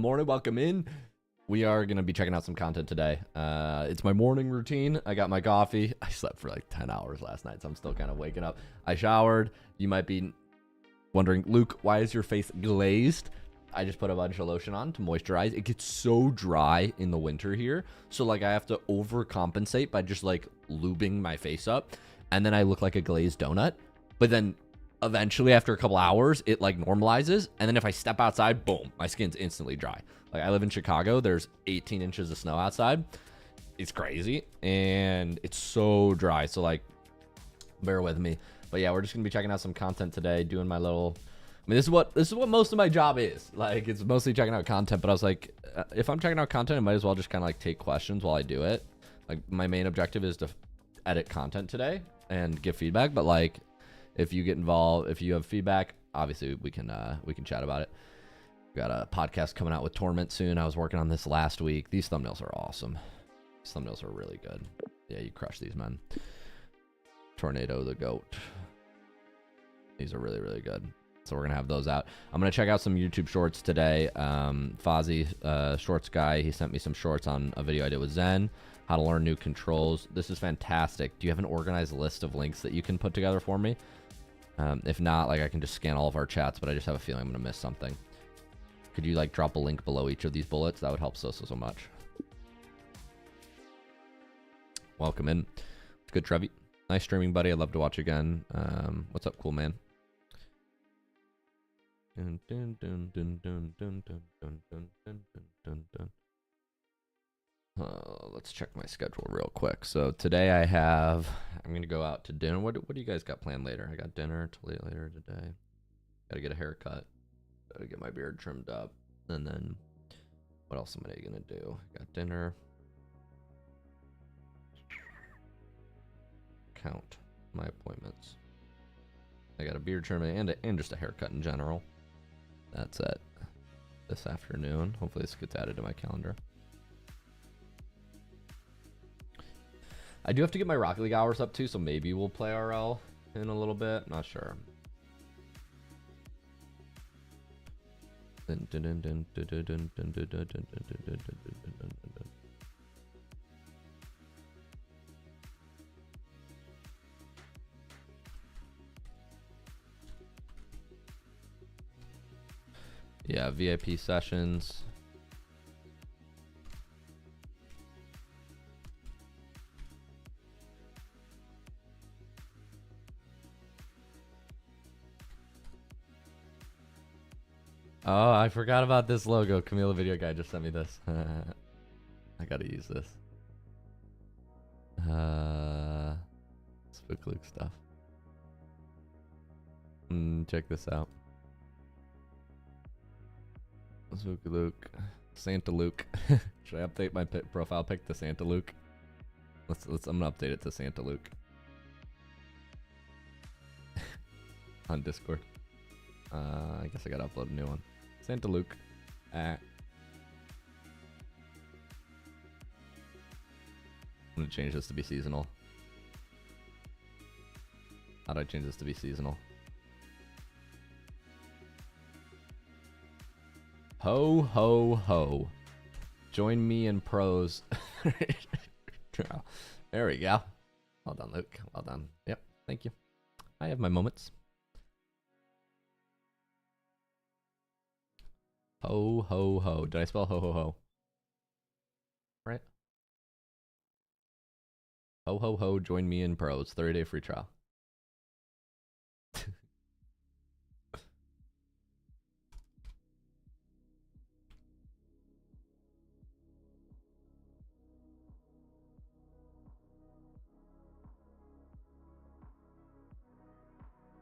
morning. Welcome in. We are going to be checking out some content today. It's my morning routine. I got my coffee. I slept for like 10 hours last night, so I'm still kind of waking up. I showered. You might be wondering, Luke, why is your face glazed? I just put a bunch of lotion on to moisturize. It gets so dry in the winter here. So like I have to overcompensate by just like lubing my face up. And then I look like a glazed donut. But then eventually after a couple hours, it like normalizes. And then if I step outside, boom, my skin's instantly dry. Like I live in Chicago. There's 18 inches of snow outside. It's crazy. And it's so dry. So like, bear with me. But yeah, we're just gonna be checking out some content today, doing my little, I mean, this is what most of my job is. Like, it's mostly checking out content, but I was like, if I'm checking out content, I might as well just kind of like take questions while I do it. Like, my main objective is to edit content today and give feedback. But like, if you get involved, if you have feedback, obviously we can chat about it. We got a podcast coming out with Torment soon. I was working on this last week. These thumbnails are awesome. These thumbnails are really good. Yeah, you crush these, men. Tornado the goat. These are really, really good. So we're going to have those out. I'm going to check out some YouTube shorts today. Fozzie, shorts guy, he sent me some shorts on a video I did with Zen. How to learn new controls. This is fantastic. Do you have an organized list of links that you can put together for me? If not, like I can just scan all of our chats, but I just have a feeling I'm going to miss something. Could you like drop a link below each of these bullets? That would help so much. Welcome in. It's good, Trevi. Nice streaming, buddy. I'd love to watch again. What's up, cool man? Dun, dun, dun, dun, dun, dun, dun, dun, dun, dun, dun, dun. Let's check my schedule real quick. So today I'm gonna go out to dinner. What do you guys got planned later? I got dinner later today. Gotta get a haircut. Gotta get my beard trimmed up. And then what else am I gonna do? I got dinner. Count my appointments. I got a beard trimming and just a haircut in general. That's it. This afternoon. Hopefully this gets added to my calendar. I do have to get my Rocket League hours up too, so maybe we'll play RL in a little bit. Not sure. Yeah, VIP sessions. Oh, I forgot about this logo. Camila Video Guy just sent me this. I gotta use this. SpookyLuke stuff. Check this out. SpookyLuke. Santa Luke. Should I update my profile pic to Santa Luke? I'm gonna update it to Santa Luke. On Discord. I guess I gotta upload a new one. Santa Luke. I'm gonna change this to be seasonal. How do I change this to be seasonal? Ho, ho, ho. Join me in pros. There we go. Well done, Luke. Well done. Yep. Thank you. I have my moments. Ho, ho, ho. Did I spell ho, ho, ho? Right? Ho, ho, ho. Join me in pros. 30-day free trial.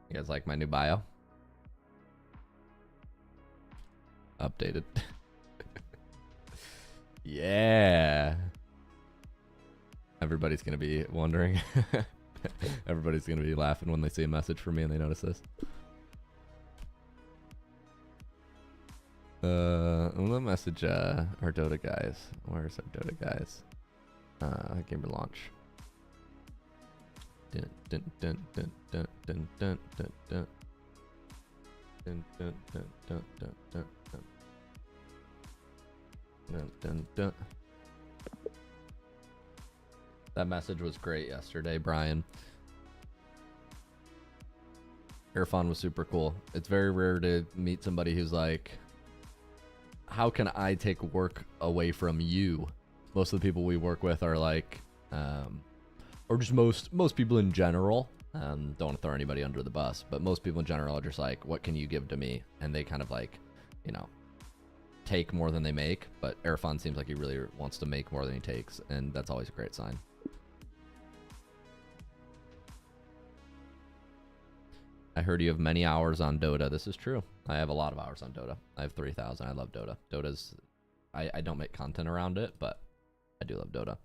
You guys like my new bio? Updated. Yeah. Everybody's gonna be wondering. Everybody's gonna be laughing when they see a message from me and they notice this. I'm gonna message our Dota guys. Where's our Dota guys? Gamer launch. Dun, dun, dun, dun, dun, dun, dun, dun, dun. Dun, dun, dun, dun, dun, dun, dun. Dun, dun, dun. That message was great yesterday, Brian. Irfan was super cool. It's very rare to meet somebody who's like, how can I take work away from you? Most of the people we work with are like, or just most people in general, don't want to throw anybody under the bus, but most people in general are just like, what can you give to me? And they kind of like, you know, take more than they make. But Irfan seems like he really wants to make more than he takes, and that's always a great sign. I heard you have many hours on Dota. This is true. I have a lot of hours on Dota. I have 3,000. I love Dota. Dota's, I don't make content around it, but I do love Dota.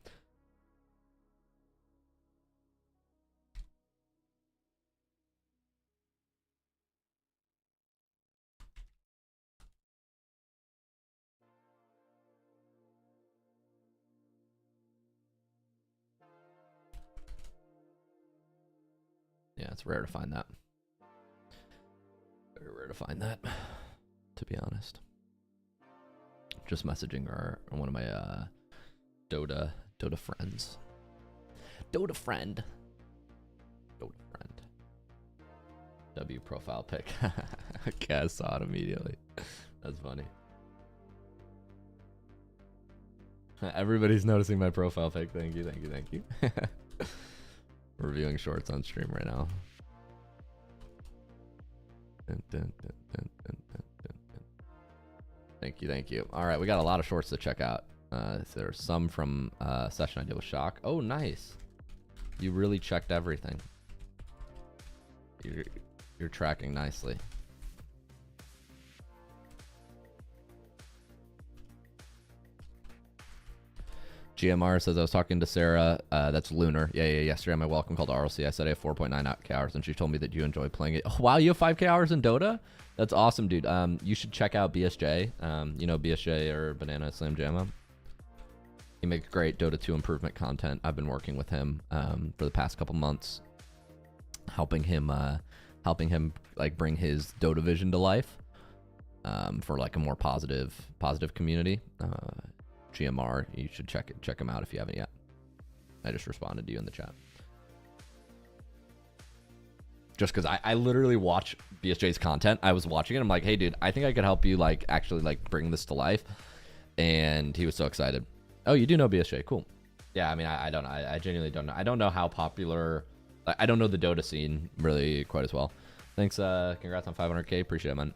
Yeah, it's rare to find that. Very rare to find that, to be honest. Just messaging one of my Dota friends. Dota friend. W profile pic. Okay, I saw it immediately. That's funny. Everybody's noticing my profile pic. Thank you. Reviewing shorts on stream right now. Thank you. All right, we got a lot of shorts to check out. There's some from a session I did with Shock. Oh, nice. You really checked everything. You're tracking nicely. GMR says, I was talking to Sarah, that's Lunar. Yeah, yesterday on my welcome call to RLC, I said I have 4.9K hours, and she told me that you enjoy playing it. Oh, wow, you have 5K hours in Dota? That's awesome, dude. You should check out BSJ. You know BSJ or Banana Slam Jamma? He makes great Dota 2 improvement content. I've been working with him for the past couple months, helping him like bring his Dota vision to life for like a more positive community. GMR, you should check him out if you haven't yet. I just responded to you in the chat. Just because I literally watch BSJ's content. I was watching it. I'm like, hey, dude, I think I could help you like actually like bring this to life. And he was so excited. Oh, you do know BSJ. Cool. Yeah, I mean, I don't know. I genuinely don't know. I don't know how popular. I don't know the Dota scene really quite as well. Thanks. Congrats on 500K. Appreciate it, man.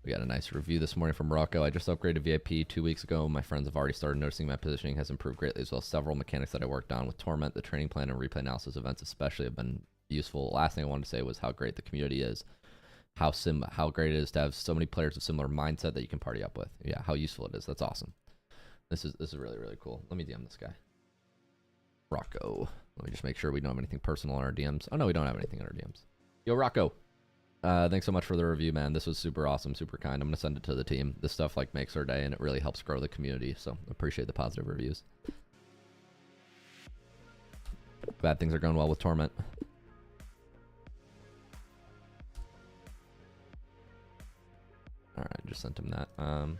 We got a nice review this morning from Rocco. I just upgraded VIP 2 weeks ago. My friends have already started noticing my positioning has improved greatly, as well as several mechanics that I worked on with Torment. The training plan and replay analysis events especially have been useful. Last thing I wanted to say was how great the community is. How great it is to have so many players with similar mindset that you can party up with. Yeah, how useful it is. That's awesome. This is really, really cool. Let me DM this guy. Rocco. Let me just make sure we don't have anything personal in our DMs. Oh, no, we don't have anything in our DMs. Yo, Rocco. Thanks so much for the review, man. This was super awesome, super kind. I'm going to send it to the team. This stuff like makes our day, and it really helps grow the community. So appreciate the positive reviews. Glad things are going well with Torment. All right, just sent him that. I'm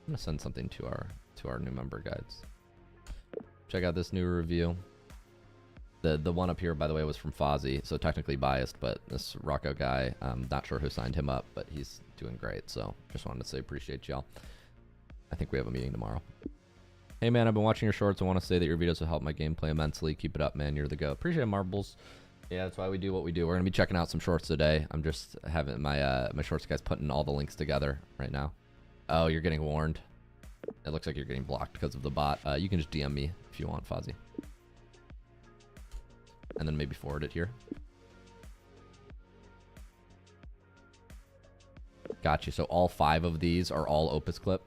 going to send something to our new member guides. Check out this new review. The one up here, by the way, was from Fozzie, so technically biased, but this Rocco guy, I'm not sure who signed him up, but he's doing great, so just wanted to say appreciate y'all. I think we have a meeting tomorrow. Hey, man, I've been watching your shorts. I want to say that your videos have helped my gameplay immensely. Keep it up, man. You're the go. Appreciate it, Marbles. Yeah, that's why we do what we do. We're going to be checking out some shorts today. I'm just having my shorts guys putting all the links together right now. Oh, you're getting warned. It looks like you're getting blocked because of the bot. You can just DM me if you want, Fozzie. And then maybe forward it here. Gotcha. So all 5 of these are all Opus Clip.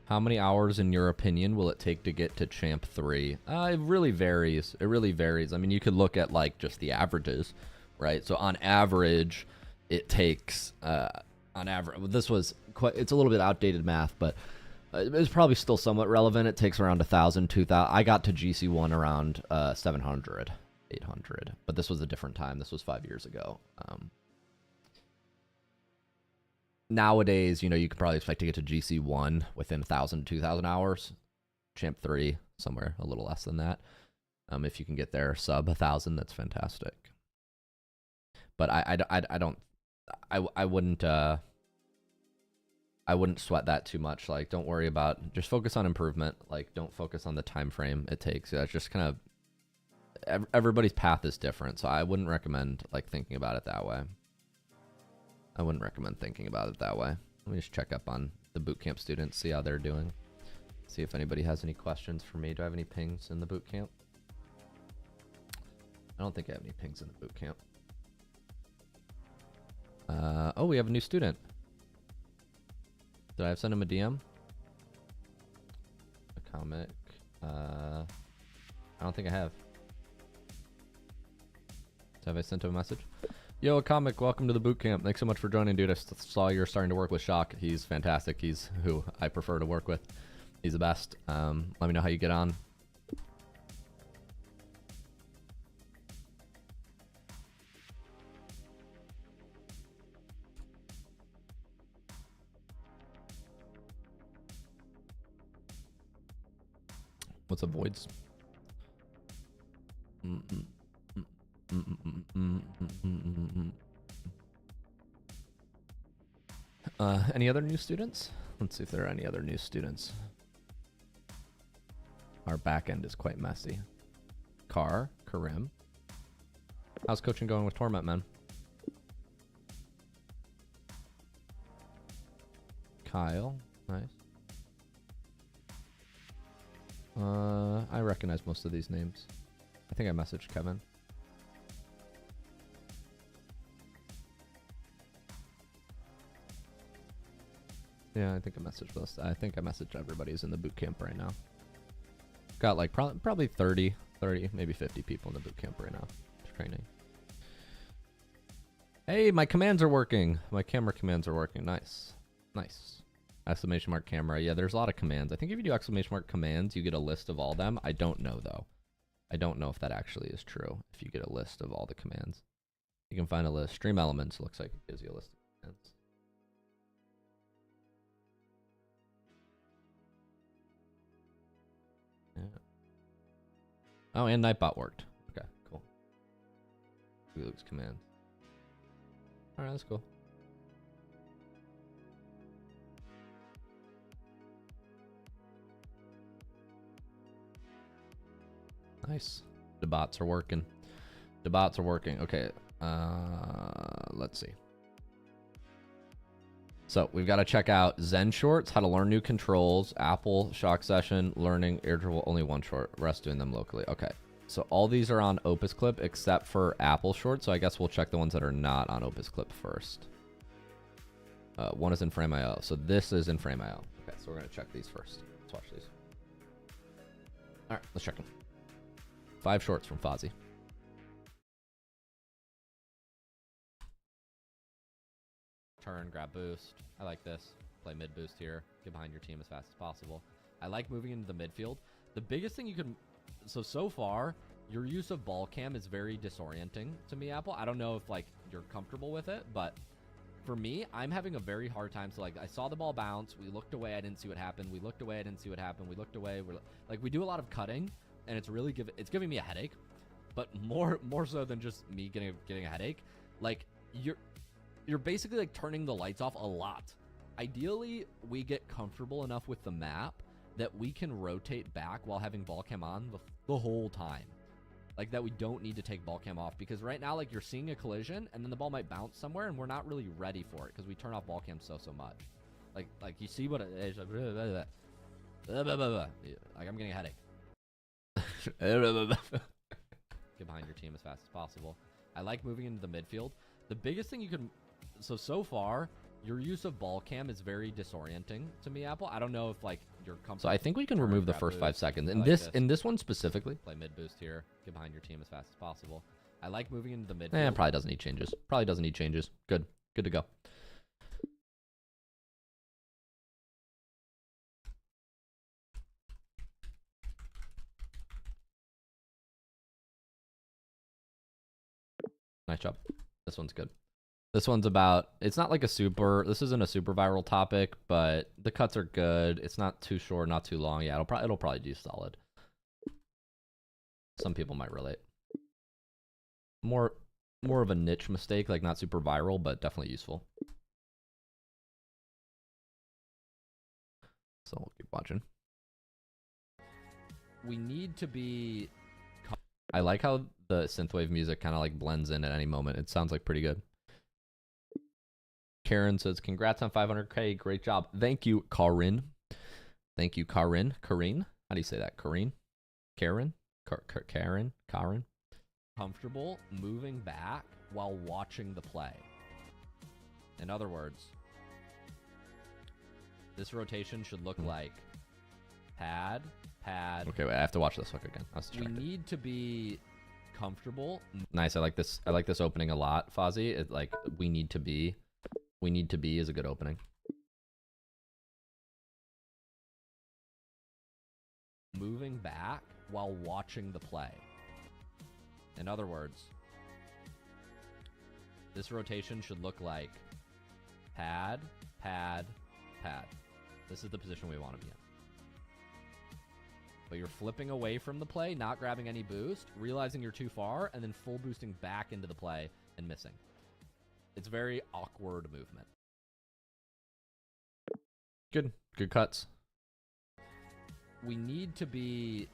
How many hours, in your opinion, will it take to get to Champ 3? It really varies. It really varies. I mean, you could look at like just the averages, right? So on average, it takes on average, this was quite, it's a little bit outdated math, but It's probably still somewhat relevant. It takes around 1,000, 2,000. I got to GC1 around 700, 800, but this was a different time. This was 5 years ago. Nowadays, you know, you can probably expect to get to GC1 within 1,000, 2,000 hours. Champ 3, somewhere a little less than that. If you can get there sub 1,000, that's fantastic. But I wouldn't sweat that too much. Like, don't worry about, just focus on improvement. Like, don't focus on the time frame it takes. It's just kind of, everybody's path is different. So I wouldn't recommend like thinking about it that way. I wouldn't recommend thinking about it that way. Let me just check up on the bootcamp students, see how they're doing. See if anybody has any questions for me. Do I have any pings in the bootcamp? I don't think I have any pings in the bootcamp. Oh, we have a new student. Did I send him a DM? A comic. I don't think I have. Have I sent him a message? Yo, a comic, welcome to the bootcamp. Thanks so much for joining, dude. I saw you're starting to work with Shock. He's fantastic. He's who I prefer to work with. He's the best. Let me know how you get on. What's up, Voids? Any other new students? Let's see if there are any other new students. Our back end is quite messy. Karim. How's coaching going with Torment, man? Kyle, nice. I recognize most of these names. I think I messaged Kevin. Yeah, I think I messaged most. I think I messaged everybody who's in the bootcamp right now. Got like probably 30, maybe 50 people in the bootcamp right now. Training. Hey, my commands are working. My camera commands are working. Nice. Nice. Exclamation mark camera. Yeah, there's a lot of commands. I think if you do exclamation mark commands, you get a list of all them. I don't know, though. I don't know if that actually is true, if you get a list of all the commands. You can find a list. Stream elements looks like it gives you a list of commands. Yeah. Oh, and Nightbot worked. Okay, cool. SpookyLuke's commands. Alright, that's cool. Nice. The bots are working. The bots are working. Okay. Let's see. So we've got to check out Zen Shorts, how to learn new controls, Apple Shock Session, learning Airdraw, only one short, rest doing them locally. Okay. So all these are on Opus Clip except for Apple Shorts. So I guess we'll check the ones that are not on Opus Clip first. One is in Frame.io. So this is in Frame.io. Okay, so we're going to check these first. Let's watch these. All right, let's check them. 5 shorts from Fozzie. Turn, grab boost. I like this. Play mid boost here. Get behind your team as fast as possible. I like moving into the midfield. The biggest thing you can... So far, your use of ball cam is very disorienting to me, Apple. I don't know if, like, you're comfortable with it, but for me, I'm having a very hard time. So, like, I saw the ball bounce. We looked away. I didn't see what happened. We looked away. I didn't see what happened. We looked away. Like, we do a lot of cutting, and it's really giving me a headache. But more so than just me getting a headache, like, you're basically like turning the lights off a lot. Ideally, we get comfortable enough with the map that we can rotate back while having ball cam on the whole time. Like that we don't need to take ball cam off, because right now, like, you're seeing a collision and then the ball might bounce somewhere and we're not really ready for it because we turn off ball cam so much. Like you see what it is. Like, I'm getting a headache. Get behind your team as fast as possible. I like moving into the midfield. The biggest thing you can... So far, your use of ball cam is very disorienting to me, Apple. I don't know if, like, you're comfortable. So I think we can remove the first 5 seconds. In this one specifically. Play mid boost here. Get behind your team as fast as possible. I like moving into the midfield. Probably doesn't need changes. Good to go. Nice job. This one's good. This one's about, it's not like a super, this isn't a super viral topic, but the cuts are good. It's not too short, not too long. Yeah, it'll probably do solid. Some people might relate. More of a niche mistake, like not super viral, but definitely useful. So we'll keep watching. We need to be... I like how the synthwave music kind of like blends in at any moment. It sounds like pretty good. Karen says, congrats on 500K. Great job. Thank you, Karin. Thank you, Karin. Karin? How do you say that? Karin? Karen? Karen? Karin? Comfortable moving back while watching the play. In other words, this rotation should look like pad. Okay, wait, I have to watch this hook again. We need to be comfortable. Nice. I like this opening a lot, Fozzie. It's like we need to be is a good opening. Moving back while watching the play. In other words, this rotation should look like pad. This is the position we want to be in. But you're flipping away from the play, not grabbing any boost, realizing you're too far, and then full boosting back into the play and missing. It's very awkward movement. Good cuts. We need to be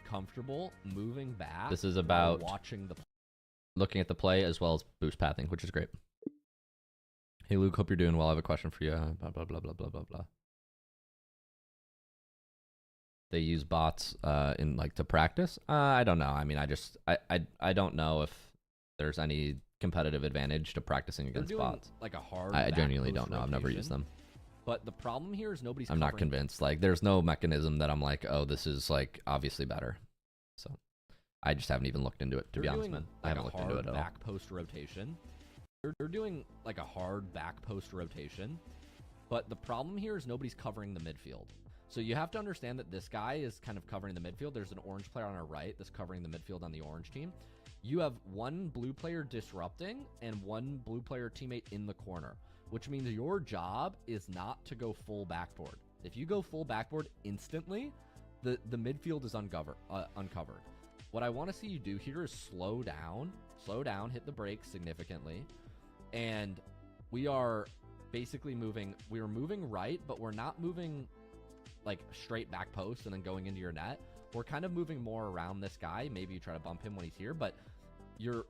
comfortable moving back. This is about watching the looking at the play as well as boost pathing, which is great. Hey Luke, hope you're doing well. I have a question for you. Blah blah blah blah blah blah blah. They use bots in like to practice. I don't know. I mean, I don't know if there's any competitive advantage to practicing against bots. Like a hard. I genuinely don't know. I've never used them. But the problem here is nobody's. I'm not convinced. Like, there's no mechanism that I'm like, oh, this is like obviously better. So, I just haven't even looked into it. To be honest, man, I haven't looked into it at all. Back post rotation. They're doing like a hard back post rotation, but the problem here is nobody's covering the midfield. So you have to understand that this guy is kind of covering the midfield. There's an orange player on our right that's covering the midfield on the orange team. You have one blue player disrupting and one blue player teammate in the corner, which means your job is not to go full backboard. If you go full backboard instantly, the midfield is uncovered. What I want to see you do here is slow down, hit the brakes significantly, and we are basically moving. We are moving right, but we're not moving like straight back post and then going into your net. We're kind of moving more around this guy. Maybe you try to bump him when he's here, but you're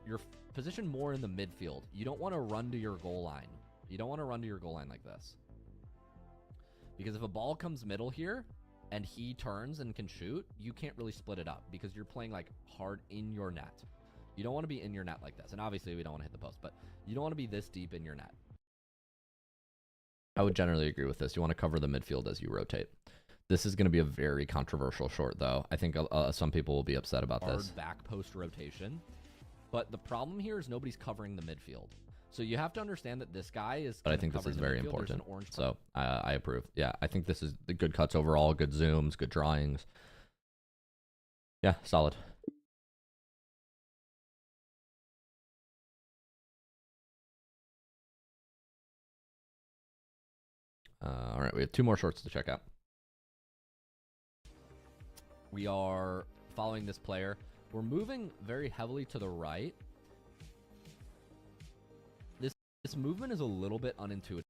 positioned more in the midfield. You don't want to run to your goal line. You don't want to run to your goal line like this. Because if a ball comes middle here and he turns and can shoot, you can't really split it up because you're playing like hard in your net. You don't want to be in your net like this. And obviously we don't want to hit the post, but you don't want to be this deep in your net. I would generally agree with this. You want to cover the midfield as you rotate. This is going to be a very controversial short, though. I think some people will be upset about this. Hard back post rotation. But the problem here is nobody's covering the midfield. So you have to understand that this guy is. But I think this is very important. So I approve. Yeah, I think this is the good cuts overall, good zooms, good drawings. Yeah, solid. All right, we have two more shorts to check out. We are following this player. We're moving very heavily to the right. This movement is a little bit unintuitive.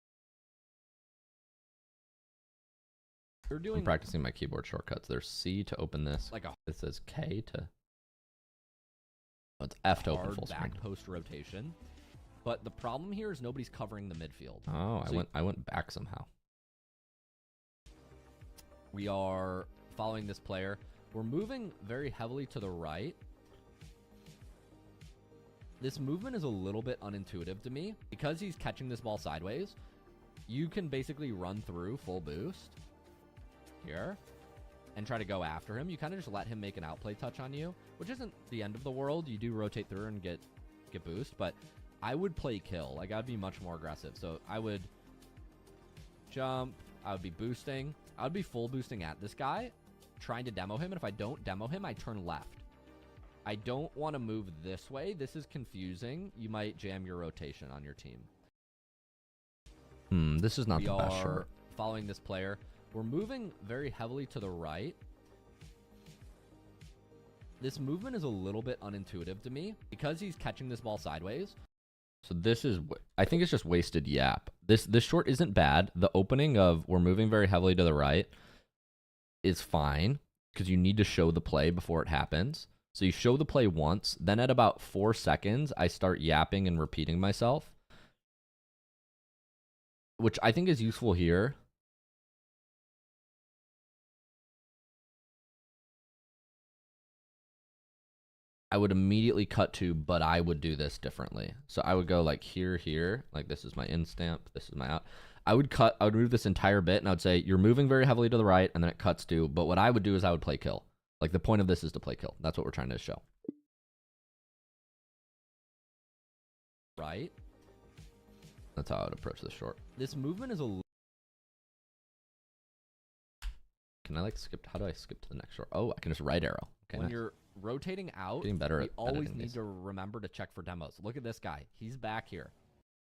I'm practicing my keyboard shortcuts. There's C to open this. It says K to. Oh, it's F to open full screen. Back post rotation. But the problem here is nobody's covering the midfield. Oh, so I went back somehow. We are following this player. We're moving very heavily to the right. This movement is a little bit unintuitive to me. Because he's catching this ball sideways, you can basically run through full boost here and try to go after him. You kind of just let him make an outplay touch on you, which isn't the end of the world. You do rotate through and get boost, but I would play kill. Like, I'd be much more aggressive. So I would jump. I would be boosting. I would be full boosting at this guy, trying to demo him. And if I don't demo him, I turn left. I don't want to move this way. This is confusing. You might jam your rotation on your team. This is not the best shot. We are following this player. We're moving very heavily to the right. This movement is a little bit unintuitive to me because he's catching this ball sideways. So this is, I think it's just wasted yap. This short isn't bad. The opening of we're moving very heavily to the right is fine because you need to show the play before it happens. So you show the play once, then at about 4 seconds, I start yapping and repeating myself, which I think is useful here. I would immediately cut to, but I would do this differently. So I would go like here, like this is my in stamp, this is my out. I would move this entire bit and I would say, you're moving very heavily to the right, and then it cuts to, but what I would do is I would play kill. Like the point of this is to play kill. That's what we're trying to show. Right? That's how I would approach this short. This movement is a little... Can I like skip? How do I skip to the next short? Oh, I can just right arrow. Okay, when you're rotating out, getting better, we always need to remember to check for demos. Look at this guy. He's back here.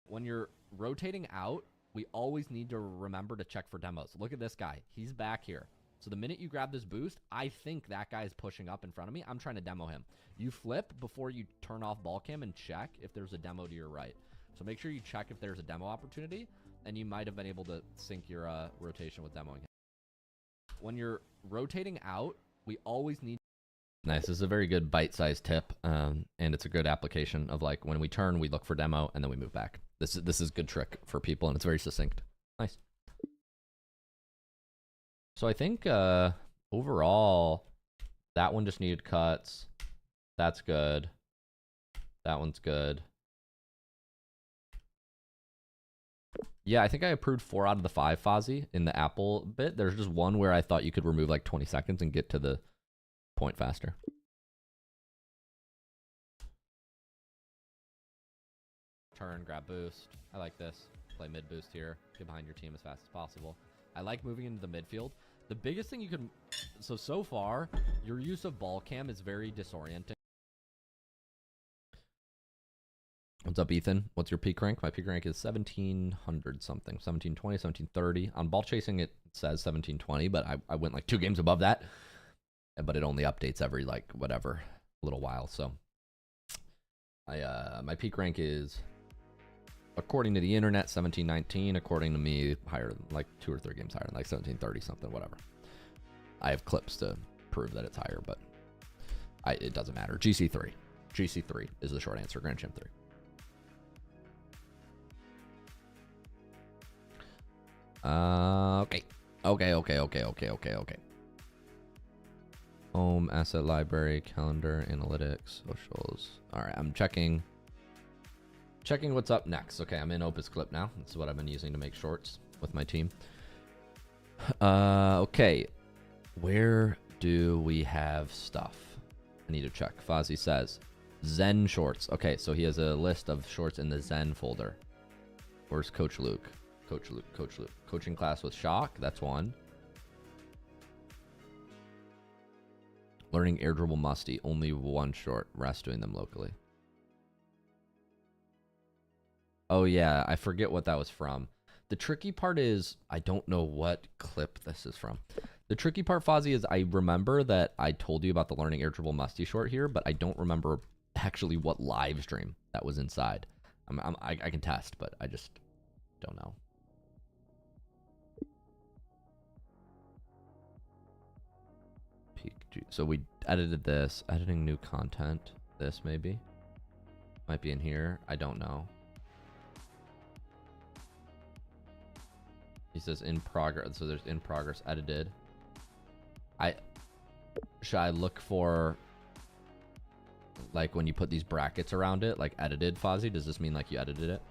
When you're rotating out, we always need to remember to check for demos. Look at this guy. He's back here. So the minute you grab this boost, I think that guy is pushing up in front of me. I'm trying to demo him. You flip before you turn off ball cam and check if there's a demo to your right. So make sure you check if there's a demo opportunity, and you might have been able to sync your rotation with demoing him. When you're rotating out, we always need... Nice. This is a very good bite-sized tip, and it's a good application of like when we turn, we look for demo, and then we move back. This is a good trick for people, and it's very succinct. Nice. So I think overall, that one just needed cuts. That's good. That one's good. Yeah, I think I approved 4 out of the 5 Fozzie in the Apple bit. There's just one where I thought you could remove like 20 seconds and get to the point faster. Turn, grab boost. I like this. Play mid boost here. Get behind your team as fast as possible. I like moving into the midfield. The biggest thing you can... So far, your use of ball cam is very disorienting. What's up, Ethan? What's your peak rank? My peak rank is 1700 something. 1720, 1730. On ball chasing, it says 1720, but I went like 2 games above that. But it only updates every, like, whatever, little while. So, my peak rank is, according to the internet, 1719. According to me, higher, like 2 or 3 games higher, like 1730 something, whatever. I have clips to prove that it's higher, but it doesn't matter. GC3. GC3 is the short answer. Grand Champ 3. Okay. Home, asset library, calendar, analytics, socials. All right, I'm checking what's up next. Okay, I'm in Opus Clip now. That's what I've been using to make shorts with my team. Okay, where do we have stuff? I need to check. Fozzie says Zen shorts. Okay, so he has a list of shorts in the Zen folder. Where's Coach Luke? Coach Luke. Coaching class with Shock. That's one. Learning air dribble musty. Only 1 short. Rest doing them locally. Oh, yeah. I forget what that was from. The tricky part is I don't know what clip this is from. The tricky part, Fozzie, is I remember that I told you about the learning air dribble musty short here, but I don't remember actually what live stream that was inside. I can test, but I just don't know. So we edited this. Editing new content. This maybe. Might be in here. I don't know. He says in progress. So there's in progress edited. Should I look for like when you put these brackets around it, like edited, Fozzie? Does this mean like you edited it?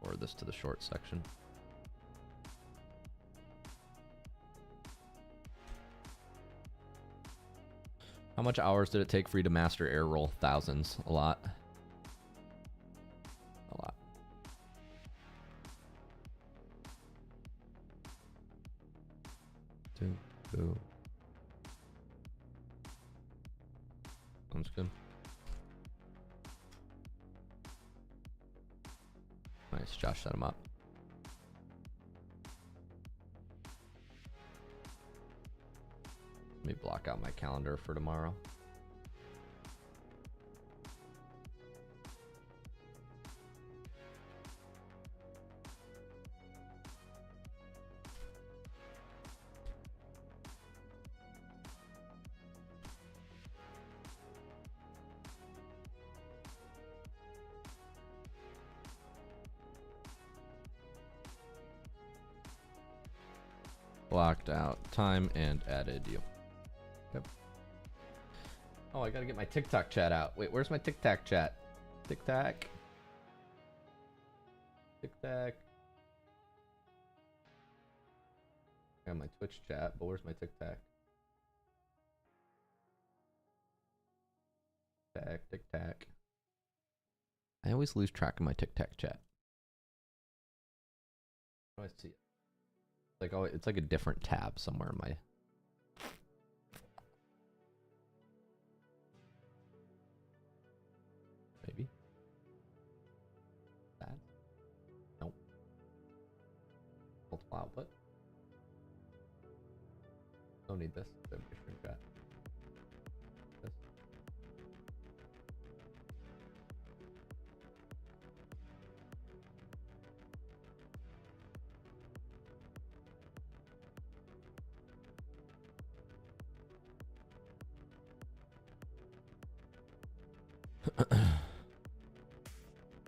Or this to the short section. How much hours did it take for you to master air roll? Thousands. A lot. A lot. Go. Sounds good. Nice, Josh set him up. Let me block out my calendar for tomorrow. Blocked out time and added you. Yep. Oh, I gotta get my TikTok chat out. Wait, where's my TikTok chat? TikTok. TikTok. I got my Twitch chat, but where's my TikTok? TikTok. I always lose track of my TikTok chat. How do I see it? Like, oh, it's like a different tab somewhere in my. Maybe. That. Nope. Multiple output. Don't need this. Don't need that. This.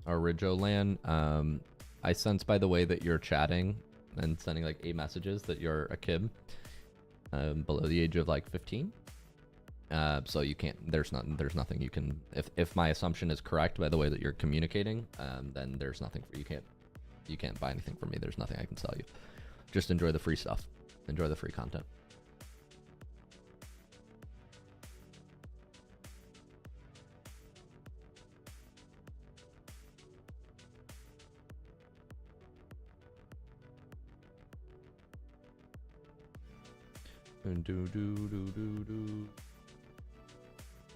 Orijolan, I sense by the way that you're chatting and sending like 8 messages that you're a kid below the age of like 15. So you can't, there's nothing you can, if my assumption is correct by the way that you're communicating, then there's nothing for you can't buy anything from me. There's nothing I can sell you. Just enjoy the free stuff. Enjoy the free content.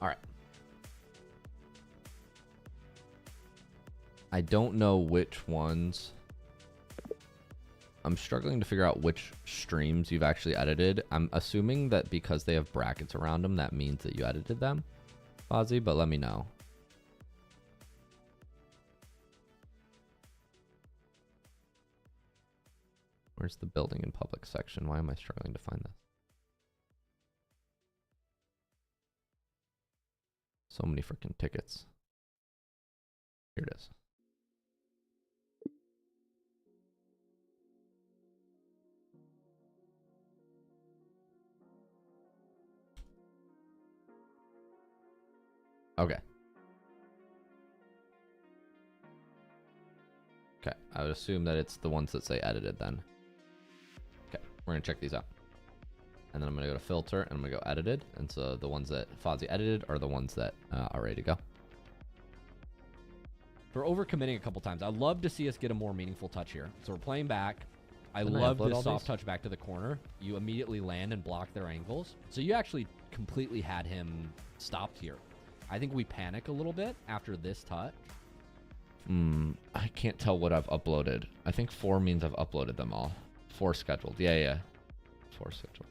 All right. I don't know which ones. I'm struggling to figure out which streams you've actually edited. I'm assuming that because they have brackets around them, that means that you edited them, Fozzie, but let me know. Where's the building in public section? Why am I struggling to find this? So many freaking tickets. Here it is. Okay. Okay, I would assume that it's the ones that say edited then. Okay, we're gonna check these out. And then I'm gonna go to filter and I'm gonna go edited. And so the ones that Fozzie edited are the ones that are ready to go. We're overcommitting a couple times. I'd love to see us get a more meaningful touch here. So we're playing back. I love this soft touch back to the corner. You immediately land and block their angles. So you actually completely had him stopped here. I think we panic a little bit after this touch. I can't tell what I've uploaded. I think 4 means I've uploaded them all. 4 scheduled. Yeah. 4 scheduled.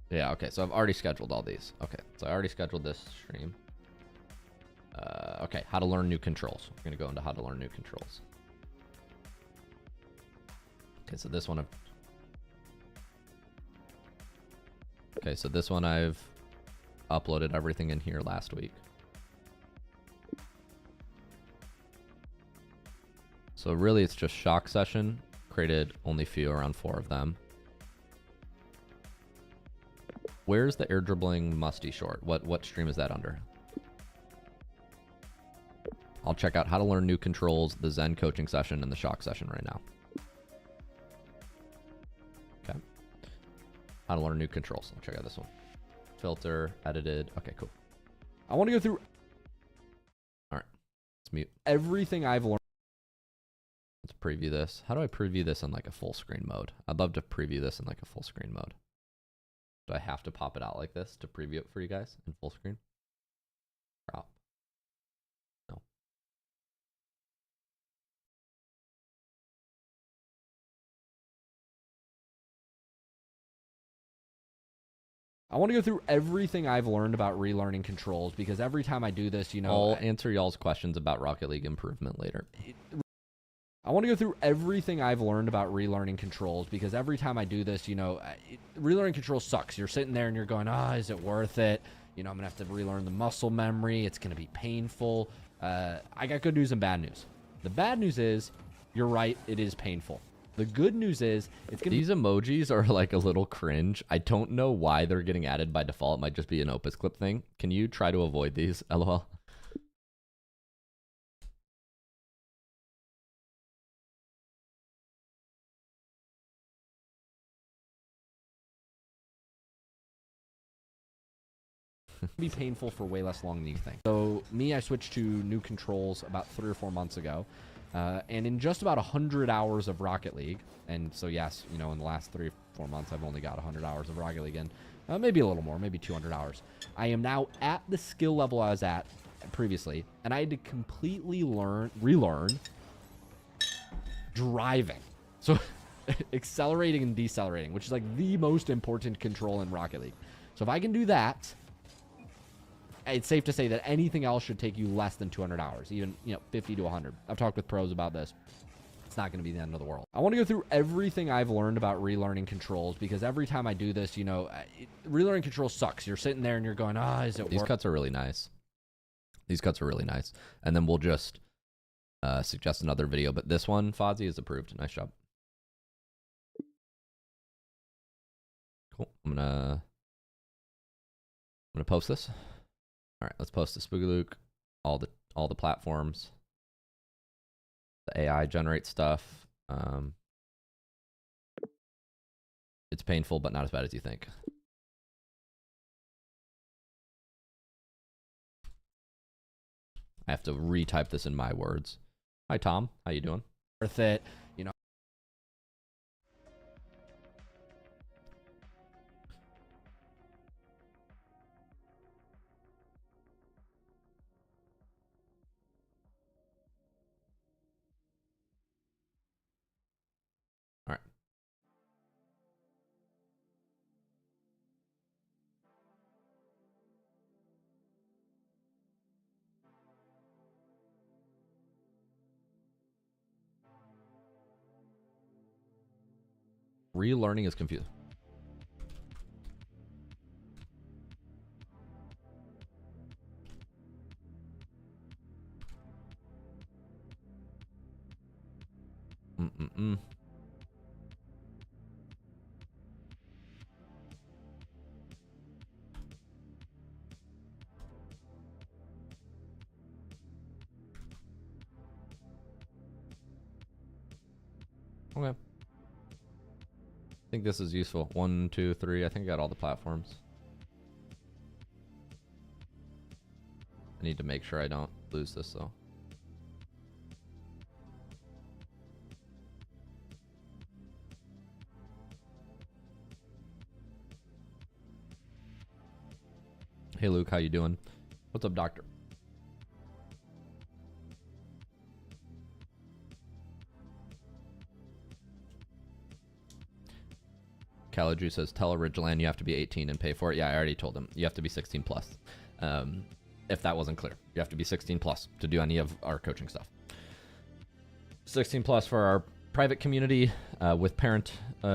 Yeah, okay. So I've already scheduled all these. Okay, so I already scheduled this stream. Okay, how to learn new controls. We're going to go into how to learn new controls. Okay, so this one I've uploaded everything in here last week. So really it's just shock session. Created only few, around 4 of them. Where's the air dribbling musty short? What stream is that under? I'll check out how to learn new controls, the Zen coaching session, and the shock session right now. Okay. How to learn new controls. I'll check out this one. Filter, edited. Okay, cool. I want to go through. All right. Let's mute everything I've learned. Let's preview this. How do I preview this in like a full screen mode? I'd love to preview this in like a full screen mode. Do I have to pop it out like this to preview it for you guys in full screen? Crop. No. I want to go through everything I've learned about relearning controls because every time I do this, you know, I'll answer y'all's questions about Rocket League improvement later. I want to go through everything I've learned about relearning controls because every time I do this, you know, relearning controls sucks. You're sitting there and you're going, is it worth it? You know, I'm going to have to relearn the muscle memory. It's going to be painful. I got good news and bad news. The bad news is, you're right, it is painful. The good news is, these emojis are like a little cringe. I don't know why they're getting added by default. It might just be an Opus Clip thing. Can you try to avoid these, LOL? Be painful for way less long than you think. So me, I switched to new controls about 3 or 4 months ago. And in just about 100 hours of Rocket League, and so yes, you know, in the last 3 or 4 months, I've only got 100 hours of Rocket League in, maybe a little more, maybe 200 hours. I am now at the skill level I was at previously, and I had to completely relearn driving. So accelerating and decelerating, which is like the most important control in Rocket League. So if I can do that, it's safe to say that anything else should take you less than 200 hours, even, you know, 50 to 100. I've talked with pros about this. It's not going to be the end of the world. I want to go through everything I've learned about relearning controls because every time I do this, you know, relearning controls sucks. You're sitting there and you're going, is it worth it? These cuts are really nice. These cuts are really nice. And then we'll just suggest another video. But this one, Fozzie, is approved. Nice job. Cool. I'm gonna post this. All right, let's post to SpookyLuke, all the platforms. The AI generates stuff. It's painful, but not as bad as you think. I have to retype this in my words. Hi, Tom. How you doing? Worth it, you know. All right. Relearning is confusing. Okay. I think this is useful. 1, 2, 3. I think I got all the platforms. I need to make sure I don't lose this though. Hey Luke, how you doing? What's up, doctor? Calaju says, tell Ridgeland you have to be 18 and pay for it. Yeah, I already told him. You have to be 16 plus. If that wasn't clear. You have to be 16 plus to do any of our coaching stuff. 16 plus for our private community with parent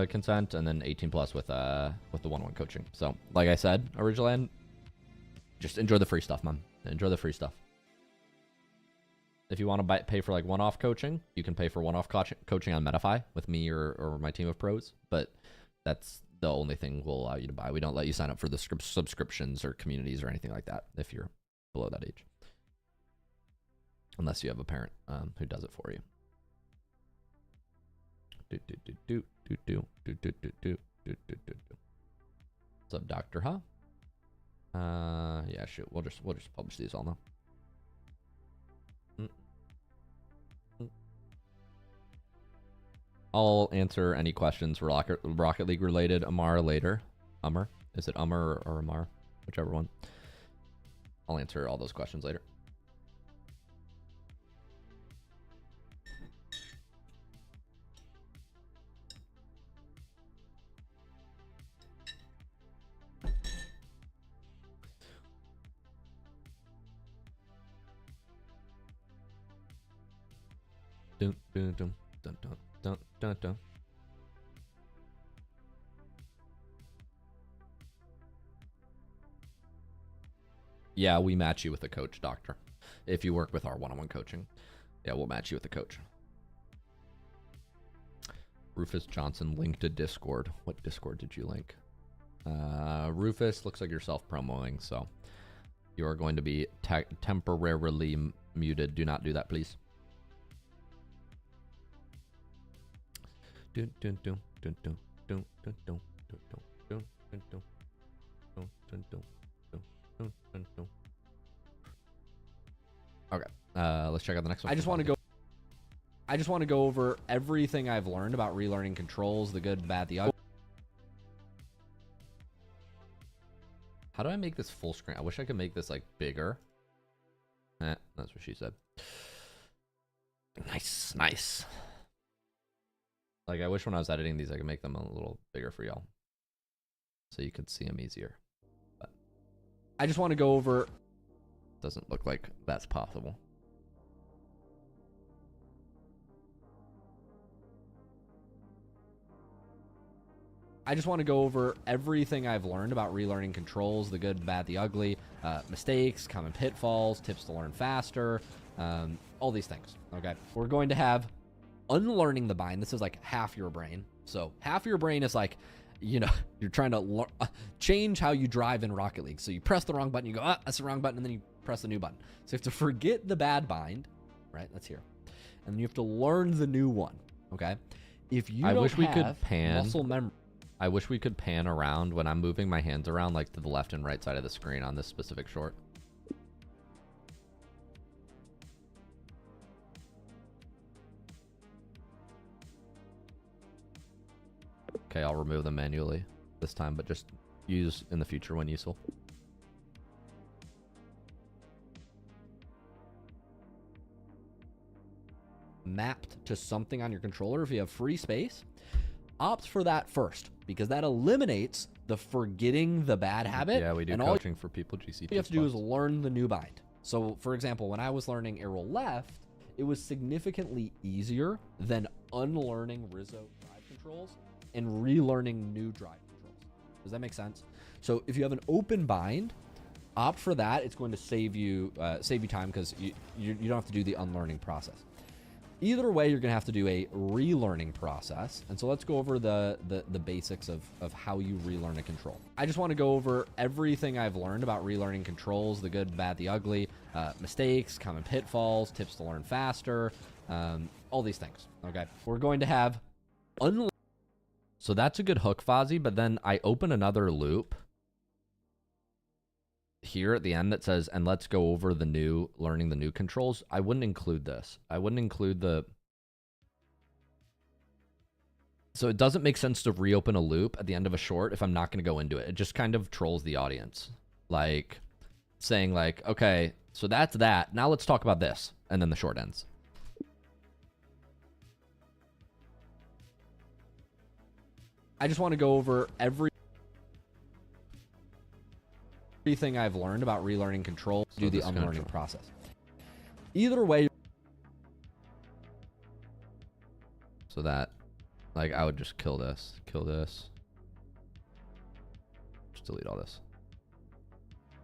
consent, and then 18 plus with the one-on-one coaching. So, like I said, Ridgeland, just enjoy the free stuff, man. Enjoy the free stuff. If you want to pay for like one-off coaching, you can pay for one-off coaching on Metafy with me or my team of pros, but that's the only thing we'll allow you to buy. We don't let you sign up for the subscriptions or communities or anything like that if you're below that age. Unless you have a parent who does it for you. What's up, Doctor? Huh? Yeah, shoot. We'll just publish these all now. I'll answer any questions Rocket League related, Amar, later. Umar? Is it Umar or Amar? Whichever one. I'll answer all those questions later. Dun, dun, dun, dun, dun, dun, dun, dun. Yeah, we match you with a coach, doctor. If you work with our one-on-one coaching, yeah, we'll match you with a coach. Rufus Johnson linked to Discord. What Discord did you link? Rufus, looks like you're self-promoting, so you are going to be temporarily muted. Do not do that, please. Dun, dun, dun, dun, dun, dun, dun, dun, dun, dun, dun, dun, dun, dun, dun. Okay, let's check out the next one. I just want to go over everything I've learned about relearning controls, the good, the bad, the ugly. How do I make this full screen? I wish I could make this like bigger. That's what she said. Nice, nice. Like, I wish when I was editing these, I could make them a little bigger for y'all, so you could see them easier. But I just want to go over. Doesn't look like that's possible. I just want to go over everything I've learned about relearning controls, the good, the bad, the ugly, mistakes, common pitfalls, tips to learn faster, all these things. Okay, we're going to have unlearning the bind. This is like half your brain. So half your brain is like, you know, you're trying to change how you drive in Rocket League. So you press the wrong button, you go, ah, that's the wrong button, and then you press the new button. So you have to forget the bad bind, right? That's here. And then you have to learn the new one, okay? If you don't have muscle memory. I wish we could pan around when I'm moving my hands around, like to the left and right side of the screen on this specific short. Okay, I'll remove them manually this time, but just use in the future when useful. Mapped to something on your controller. If you have free space, opt for that first, because that eliminates the forgetting the bad habit. Yeah, we do coaching for people. GC. All you have to do is learn the new bind. So, for example, when I was learning arrow left, it was significantly easier than unlearning Rizzo drive controls and relearning new drive controls. Does that make sense? So, if you have an open bind, opt for that. It's going to save you time, because you don't have to do the unlearning process. Either way, you're going to have to do a relearning process. And so let's go over the basics of how you relearn a control. I just want to go over everything I've learned about relearning controls, the good, the bad, the ugly, mistakes, common pitfalls, tips to learn faster, all these things. Okay, we're going to have so that's a good hook, Fozzie, but then I open another loop here at the end that says, and let's go over the new, learning the new controls. I wouldn't include this. I wouldn't include the, so it doesn't make sense to reopen a loop at the end of a short if I'm not going to go into it. It just kind of trolls the audience, like saying like, okay, so that's that, now let's talk about this, and then the short ends. I just want to go over everything I've learned about relearning controls, so do the unlearning process. Either way, so that, like, I would just kill this, just delete all this,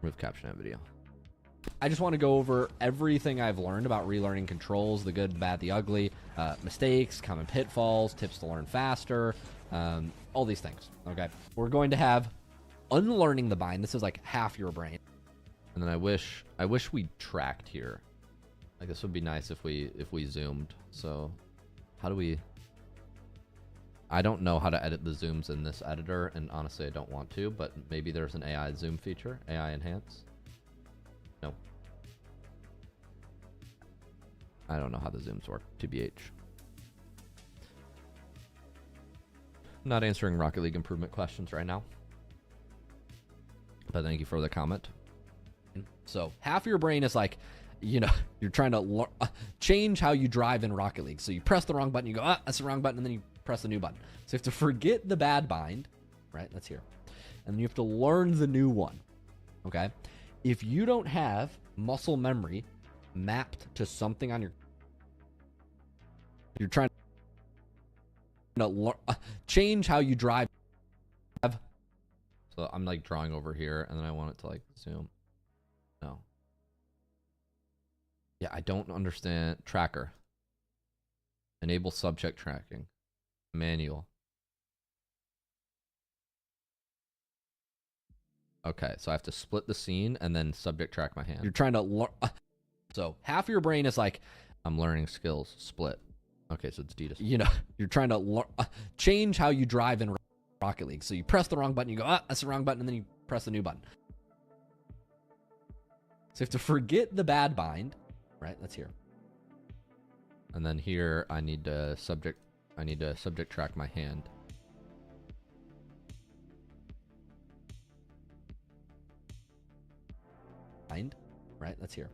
remove caption and video. I just want to go over everything I've learned about relearning controls, the good, the bad, the ugly, mistakes, common pitfalls, tips to learn faster, all these things. Okay, we're going to have unlearning the bind. This is like half your brain. And then I wish we tracked here. Like, this would be nice if we zoomed. So how do we, I don't know how to edit the zooms in this editor, and honestly I don't want to, but maybe there's an AI zoom feature, AI enhance. No, I don't know how the zooms work, TBH. I'm not answering Rocket League improvement questions right now. But thank you for the comment. So half of your brain is like, you know, you're trying to change how you drive in Rocket League. So you press the wrong button, you go, ah, that's the wrong button, and then you press the new button. So you have to forget the bad bind, right? That's here. And then you have to learn the new one, okay? If you don't have muscle memory mapped to something on you're trying to change how you drive. So I'm like drawing over here, and then I want it to like zoom. No. Yeah, I don't understand. Tracker. Enable subject tracking. Manual. Okay, so I have to split the scene and then subject track my hand. You're trying to learn. So half of your brain is like, I'm learning skills. Split. Okay, so it's D to, you know, you're trying to change how you drive in Rocket League. So you press the wrong button, you go, ah, that's the wrong button, and then you press the new button. So you have to forget the bad bind, right? That's here. And then here I need to subject track my hand. Bind, right? That's here.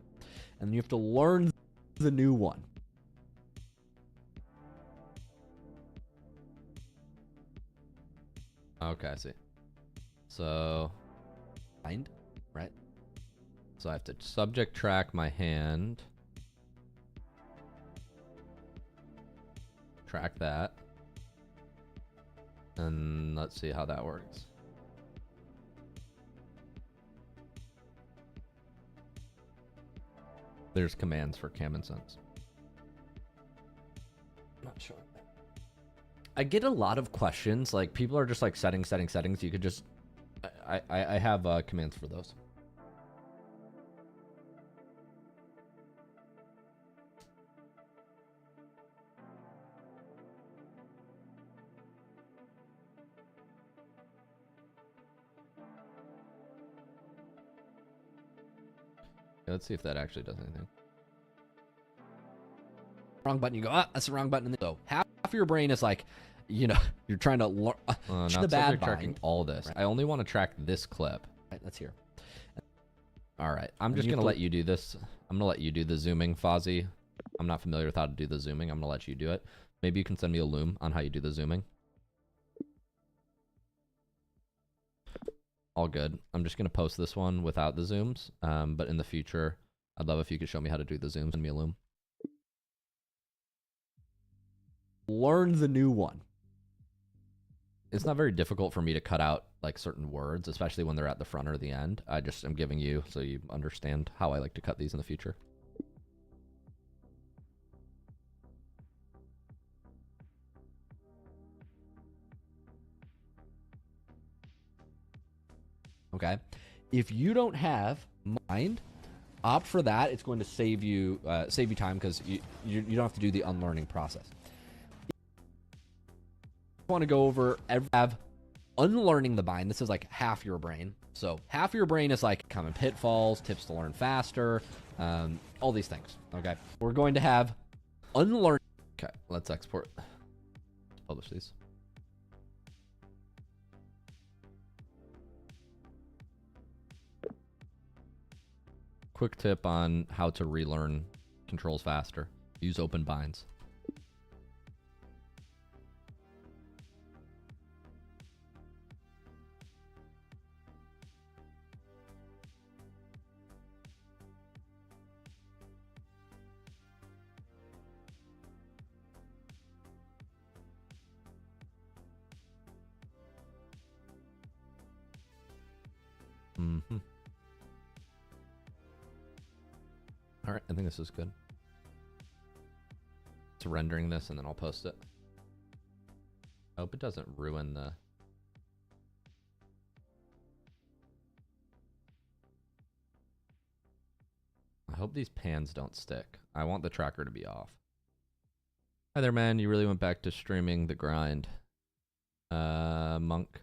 And then you have to learn the new one. Okay, I see. So bind, right? So I have to subject track my hand. Track that. And let's see how that works. There's commands for Cam and Sense. Not sure. I get a lot of questions. Like people are just like settings. You could just, I have commands for those. Let's see if that actually does anything. Wrong button, you go, ah, that's the wrong button. And then, so half of your brain is like, you know, you're trying to learn the bad tracking all this. Right. I only want to track this clip. Right, that's here. All right, I'm just gonna let you do this. I'm gonna let you do the zooming, Fozzie. I'm not familiar with how to do the zooming. I'm gonna let you do it. Maybe you can send me a loom on how you do the zooming. All good. I'm just gonna post this one without the zooms. But in the future, I'd love if you could show me how to do the zooms. Send me a loom. Learn the new one. It's not very difficult for me to cut out like certain words, especially when they're at the front or the end. I just am giving you so you understand how I like to cut these in the future. Okay. If you don't have mind, opt for that. It's going to save you time because you don't have to do the unlearning process. Want to go over unlearning the bind. This is like half your brain. So half your brain is like common pitfalls, tips to learn faster, all these things. Okay, we're going to have unlearn. Okay, let's export. Publish these. Quick tip on how to relearn controls faster. Use open binds. All right, I think this is good. It's rendering this and then I'll post it. I hope it doesn't ruin the... I hope these pans don't stick. I want the tracker to be off. Hi there, man. You really went back to streaming the grind. Monk.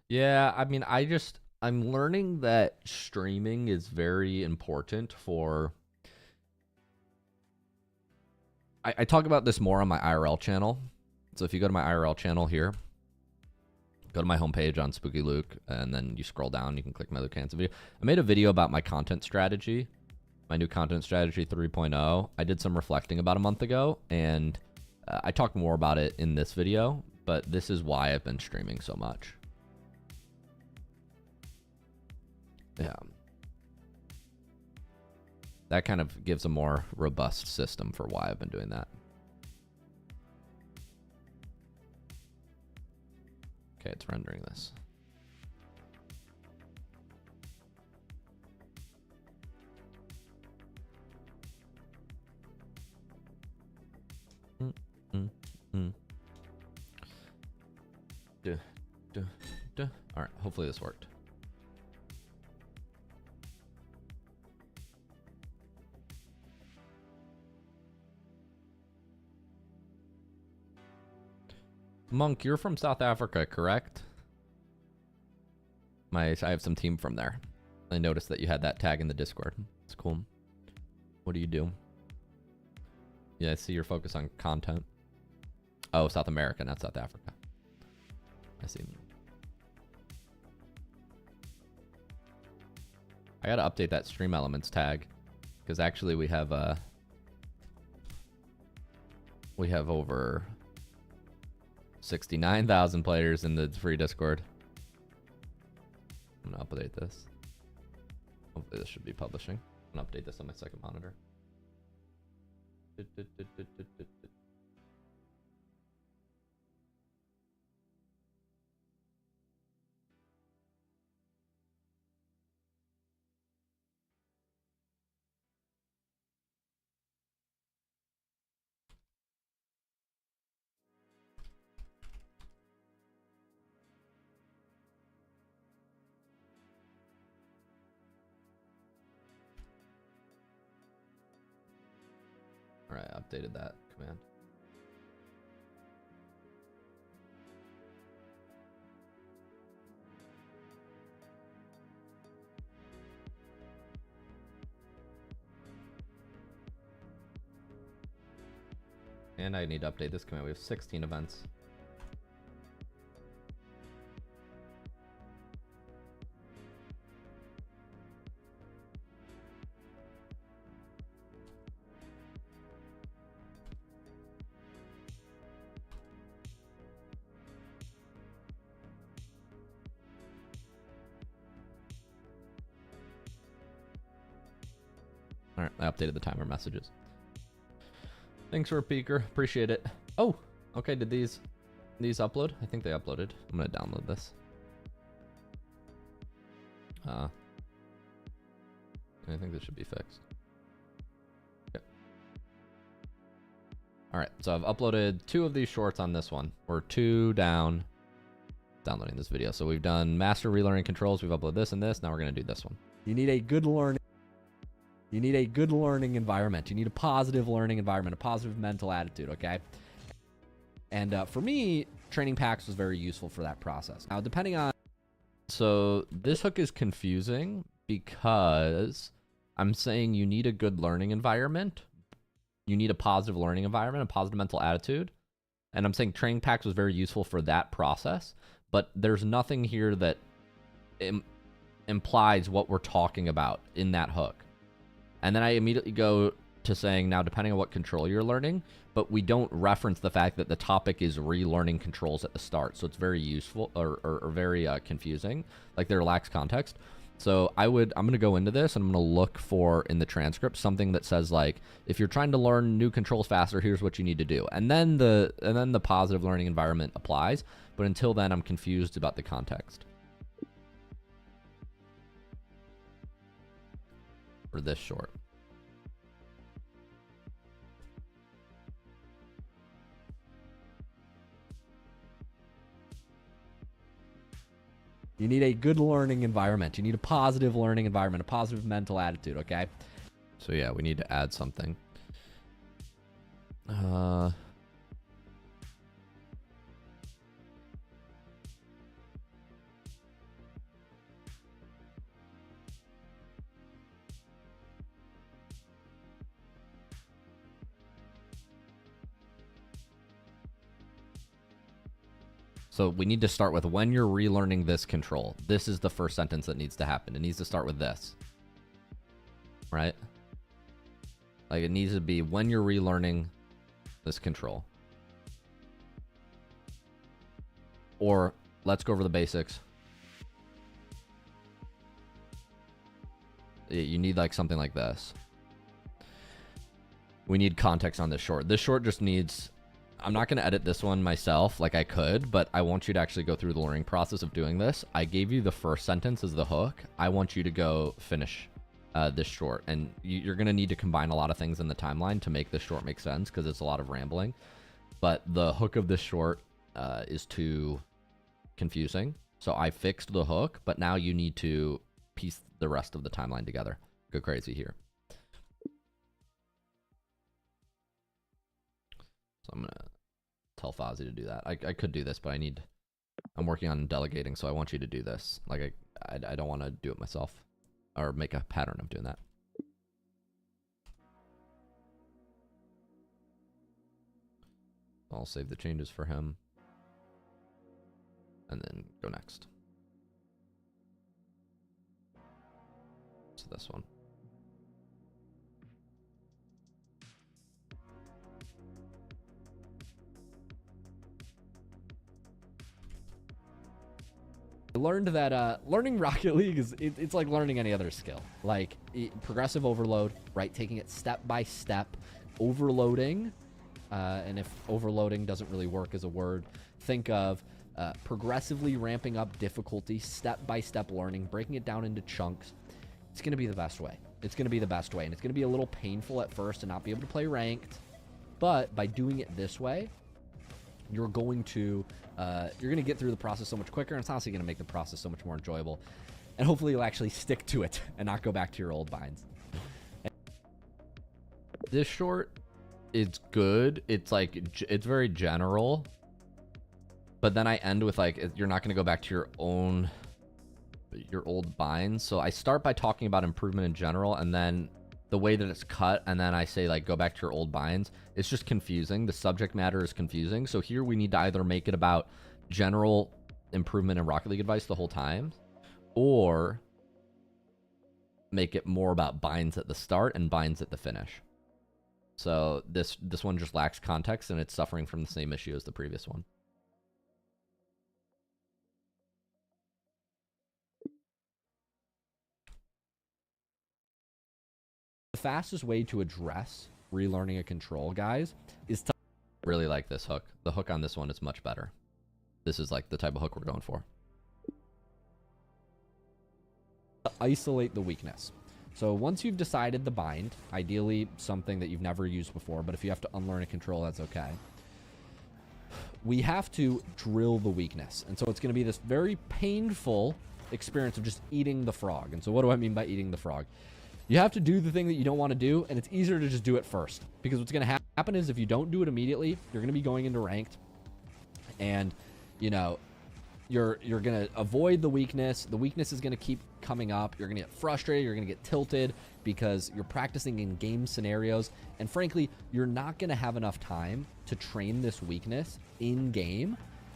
Yeah, I mean, I'm learning that streaming is very important for... I talk about this more on my IRL channel. So if you go to my IRL channel here, Go to my homepage on SpookyLuke, and then you scroll down. You can click my Luke Hansen video. I made a video about my content strategy, my new content strategy 3.0. I did some reflecting about a month ago, and I talked more about it in this video, but this is why I've been streaming so much. Yeah. That kind of gives a more robust system for why I've been doing that. Okay, it's rendering this. All right, hopefully this worked. Monk, you're from South Africa, correct? I have some team from there. I noticed that you had that tag in the Discord. It's cool. What do you do? Yeah, I see your focus on content. Oh, South America, not South Africa. I see. I gotta update that stream elements tag, because actually we have over 69,000 players in the free Discord. I'm gonna update this. Hopefully this should be publishing. I'm gonna update this on my second monitor. Alright, I updated that command. And I need to update this command. We have 16 events. Alright, I updated the timer messages. Thanks for a peeker. Appreciate it. Oh, okay. Did these upload? I think they uploaded. I'm gonna download this. I think this should be fixed. Okay. Alright, so I've uploaded 2 of these shorts on this one. We're 2 down downloading this video. So we've done master relearning controls. We've uploaded this and this. Now we're gonna do this one. You need a good learning. You need a good learning environment. You need a positive learning environment, a positive mental attitude, okay? And for me, training packs was very useful for that process. Now, depending on... So this hook is confusing because I'm saying you need a good learning environment. You need a positive learning environment, a positive mental attitude. And I'm saying training packs was very useful for that process. But there's nothing here that implies what we're talking about in that hook. And then I immediately go to saying, now, depending on what control you're learning, but we don't reference the fact that the topic is relearning controls at the start. So it's very useful or very confusing. Like, there lacks context. So I'm going to go into this and I'm going to look for in the transcript something that says, like, if you're trying to learn new controls faster, here's what you need to do. And then the positive learning environment applies. But until then, I'm confused about the context. For this short. You need a good learning environment. You need a positive learning environment, a positive mental attitude, okay? So yeah, we need to add something. So we need to start with when you're relearning this control. This is the first sentence that needs to happen. It needs to start with this. Right? Like it needs to be when you're relearning this control. Or let's go over the basics. You need like something like this. We need context on this short. This short just needs... I'm not going to edit this one myself like I could, but I want you to actually go through the learning process of doing this. I gave you the first sentence as the hook. I want you to go finish this short. And you're going to need to combine a lot of things in the timeline to make this short make sense because it's a lot of rambling. But the hook of this short is too confusing. So I fixed the hook, but now you need to piece the rest of the timeline together. Go crazy here. So I'm going to tell Fozzie to do that. I could do this, but I'm working on delegating, so I want you to do this. Like, I don't want to do it myself or make a pattern of doing that. I'll save the changes for him and then go next. So this one. I learned that learning Rocket League is it's like learning any other skill. Like progressive overload, right? Taking it step by step, overloading. And if overloading doesn't really work as a word, think of progressively ramping up difficulty, step by step learning, breaking it down into chunks. It's going to be the best way. It's going to be the best way. And it's going to be a little painful at first to not be able to play ranked. But by doing it this way, you're going to get through the process so much quicker, and it's honestly going to make the process so much more enjoyable. And hopefully you'll actually stick to it and not go back to your old binds. This short is good. It's like, it's very general. But then I end with like, you're not going to go back to your old binds. So I start by talking about improvement in general, and then the way that it's cut, and then I say like go back to your old binds. It's just confusing. The subject matter is confusing. So here we need to either make it about general improvement in Rocket League advice the whole time, or make it more about binds at the start and binds at the finish. So this one just lacks context, and it's suffering from the same issue as the previous one. The fastest way to address relearning a control, guys, is to really like this hook. The hook on this one is much better. This is like the type of hook we're going for. To isolate the weakness. So once you've decided the bind, ideally something that you've never used before, but if you have to unlearn a control, that's okay. We have to drill the weakness. And so it's going to be this very painful experience of just eating the frog. And so what do I mean by eating the frog? You have to do the thing that you don't want to do, and it's easier to just do it first. Because what's going to happen is if you don't do it immediately, you're going to be going into ranked. And, you know, you're going to avoid the weakness. The weakness is going to keep coming up. You're going to get frustrated. You're going to get tilted because you're practicing in game scenarios. And frankly, you're not going to have enough time to train this weakness in game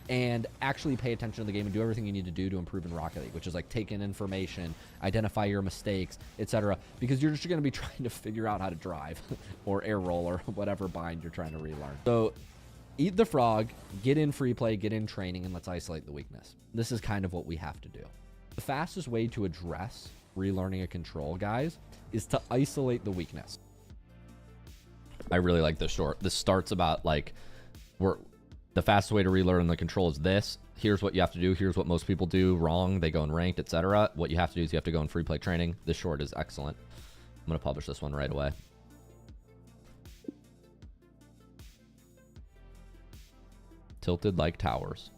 and actually pay attention to the game and do everything you need to do to improve in Rocket League, which is like take in information, identify your mistakes, etc. Because you're just going to be trying to figure out how to drive or air roll or whatever bind you're trying to relearn. So eat the frog, get in free play, get in training, and let's isolate the weakness. This is kind of what we have to do. The fastest way to address relearning a control, guys, is to isolate the weakness. I really like this short. This starts about like, the fastest way to relearn the control is this. Here's what you have to do. Here's what most people do wrong. They go in ranked, etc. What you have to do is you have to go in free play training. This short is excellent. I'm going to publish this one right away. Tilted like towers.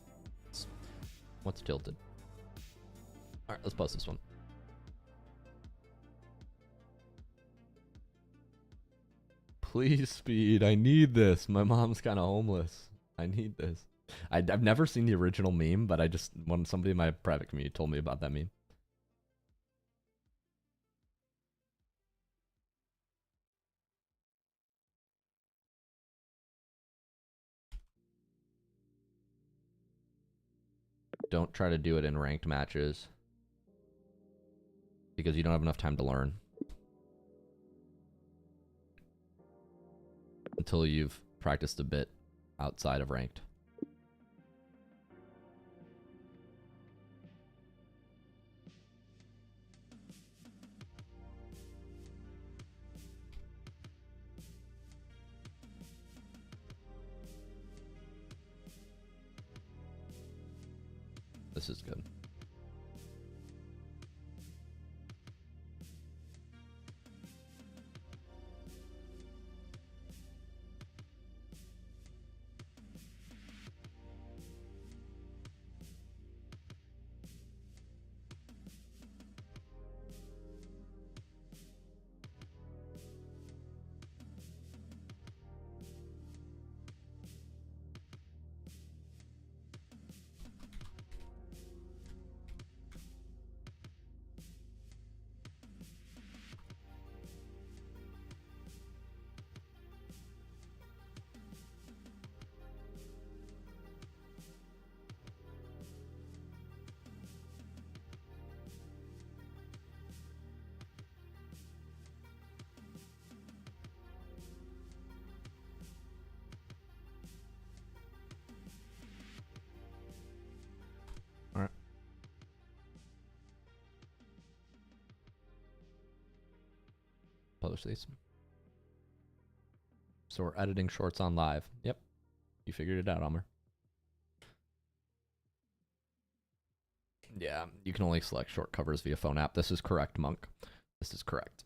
What's tilted? All right, let's post this one. Please, Speed. I need this. My mom's kind of homeless. I need this. I've never seen the original meme, but when somebody in my private community told me about that meme. don't try to do it in ranked matches because you don't have enough time to learn until you've practiced a bit outside of ranked. This is good. All right. Publish these. So we're editing shorts on live. Yep. You figured it out, Amr. Yeah, you can only select short covers via phone app. This is correct, Monk. This is correct.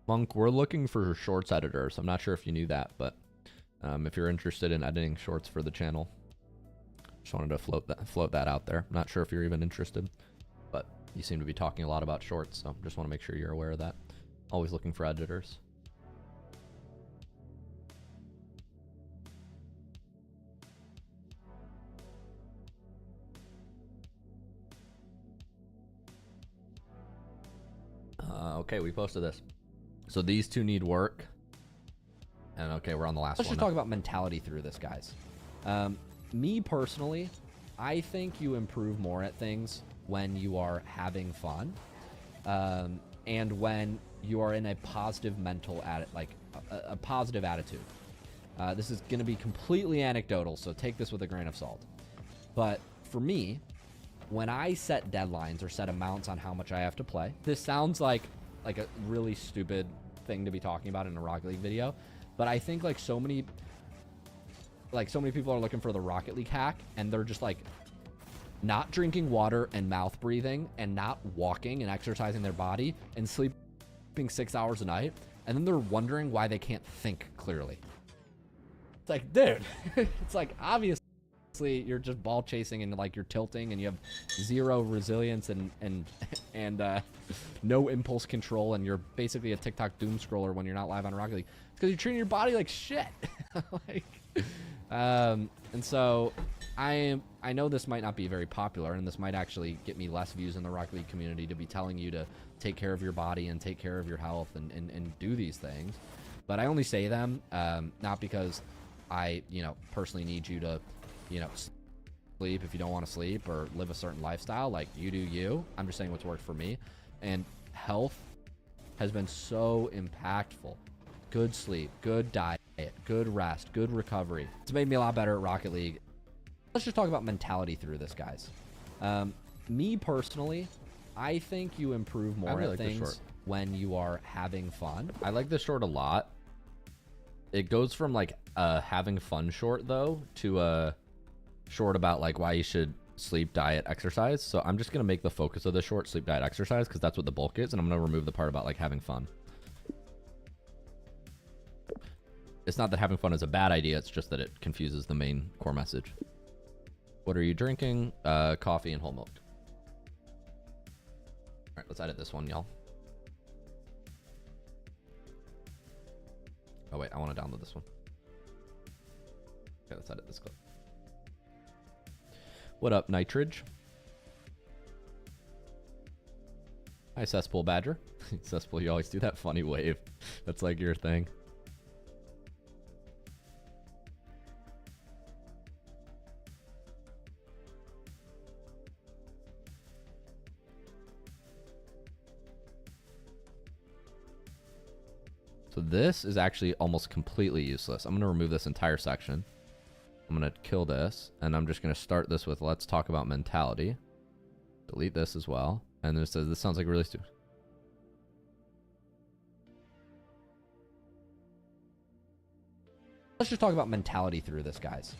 Monk, we're looking for shorts editors. I'm not sure if you knew that, but if you're interested in editing shorts for the channel, just wanted to float that out there. I'm not sure if you're even interested, but you seem to be talking a lot about shorts, so just want to make sure you're aware of that. Always looking for editors. Okay, we posted this. So these two need work. And okay, we're on the last one. Let's just talk about mentality through this, guys. Me personally, I think you improve more at things when you are having fun, and when you are in a positive mental a positive attitude. This is going to be completely anecdotal, so take this with a grain of salt. But for me, when I set deadlines or set amounts on how much I have to play, this sounds like a really stupid thing to be talking about in a Rocket League video, but I think like so many people are looking for the Rocket League hack, and they're just like not drinking water and mouth breathing and not walking and exercising their body and sleeping 6 hours a night, and then they're wondering why they can't think clearly. It's like, dude, it's like obviously you're just ball chasing and like you're tilting and you have zero resilience and no impulse control, and you're basically a TikTok doom scroller when you're not live on Rocket League. It's because you're treating your body like shit. And so I know this might not be very popular, and this might actually get me less views in the Rocket League community to be telling you to take care of your body and take care of your health and do these things. But I only say them not because I, personally need you to, sleep if you don't want to sleep or live a certain lifestyle. Like, you do you. I'm just saying what's worked for me. And health has been so impactful. Good sleep, good diet, good rest, good recovery. It's made me a lot better at Rocket League. Let's just talk about mentality through this, guys. Me personally, I think you improve more at things when you are having fun. I like this short a lot. It goes from like a having fun short though to a short about like why you should sleep, diet, exercise. So I'm just gonna make the focus of the short sleep, diet, exercise, because that's what the bulk is, and I'm gonna remove the part about like having fun. It's not that having fun is a bad idea, it's just that it confuses the main core message. What are you drinking? Coffee and whole milk. All right, let's edit this one, y'all. Oh wait, I want to download this one. Okay, let's edit this clip. What up, Nitridge? Hi, Cesspool Badger. Cesspool, you always do that funny wave. That's like your thing. So this is actually almost completely useless. I'm going to remove this entire section. I'm going to kill this, and I'm just going to start this with let's talk about mentality. Delete this as well. And then it says, this sounds like really stupid. Let's just talk about mentality through this, guys.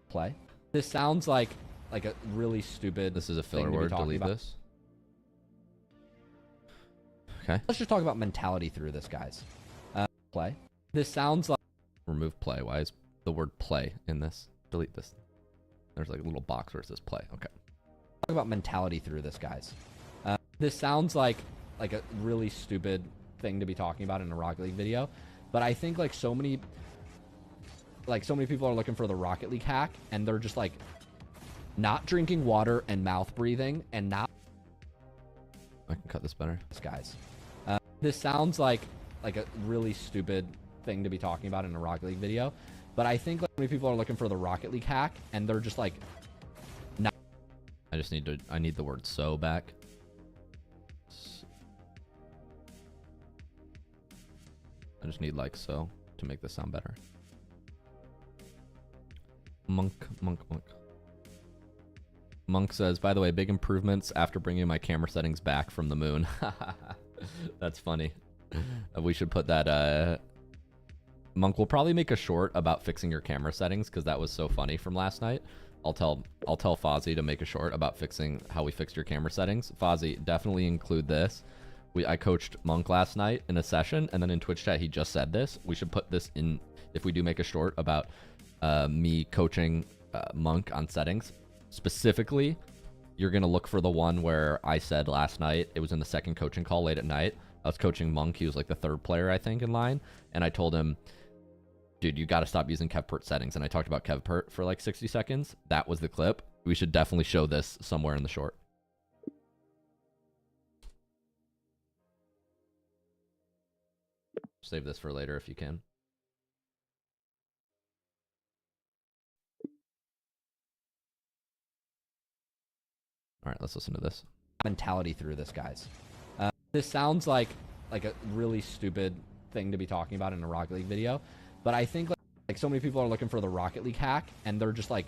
Play. This sounds like a really stupid. This is a filler word. Delete this. Okay. Let's just talk about mentality through this, guys. Play. This sounds like. Remove play. Why is the word play in this? Delete this. There's like a little box where it says play. Okay. Talk about mentality through this, guys. This sounds like a really stupid thing to be talking about in a Rocket League video, but I think like so many people are looking for the Rocket League hack, and they're just like not drinking water and mouth breathing and not. I can cut this better. Guys, this sounds like a really stupid thing to be talking about in a Rocket League video, but I think like so many people are looking for the Rocket League hack, and they're just like not. I need the word so back. I just need like so to make this sound better. Monk says, by the way, big improvements after bringing my camera settings back from the moon. That's funny. We should put that. Monk will probably make a short about fixing your camera settings because that was so funny from last night. I'll tell Fozzie to make a short about fixing how we fixed your camera settings. Fozzie, definitely include this. I coached Monk last night in a session, and then in Twitch chat he just said this. We should put this in if we do make a short about me coaching Monk on settings. Specifically, you're going to look for the one where I said last night, it was in the second coaching call late at night. I was coaching Monk. He was like the third player, I think, in line. And I told him, dude, you got to stop using KevPert settings. And I talked about KevPert for like 60 seconds. That was the clip. We should definitely show this somewhere in the short. Save this for later if you can. All right, let's listen to this. Mentality through this, guys. This sounds like a really stupid thing to be talking about in a Rocket League video, but I think like so many people are looking for the Rocket League hack, and they're just like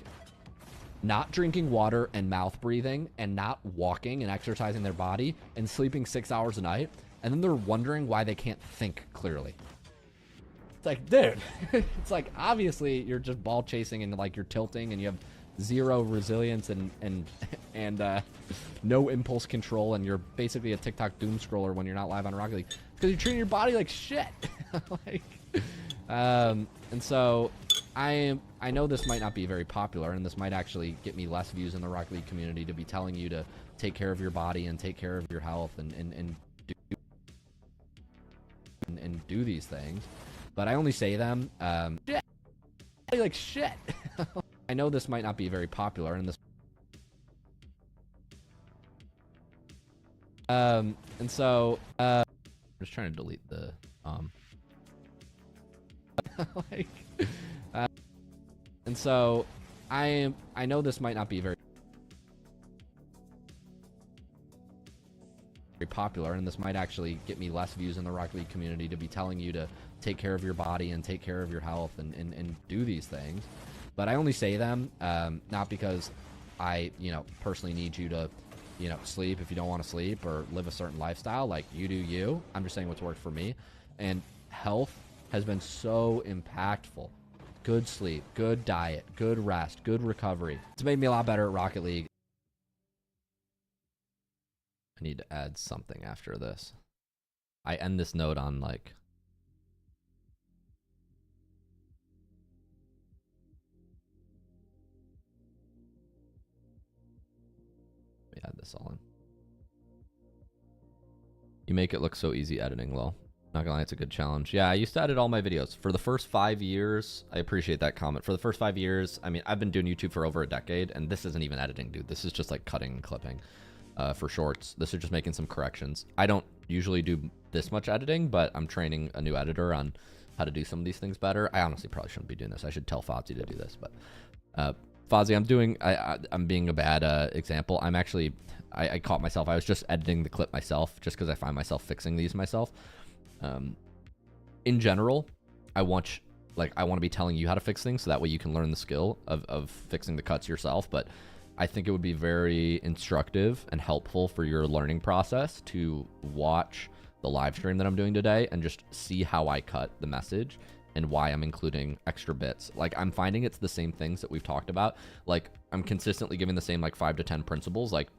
not drinking water and mouth breathing and not walking and exercising their body and sleeping 6 hours a night, and then they're wondering why they can't think clearly. It's like, dude, it's like obviously you're just ball chasing and like you're tilting and you have zero resilience and no impulse control, and you're basically a TikTok doom scroller when you're not live on Rocket League because you're treating your body like shit. And so I know this might not be very popular, and this might actually get me less views in the Rocket League community to be telling you to take care of your body and take care of your health and do these things, but I only say them shit. Like shit. I know this might not be very popular, and this and so I'm just trying to delete the and so I know this might not be very popular, and this might actually get me less views in the Rocket League community to be telling you to take care of your body and take care of your health and do these things, but I only say them not because I personally need you to sleep if you don't want to sleep or live a certain lifestyle. Like, you do you. I'm just saying what's worked for me, and health has been so impactful. Good sleep, good diet, good rest, good recovery. It's made me a lot better at Rocket League. I need to add something after this. I end this note on like let me add this all in. You make it look so easy editing, lol. Not gonna lie, it's a good challenge. Yeah, I used to edit all my videos. For the first 5 years, I appreciate that comment. For the first 5 years, I mean, I've been doing YouTube for over a decade, and this isn't even editing, dude. This is just like cutting and clipping. for shorts. This is just making some corrections. I don't usually do this much editing, but I'm training a new editor on how to do some of these things better. I honestly probably shouldn't be doing this. I should tell Fozzie to do this, but Fozzie, I'm being a bad example. I caught myself. I was just editing the clip myself just because I find myself fixing these myself. In general, I want to be telling you how to fix things so that way you can learn the skill of fixing the cuts yourself. But I think it would be very instructive and helpful for your learning process to watch the live stream that I'm doing today and just see how I cut the message and why I'm including extra bits. Like, I'm finding it's the same things that we've talked about. Like, I'm consistently giving the same like 5 to 10 principles. Like,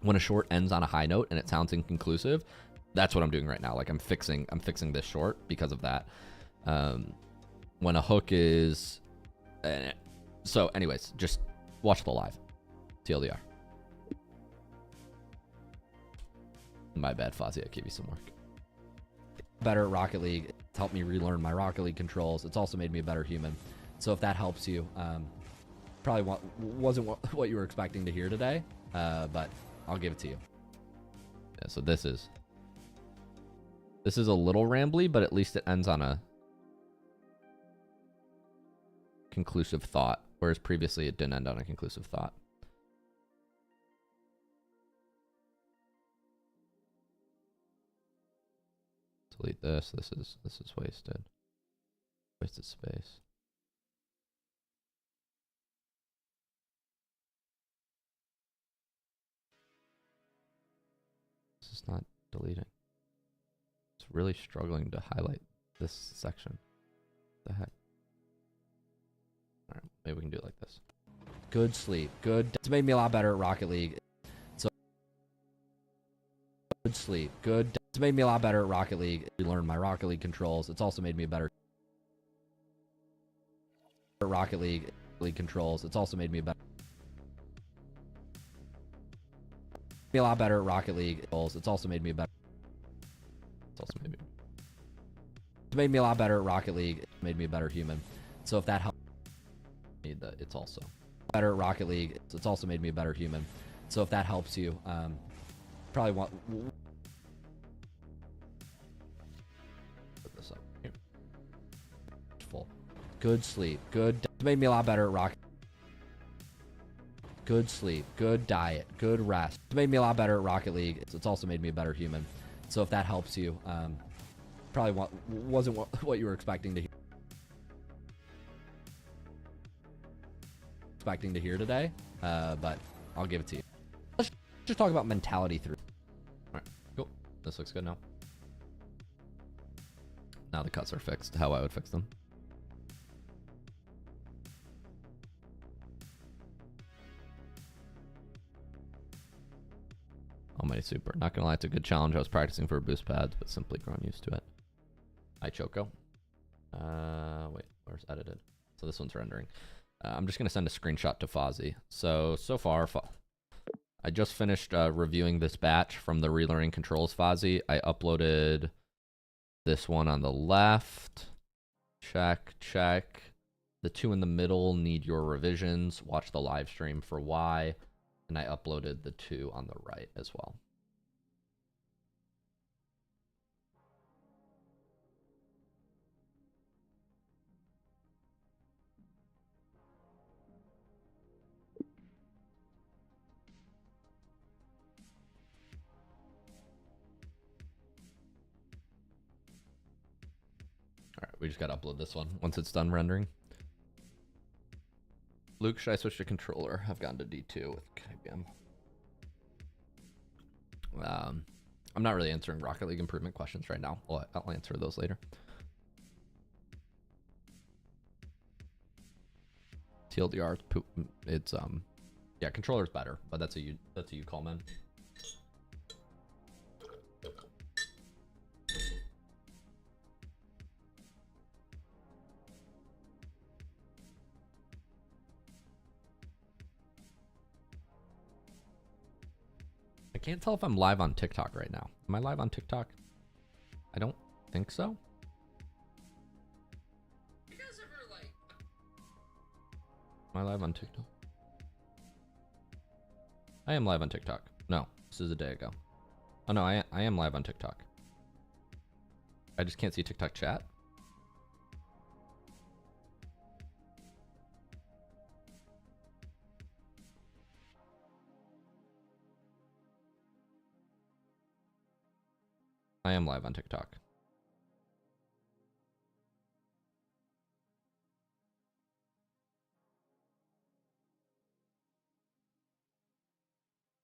when a short ends on a high note and it sounds inconclusive, that's what I'm doing right now. Like, I'm fixing this short because of that. When a hook is so anyways, just watch the live. TLDR. My bad, Fozzie. I gave you some work. Better at Rocket League. It's helped me relearn my Rocket League controls. It's also made me a better human. So if that helps you, probably wasn't what you were expecting to hear today, but I'll give it to you. Yeah, so this is a little rambly, but at least it ends on a conclusive thought, whereas previously it didn't end on a conclusive thought. Delete this. This is wasted. Wasted space. This is not deleting. It's really struggling to highlight this section. What the heck? Alright, maybe we can do it like this. Good sleep. Good. It's made me a lot better at Rocket League. So good sleep. Good. It's made me a lot better at Rocket League. I learned my Rocket League controls. It's also made me a better Rocket League controls. It's also made me a better a lot better at Rocket League. It's also made me a better it's made me a lot better at Rocket League. It made me a better human. So if that helps, need that. It's also better at Rocket League. It's also made me a better human. So if that helps you, probably want put this up here. Full. Good sleep. Good. It's made me a lot better at Rocket. Good sleep. Good diet. Good rest. It's made me a lot better at Rocket League. It's also made me a better human. So if that helps you, probably wasn't what you were expecting to hear today, but I'll give it to you. Let's just talk about mentality through. All right, cool. This looks good now. Now the cuts are fixed, how I would fix them. Almighty Super. Not gonna lie, it's a good challenge. I was practicing for boost pads, but simply grown used to it. Hi, Choco. Wait, where's edited? So this one's rendering. I'm just gonna send a screenshot to Fozzie. So far, I just finished reviewing this batch from the relearning controls Fozzie. I uploaded this one on the left. Check. The two in the middle need your revisions. Watch the live stream for why. And I uploaded the two on the right as well. All right, we just got to upload this one once it's done rendering. Luke, should I switch to controller? I've gone to D2 with KBM. I'm not really answering Rocket League improvement questions right now. I'll answer those later. TLDR, it's yeah, controller's better, but that's a you call, man. I can't tell if I'm live on TikTok right now. Am I live on TikTok? I don't think so. You guys ever like... Am I live on TikTok? I am live on TikTok. No, This is a day ago. Oh no, I am live on TikTok. I just can't see TikTok chat. I am live on TikTok.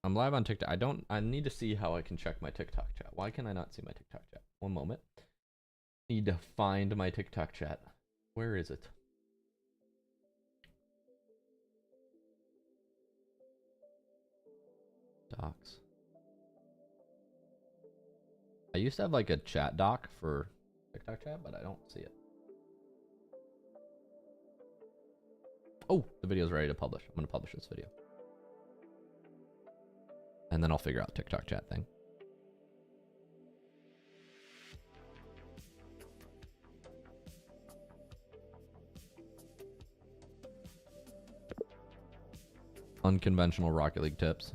I'm live on TikTok. I need to see how I can check my TikTok chat. Why can I not see my TikTok chat? One moment. Need to find my TikTok chat. Where is it? Docs. I used to have like a chat doc for TikTok chat, but I don't see it. Oh, the video's ready to publish. I'm gonna publish this video. And then I'll figure out TikTok chat thing. Unconventional Rocket League tips.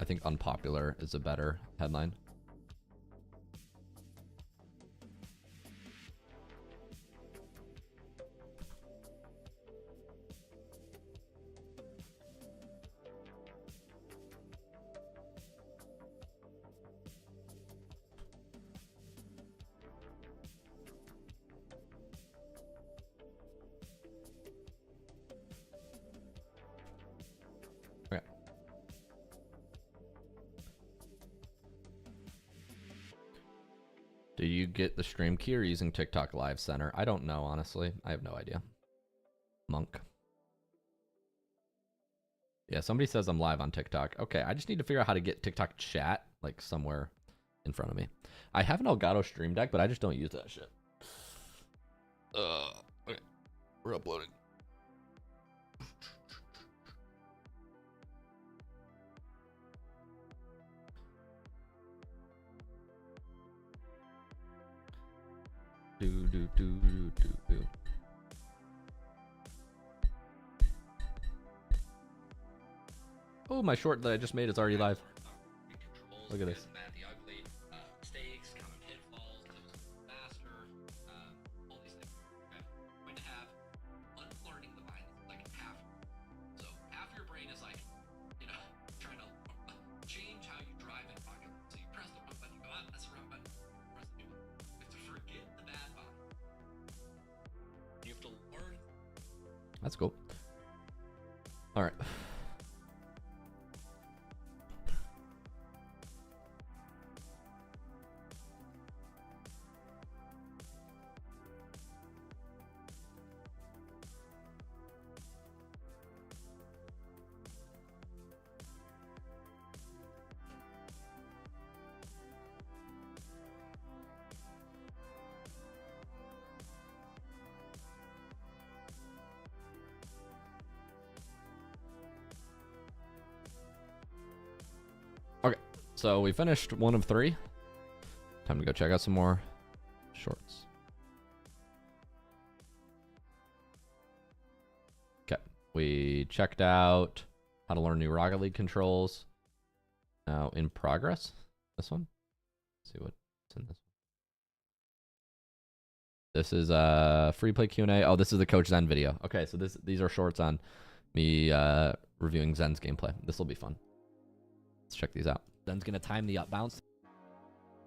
I think unpopular is a better headline. Okay. Do you get the stream key or using TikTok Live Center? I don't know, honestly. I have no idea. Monk. Yeah, somebody says I'm live on TikTok. Okay, I just need to figure out how to get TikTok chat, like, somewhere in front of me. I have an Elgato Stream Deck, but I just don't use that shit. Okay. We're uploading. Do. Oh, my short that I just made is already live. Look at this. That's cool. All right. Okay, so we finished 1 of 3. Time to go check out some more shorts. Okay, we checked out how to learn new Rocket League controls. Now in progress, this one. Let's see what's in this one. This is free play Q&A. Oh, this is the Coach Zen video. Okay, so these are shorts on me reviewing Zen's gameplay. This will be fun. Let's check these out. Zen's going to time the up bounce.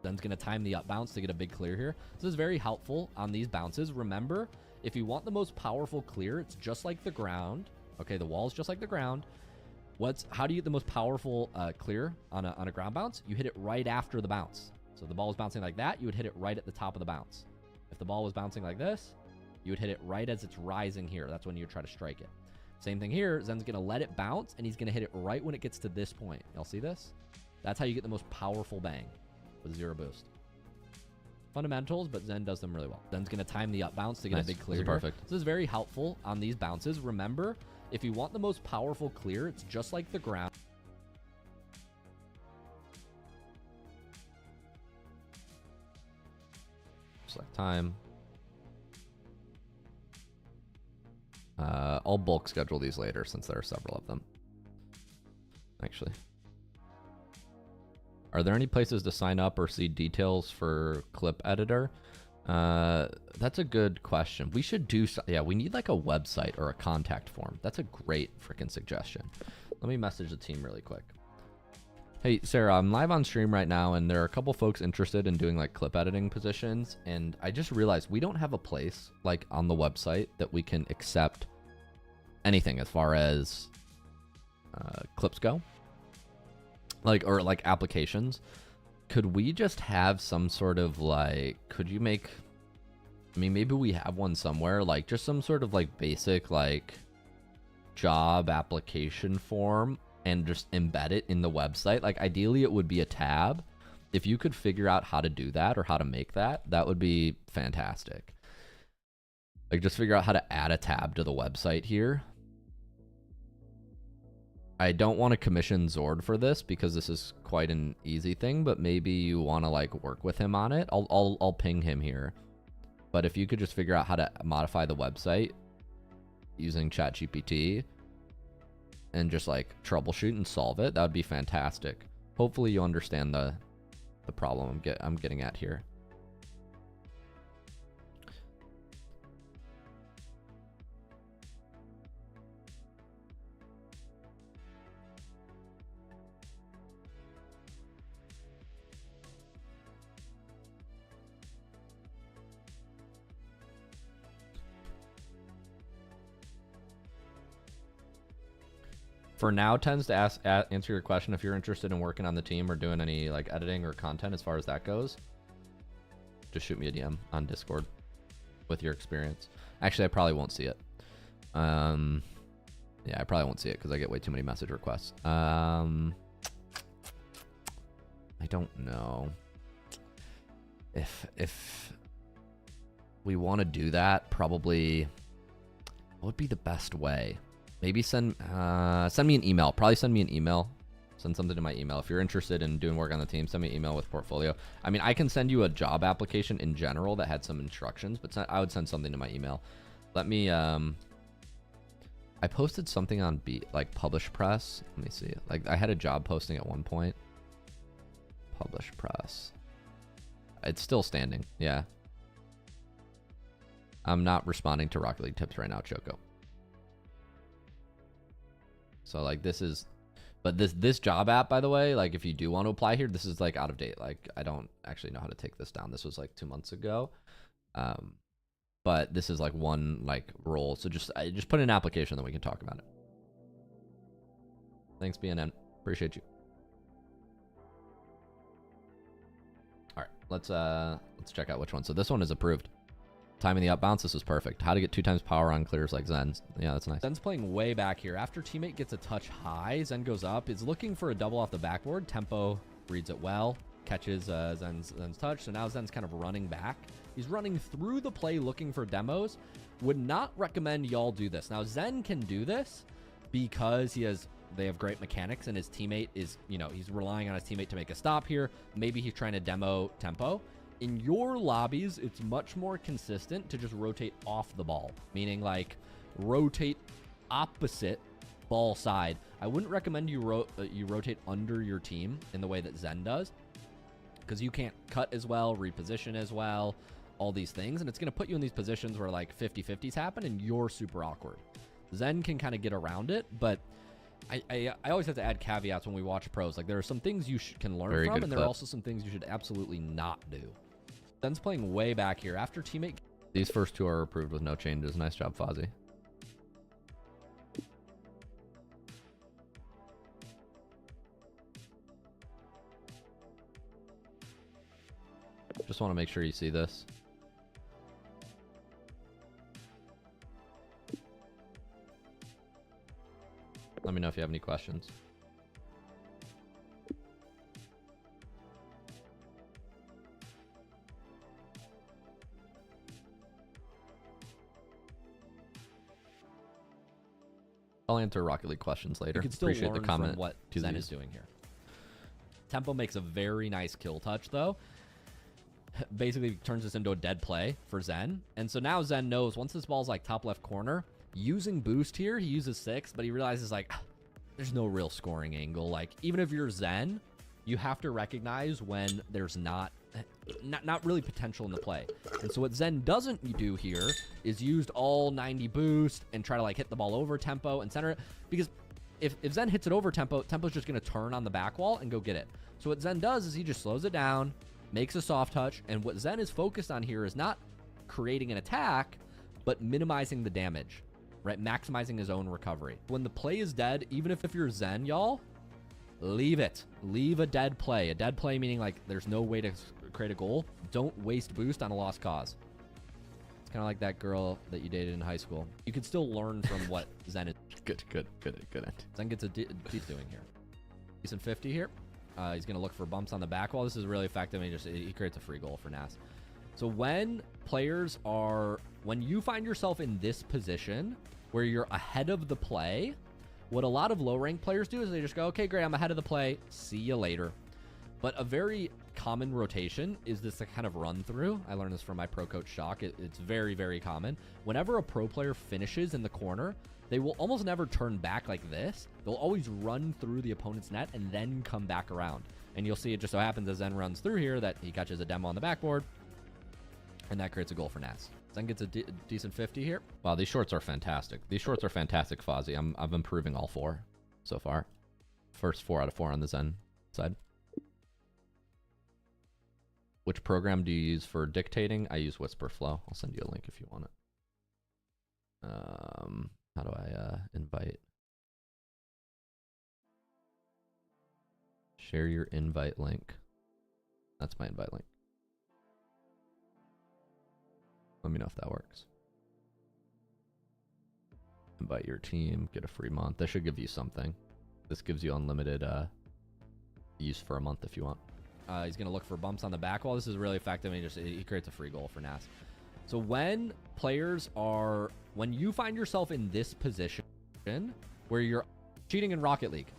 Zen's going to time the up bounce to get a big clear here. This is very helpful on these bounces. Remember, if you want the most powerful clear, it's just like the ground. Okay, the wall is just like the ground. How do you get the most powerful clear on a ground bounce? You hit it right after the bounce. So if the ball was bouncing like that, you would hit it right at the top of the bounce. If the ball was bouncing like this, You would hit it right as it's rising here. That's when you try to strike it. Same thing here. Zen's going to let it bounce, and he's going to hit it right when it gets to this point. Y'all see this? That's how you get the most powerful bang with 0 boost. Fundamentals, but Zen does them really well. Zen's going to time the up bounce to get a big clear. Perfect. This is very helpful on these bounces. Remember, if you want the most powerful clear, it's just like the ground. Select time. I'll bulk schedule these later since there are several of them. Actually. Are there any places to sign up or see details for clip editor? That's a good question. We should do, yeah, we need like a website or a contact form. That's a great freaking suggestion. Let me message the team really quick. Hey, Sarah, I'm live on stream right now, and there are a couple folks interested in doing like clip editing positions. And I just realized we don't have a place like on the website that we can accept anything as far as clips go. Like, or like applications. Could we just have some sort of like, could you make, I mean, maybe we have one somewhere, like just some sort of like basic like job application form and just embed it in the website. Like ideally it would be a tab. If you could figure out how to do that or how to make that, that would be fantastic. Like just figure out how to add a tab to the website here. I don't want to commission Zord for this because this is quite an easy thing, but maybe you want to like work with him on it. I'll ping him here. But if you could just figure out how to modify the website using ChatGPT and just like troubleshoot and solve it, that would be fantastic. Hopefully you understand the problem I'm getting at here. For now tends to answer your question. If you're interested in working on the team or doing any like editing or content as far as that goes, just shoot me a DM on Discord with your experience. Actually, I probably won't see it. Yeah, I probably won't see it because I get way too many message requests. I don't know if we want to do that. Probably what would be the best way? Maybe send me an email. Probably send me an email. Send something to my email. If you're interested in doing work on the team, send me an email with portfolio. I mean, I can send you a job application in general that had some instructions, but I would send something to my email. Let me, I posted something on like Publish Press. Let me see. Like I had a job posting at one point. Publish Press. It's still standing. Yeah. I'm not responding to Rocket League tips right now, Choco. So like this is, but this job app, by the way, like if you do want to apply here, this is like out of date. Like I don't actually know how to take this down. This was like 2 months ago. But this is like one like role. So just put in an application, then we can talk about it. Thanks, BNN. Appreciate you. All right, let's check out which one. So this one is approved. Timing the up bounce, this was perfect. How to get 2 times power on clears like Zen's. Yeah, that's nice. Zen's playing way back here. After teammate gets a touch high, Zen goes up. Is looking for a double off the backboard. Tempo reads it well. Catches Zen's touch. So now Zen's kind of running back. He's running through the play looking for demos. Would not recommend y'all do this. Now, Zen can do this because they have great mechanics and his teammate is, he's relying on his teammate to make a stop here. Maybe he's trying to demo tempo. In your lobbies, it's much more consistent to just rotate off the ball, meaning like rotate opposite ball side. I wouldn't recommend you rotate under your team in the way that Zen does, because you can't cut as well, reposition as well, all these things, and it's going to put you in these positions where like 50-50s happen and you're super awkward. Zen can kind of get around it, but I always have to add caveats when we watch pros. Like there are some things you can learn from, and there are also some things you should absolutely not do. Zen's playing way back here. After teammate... These first 2 are approved with no changes. Nice job, Fozzie. Just want to make sure you see this. Let me know if you have any questions. I'll answer Rocket League questions later. You can still Appreciate learn the comment. from what Zen is doing here. Tempo makes a very nice kill touch, though. Basically turns this into a dead play for Zen. And so now Zen knows once this ball's like top left corner, using boost here, he uses 6, but he realizes like, there's no real scoring angle. Like, even if you're Zen, you have to recognize when there's not really potential in the play. And so what Zen doesn't do here is used all 90 boost and try to like hit the ball over tempo and center it, because if Zen hits it over tempo, tempo's just going to turn on the back wall and go get it. So what Zen does is he just slows it down, makes a soft touch, and what Zen is focused on here is not creating an attack, but minimizing the damage, right? Maximizing his own recovery. When the play is dead, even if you're Zen, y'all, leave it. Leave a dead play. A dead play meaning like there's no way to create a goal. Don't waste boost on a lost cause. It's kind of like that girl that you dated in high school. You can still learn from what Zen is. Good. Zen gets a deep doing here. Decent 50 here. He's going to look for bumps on the back wall. This is really effective. And he creates a free goal for Nas. So when you find yourself in this position where you're ahead of the play, what a lot of low rank players do is they just go, okay, great, I'm ahead of the play. See you later. But a very common rotation is this kind of run through. I learned this from my pro coach Shock. It's very, very common. Whenever a pro player finishes in the corner, they will almost never turn back like this. They'll always run through the opponent's net and then come back around. And you'll see it just so happens as Zen runs through here that he catches a demo on the backboard, and that creates a goal for Nas. Zen gets a decent 50 here. Wow, these shorts are fantastic. These shorts are fantastic, Fozzie. I'm improving all 4 so far. First 4 out of 4 on the Zen side. Which program do you use for dictating? I use Whisperflow. I'll send you a link if you want it. How do I invite? Share your invite link. That's my invite link. Let me know if that works. Invite your team, get a free month. That should give you something. This gives you unlimited use for a month if you want. He's going to look for bumps on the back wall. This is really effective. And he creates a free goal for Nas. So when you find yourself in this position where you're cheating in Rocket League,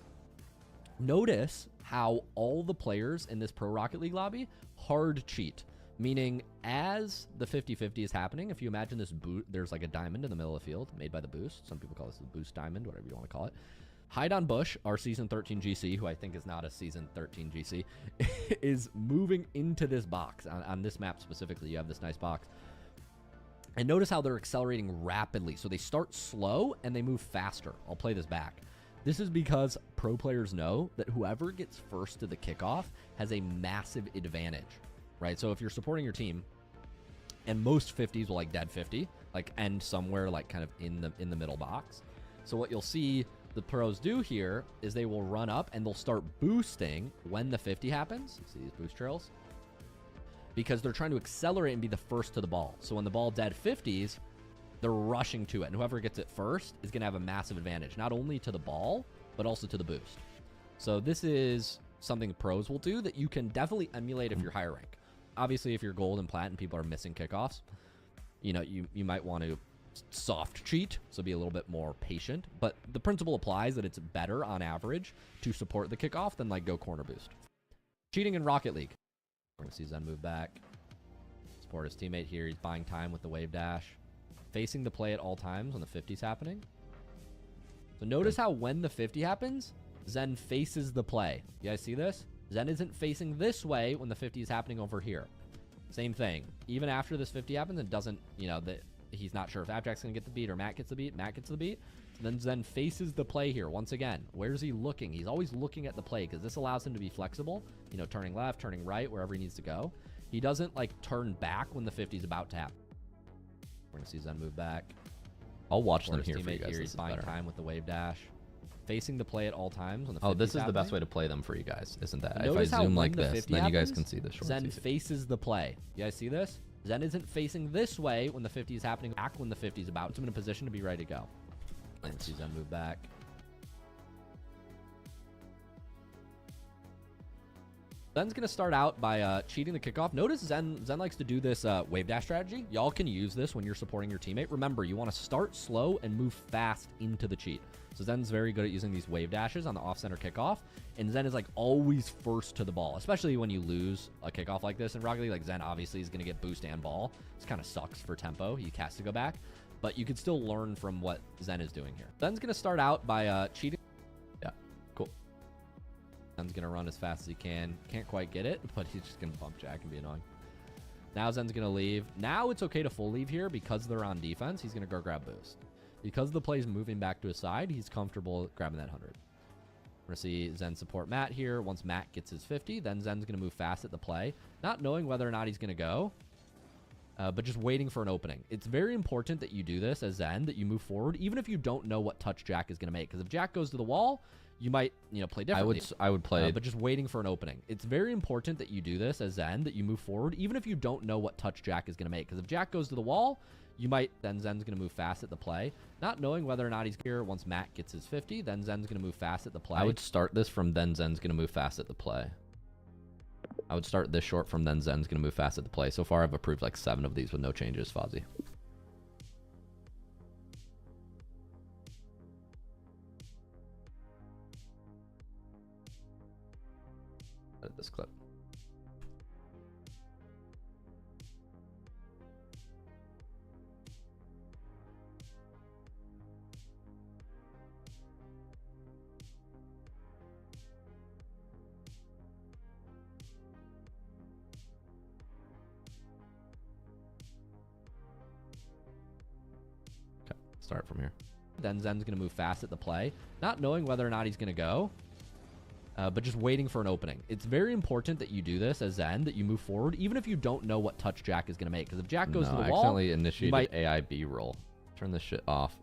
notice how all the players in this pro Rocket League lobby hard cheat. Meaning, as the 50-50 is happening, if you imagine this there's like a diamond in the middle of the field made by the boost. Some people call this the boost diamond, whatever you want to call it. Hide on Bush, our Season 13 GC, who I think is not a Season 13 GC, is moving into this box. On this map specifically, you have this nice box. And notice how they're accelerating rapidly. So they start slow and they move faster. I'll play this back. This is because pro players know that whoever gets first to the kickoff has a massive advantage. Right, so if you're supporting your team, and most 50s will like dead 50, like end somewhere like kind of in the middle box. So what you'll see the pros do here is they will run up and they'll start boosting when the 50 happens. You see these boost trails? Because they're trying to accelerate and be the first to the ball. So when the ball dead 50s, they're rushing to it, and whoever gets it first is going to have a massive advantage, not only to the ball but also to the boost. So this is something pros will do that you can definitely emulate if you're higher rank. Obviously, if you're gold and plat and people are missing kickoffs, you know, you might want to soft cheat, so be a little bit more patient. But the principle applies that it's better on average to support the kickoff than like go corner boost. Cheating in Rocket League. We're gonna see Zen move back. Support his teammate here. He's buying time with the wave dash. Facing the play at all times when the 50's happening. So notice how when the 50 happens, Zen faces the play. You guys see this? Zen isn't facing this way when the 50 is happening over here. Same thing. Even after this 50 happens, it doesn't, you know, he's not sure if Abjack's going to get the beat or Matt gets the beat. Matt gets the beat. So then Zen faces the play here. Once again, where's he looking? He's always looking at the play because this allows him to be flexible, you know, turning left, turning right, wherever he needs to go. He doesn't, like, turn back when the 50 is about to happen. We're going to see Zen move back. I'll watch them here for you guys. He's buying time with the wave dash. Facing the play at all times when the 50's Oh, this is happening. the best way to play them for you guys, isn't that? Notice if I zoom like the this, 50 then you guys happens, can see the short. Zen faces the play. You guys see this? Zen isn't facing this way when the 50 is happening, back when the 50 is about. It's in a position to be ready to go. Let's see Zen move back. Zen's going to start out by cheating the kickoff. Notice Zen likes to do this wave dash strategy. Y'all can use this when you're supporting your teammate. Remember, you want to start slow and move fast into the cheat. So Zen's very good at using these wave dashes on the off-center kickoff. And Zen is like always first to the ball, especially when you lose a kickoff like this in Rocket League. Like Zen obviously is going to get boost and ball. This kind of sucks for tempo. He has to go back. But you can still learn from what Zen is doing here. Zen's going to start out by cheating. Yeah, cool. Zen's going to run as fast as he can. Can't quite get it, but he's just going to bump Jack and be annoying. Now Zen's going to leave. Now it's okay to full leave here because they're on defense. He's going to go grab boost. Because the play's moving back to his side, he's comfortable grabbing that 100. We're going to see Zen support Matt here. Once Matt gets his 50, then Zen's going to move fast at the play, not knowing whether or not he's going to go, but just waiting for an opening. It's very important that you do this as Zen, that you move forward, even if you don't know what touch Jack is going to make. Because if Jack goes to the wall, you might, play differently. I would play, but just waiting for an opening. It's very important that you do this as Zen, that you move forward, even if you don't know what touch Jack is going to make. Because if Jack goes to the wall, you might, then Zen's going to move fast at the play, not knowing whether or not he's here. Once Matt gets his 50, then Zen's going to move fast at the play. I would start this from then Zen's going to move fast at the play. I would start this short from then Zen's going to move fast at the play. So far, I've approved like 7 of these with no changes, Fozzie. Edit this clip. Start from here. Then Zen's going to move fast at the play, not knowing whether or not he's going to go, but just waiting for an opening. It's very important that you do this as Zen, that you move forward, even if you don't know what touch Jack is going to make. Because if Jack goes to the I wall, accidentally initiated AIB roll. Turn this shit off.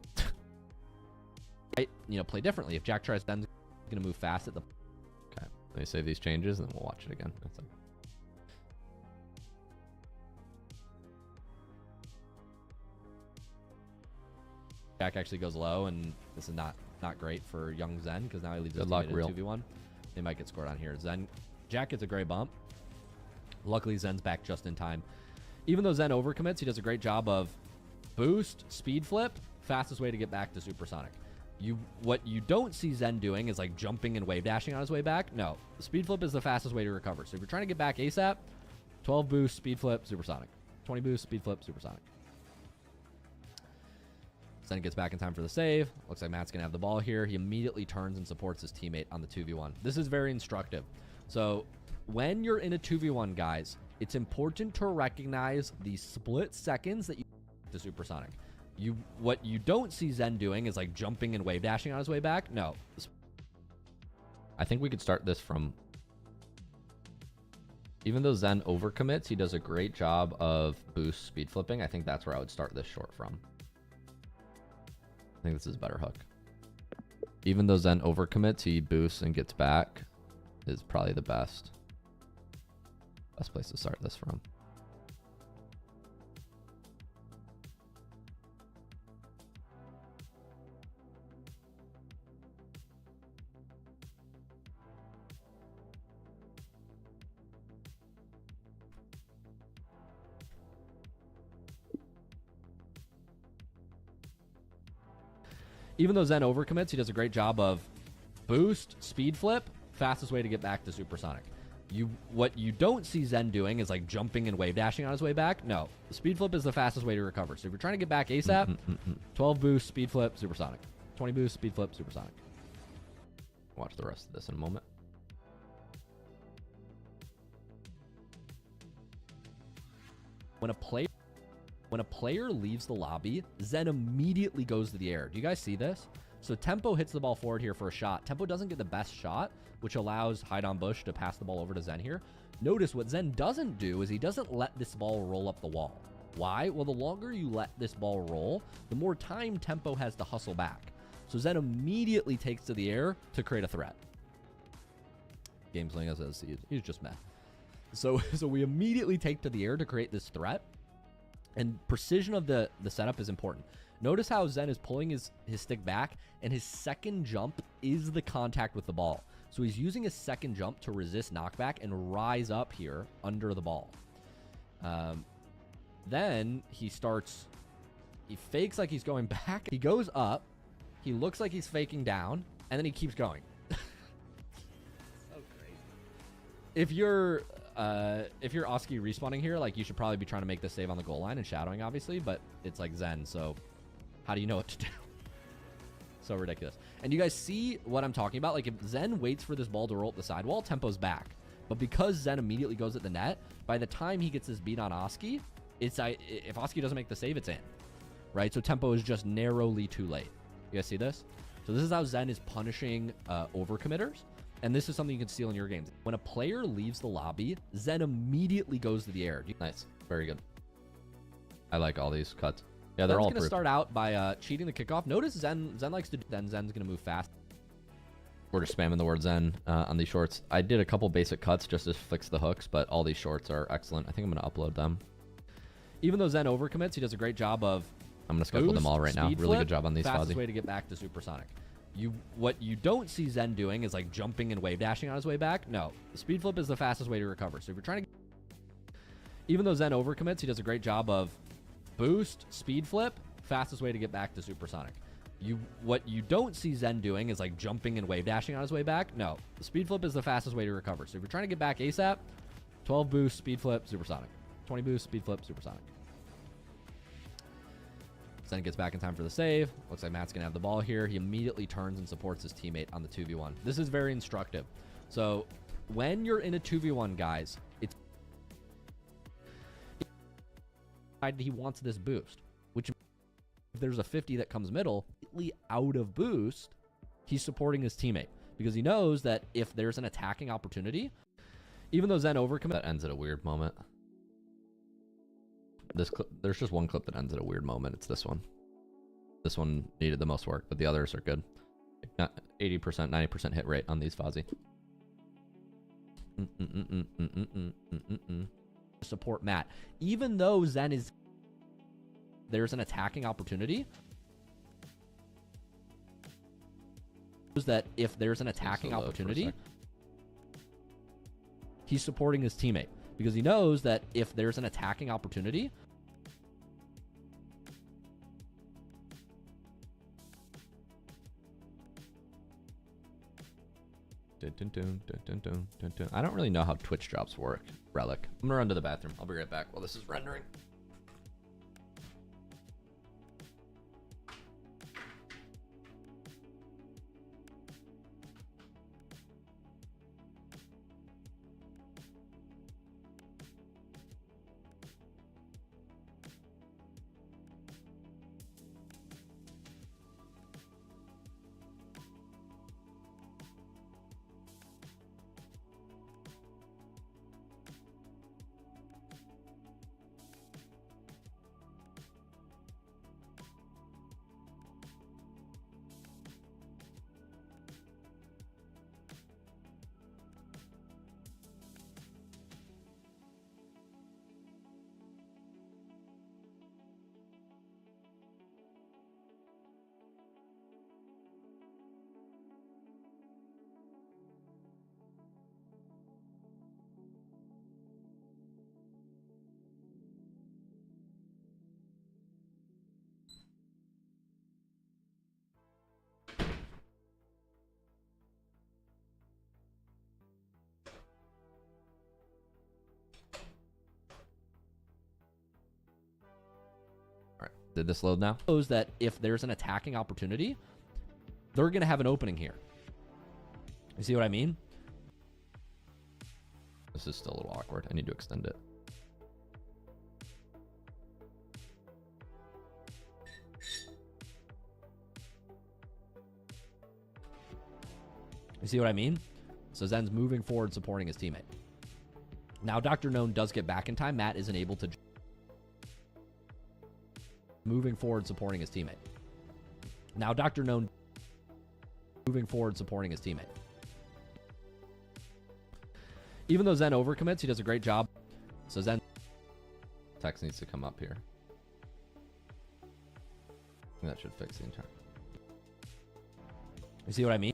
Play differently. If Jack tries, Zen's going to move fast at the. Okay, let me save these changes and then we'll watch it again. That's like... Jack actually goes low, and this is not great for young Zen because now he leaves his Good luck, teammate real. at 2v1. They might get scored on here. Jack gets a gray bump. Luckily, Zen's back just in time. Even though Zen overcommits, he does a great job of boost, speed flip, fastest way to get back to supersonic. What you don't see Zen doing is like jumping and wave dashing on his way back. No, the speed flip is the fastest way to recover. So if you're trying to get back ASAP, 12 boost, speed flip, supersonic. 20 boost, speed flip, supersonic. Zen gets back in time for the save. Looks like Matt's going to have the ball here. He immediately turns and supports his teammate on the 2v1. This is very instructive. So when you're in a 2v1, guys, it's important to recognize the split seconds that you to supersonic. What you don't see Zen doing is like jumping and wave dashing on his way back. No. I think we could start this from... Even though Zen overcommits, he does a great job of boost speed flipping. I think that's where I would start this short from. I think this is a better hook. Even though Zen overcommits, he boosts and gets back is probably the best place to start this from. Even though Zen overcommits, he does a great job of boost, speed flip, fastest way to get back to supersonic. What you don't see Zen doing is like jumping and wave dashing on his way back. No, the speed flip is the fastest way to recover. So if you're trying to get back ASAP, 12 boost, speed flip, supersonic. 20 boost, speed flip, supersonic. Watch the rest of this in a moment. When a player leaves the lobby, Zen immediately goes to the air. Do you guys see this? So Tempo hits the ball forward here for a shot. Tempo doesn't get the best shot, which allows Hide on Bush to pass the ball over to Zen here. Notice what Zen doesn't do is he doesn't let this ball roll up the wall. Why? Well, the longer you let this ball roll, the more time Tempo has to hustle back. So Zen immediately takes to the air to create a threat. Game's letting us see he's just meh. So we immediately take to the air to create this threat. And precision of the setup is important. Notice how Zen is pulling his stick back, and his second jump is the contact with the ball. So he's using his second jump to resist knockback and rise up here under the ball. Then he fakes like he's going back. He goes up. He looks like he's faking down, and then he keeps going. So crazy. If you're Oski respawning here, like, you should probably be trying to make the save on the goal line and shadowing, obviously, but it's like Zen, so how do you know what to do? So ridiculous. And you guys see what I'm talking about? Like, if Zen waits for this ball to roll up the sidewall, tempo's back. But because Zen immediately goes at the net, by the time he gets his beat on Oski, if Oski doesn't make the save, it's in. Right? So tempo is just narrowly too late. You guys see this? So this is how Zen is punishing overcommitters. And this is something you can steal in your games. When a player leaves the lobby, Zen immediately goes to the air. Nice. Very good. I like all these cuts. Yeah, they're all going to start out by cheating the kickoff. Notice Zen likes to do. Then Zen's going to move fast. We're just spamming the word Zen on these shorts. I did a couple basic cuts just to fix the hooks, but all these shorts are excellent. I think I'm going to upload them. Even though Zen overcommits, he does a great job of... I'm going to schedule them all right now. Really good job on these, fastest way to get back to supersonic. What you don't see Zen doing is like jumping and wave dashing on his way back. No, the speed flip is the fastest way to recover. So if you're trying to... Even though Zen overcommits, he does a great job of boost, speed flip, fastest way to get back to supersonic. What you don't see Zen doing is like jumping and wave dashing on his way back. No, the speed flip is the fastest way to recover. So if you're trying to get back ASAP, 12 boost, speed flip, supersonic. 20 boost, speed flip, supersonic. Zen gets back in time for the save. Looks like Matt's going to have the ball here. He immediately turns and supports his teammate on the 2v1. This is very instructive. So when you're in a 2v1, guys, it's... He wants this boost, which if there's a 50 that comes middle, out of boost, he's supporting his teammate because he knows that if there's an attacking opportunity, even though Zen overcommit... That ends at a weird moment. This clip, there's just one clip that ends at a weird moment. It's this one. This one needed the most work, but the others are good. Like 80%, 90% hit rate on these Fozzie. Support Matt. Even though Zen is... There's an attacking opportunity. That if there's an attacking opportunity, he's supporting his teammate because he knows that if there's an attacking opportunity, I don't really know how Twitch drops work. Relic. I'm gonna run to the bathroom. I'll be right back while this is rendering. Did this load now? Shows that if there's an attacking opportunity, they're going to have an opening here. You see what I mean? This is still a little awkward. I need to extend it. You see what I mean? So Zen's moving forward, supporting his teammate. Now, Dr. Known does get back in time. Matt isn't able to... Moving forward, supporting his teammate. Now, Dr. Known moving forward, supporting his teammate. Even though Zen overcommits, he does a great job. So Zen... Text needs to come up here. That should fix the entire... You see what I mean?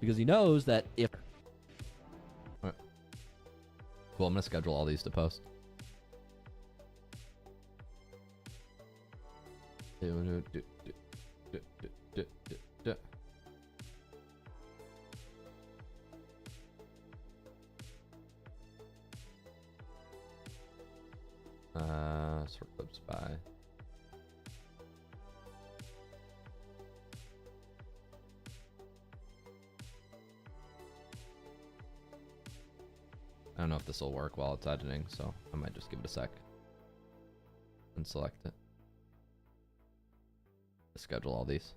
because he knows that if... All right. Cool, I'm going to schedule all these to post. Sort clips by. I don't know if this will work while it's editing, so I might just give it a sec and select it. Schedule all these.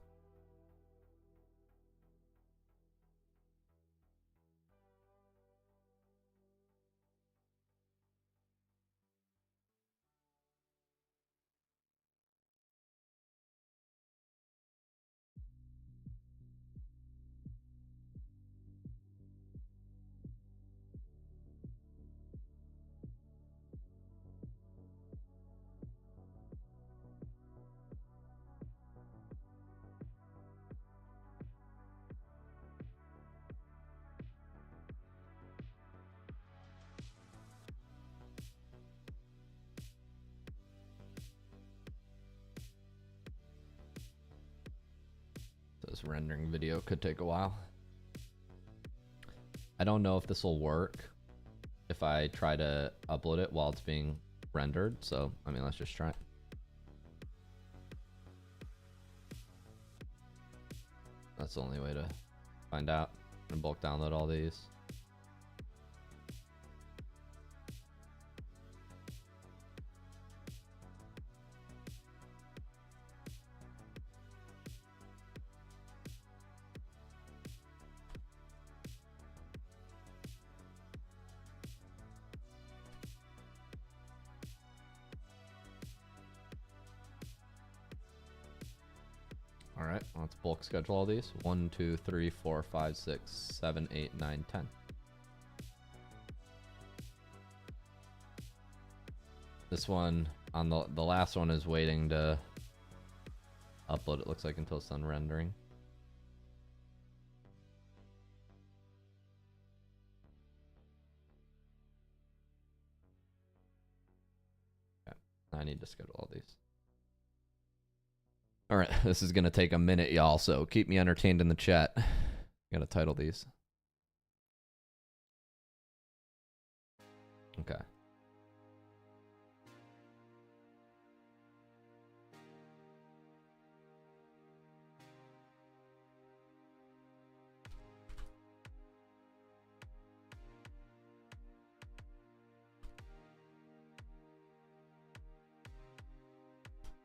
This rendering video could take a while. I don't know if this will work if I try to upload it while it's being rendered, so I mean, let's just try it. That's the only way to find out. I'm gonna bulk download all these. All right, let's bulk schedule all these. 1, 2, 3, 4, 5, 6, 7, 8, 9, 10. This one on the last one is waiting to upload, it looks like, until it's done rendering. Okay, I need to schedule all these. All right, this is going to take a minute, y'all, so keep me entertained in the chat. Gotta title these. Okay.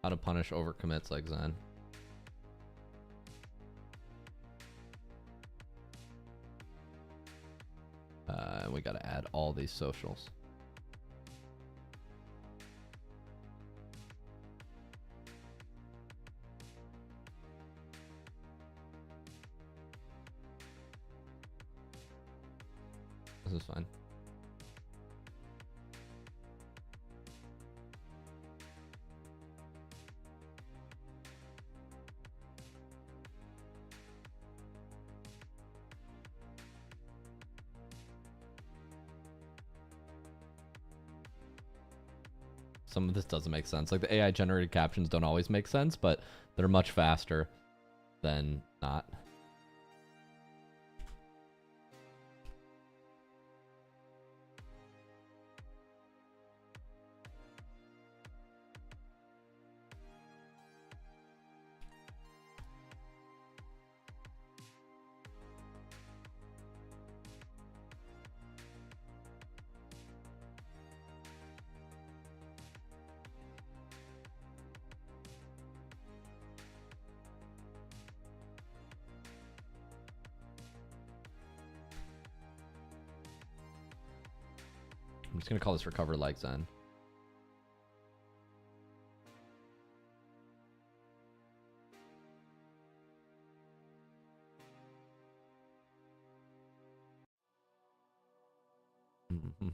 How to punish overcommits like Zen. And we gotta add all these socials. This is fine. Some of this doesn't make sense. Like the AI generated captions don't always make sense, but they're much faster than not. I'm just gonna call this recover like Zen. Mm-hmm.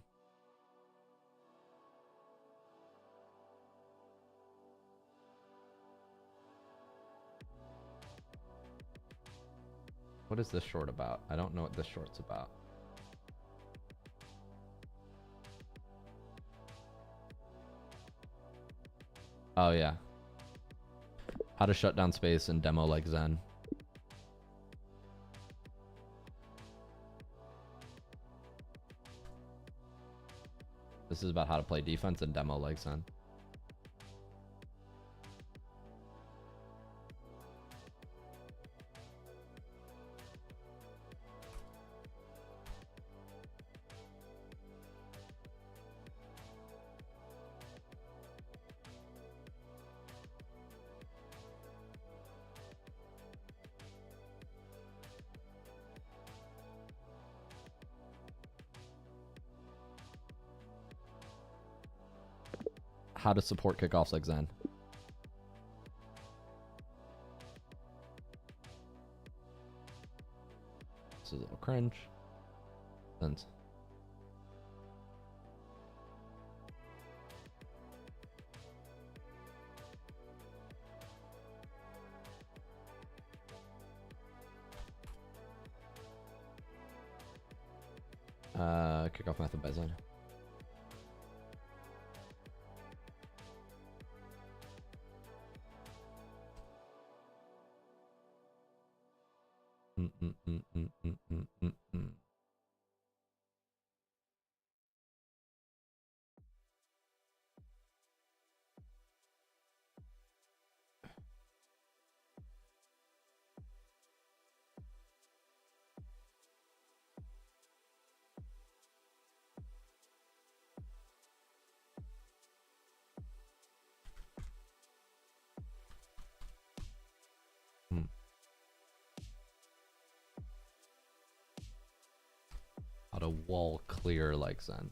What is this short about? I don't know what this short's about. Oh, yeah. How to shut down space and demo like Zen. This is about how to play defense and demo like Zen. How to support kickoffs like Zen. This is a little cringe. Zen's. Kickoff method by Zen. How to wall clear like Zen.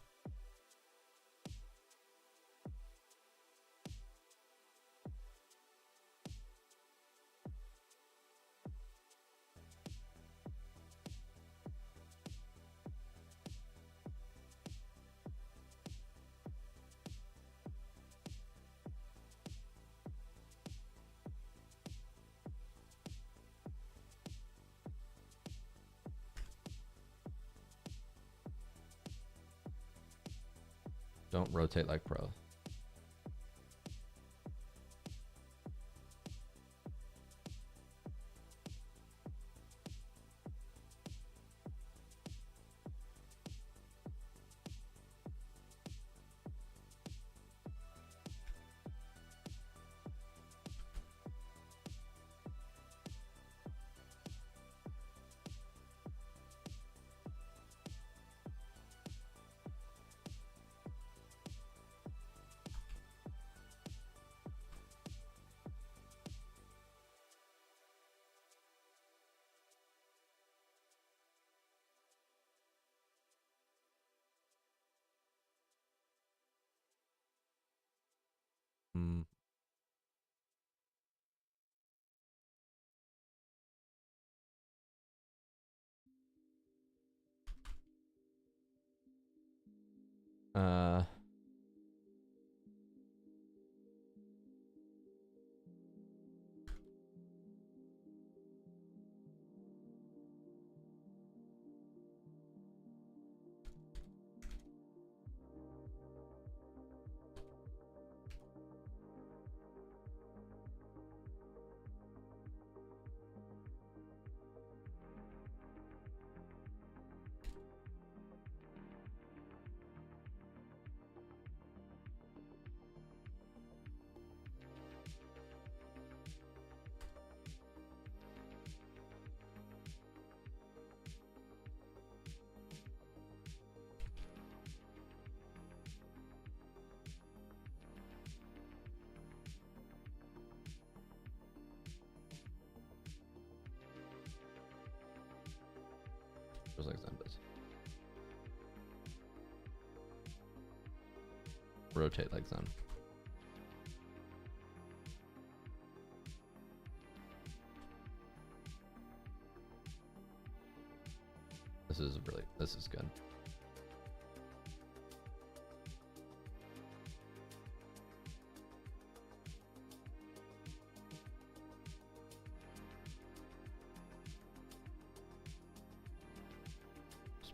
Don't rotate like pro. Uh, just like Zen does. Rotate like Zen. This is good.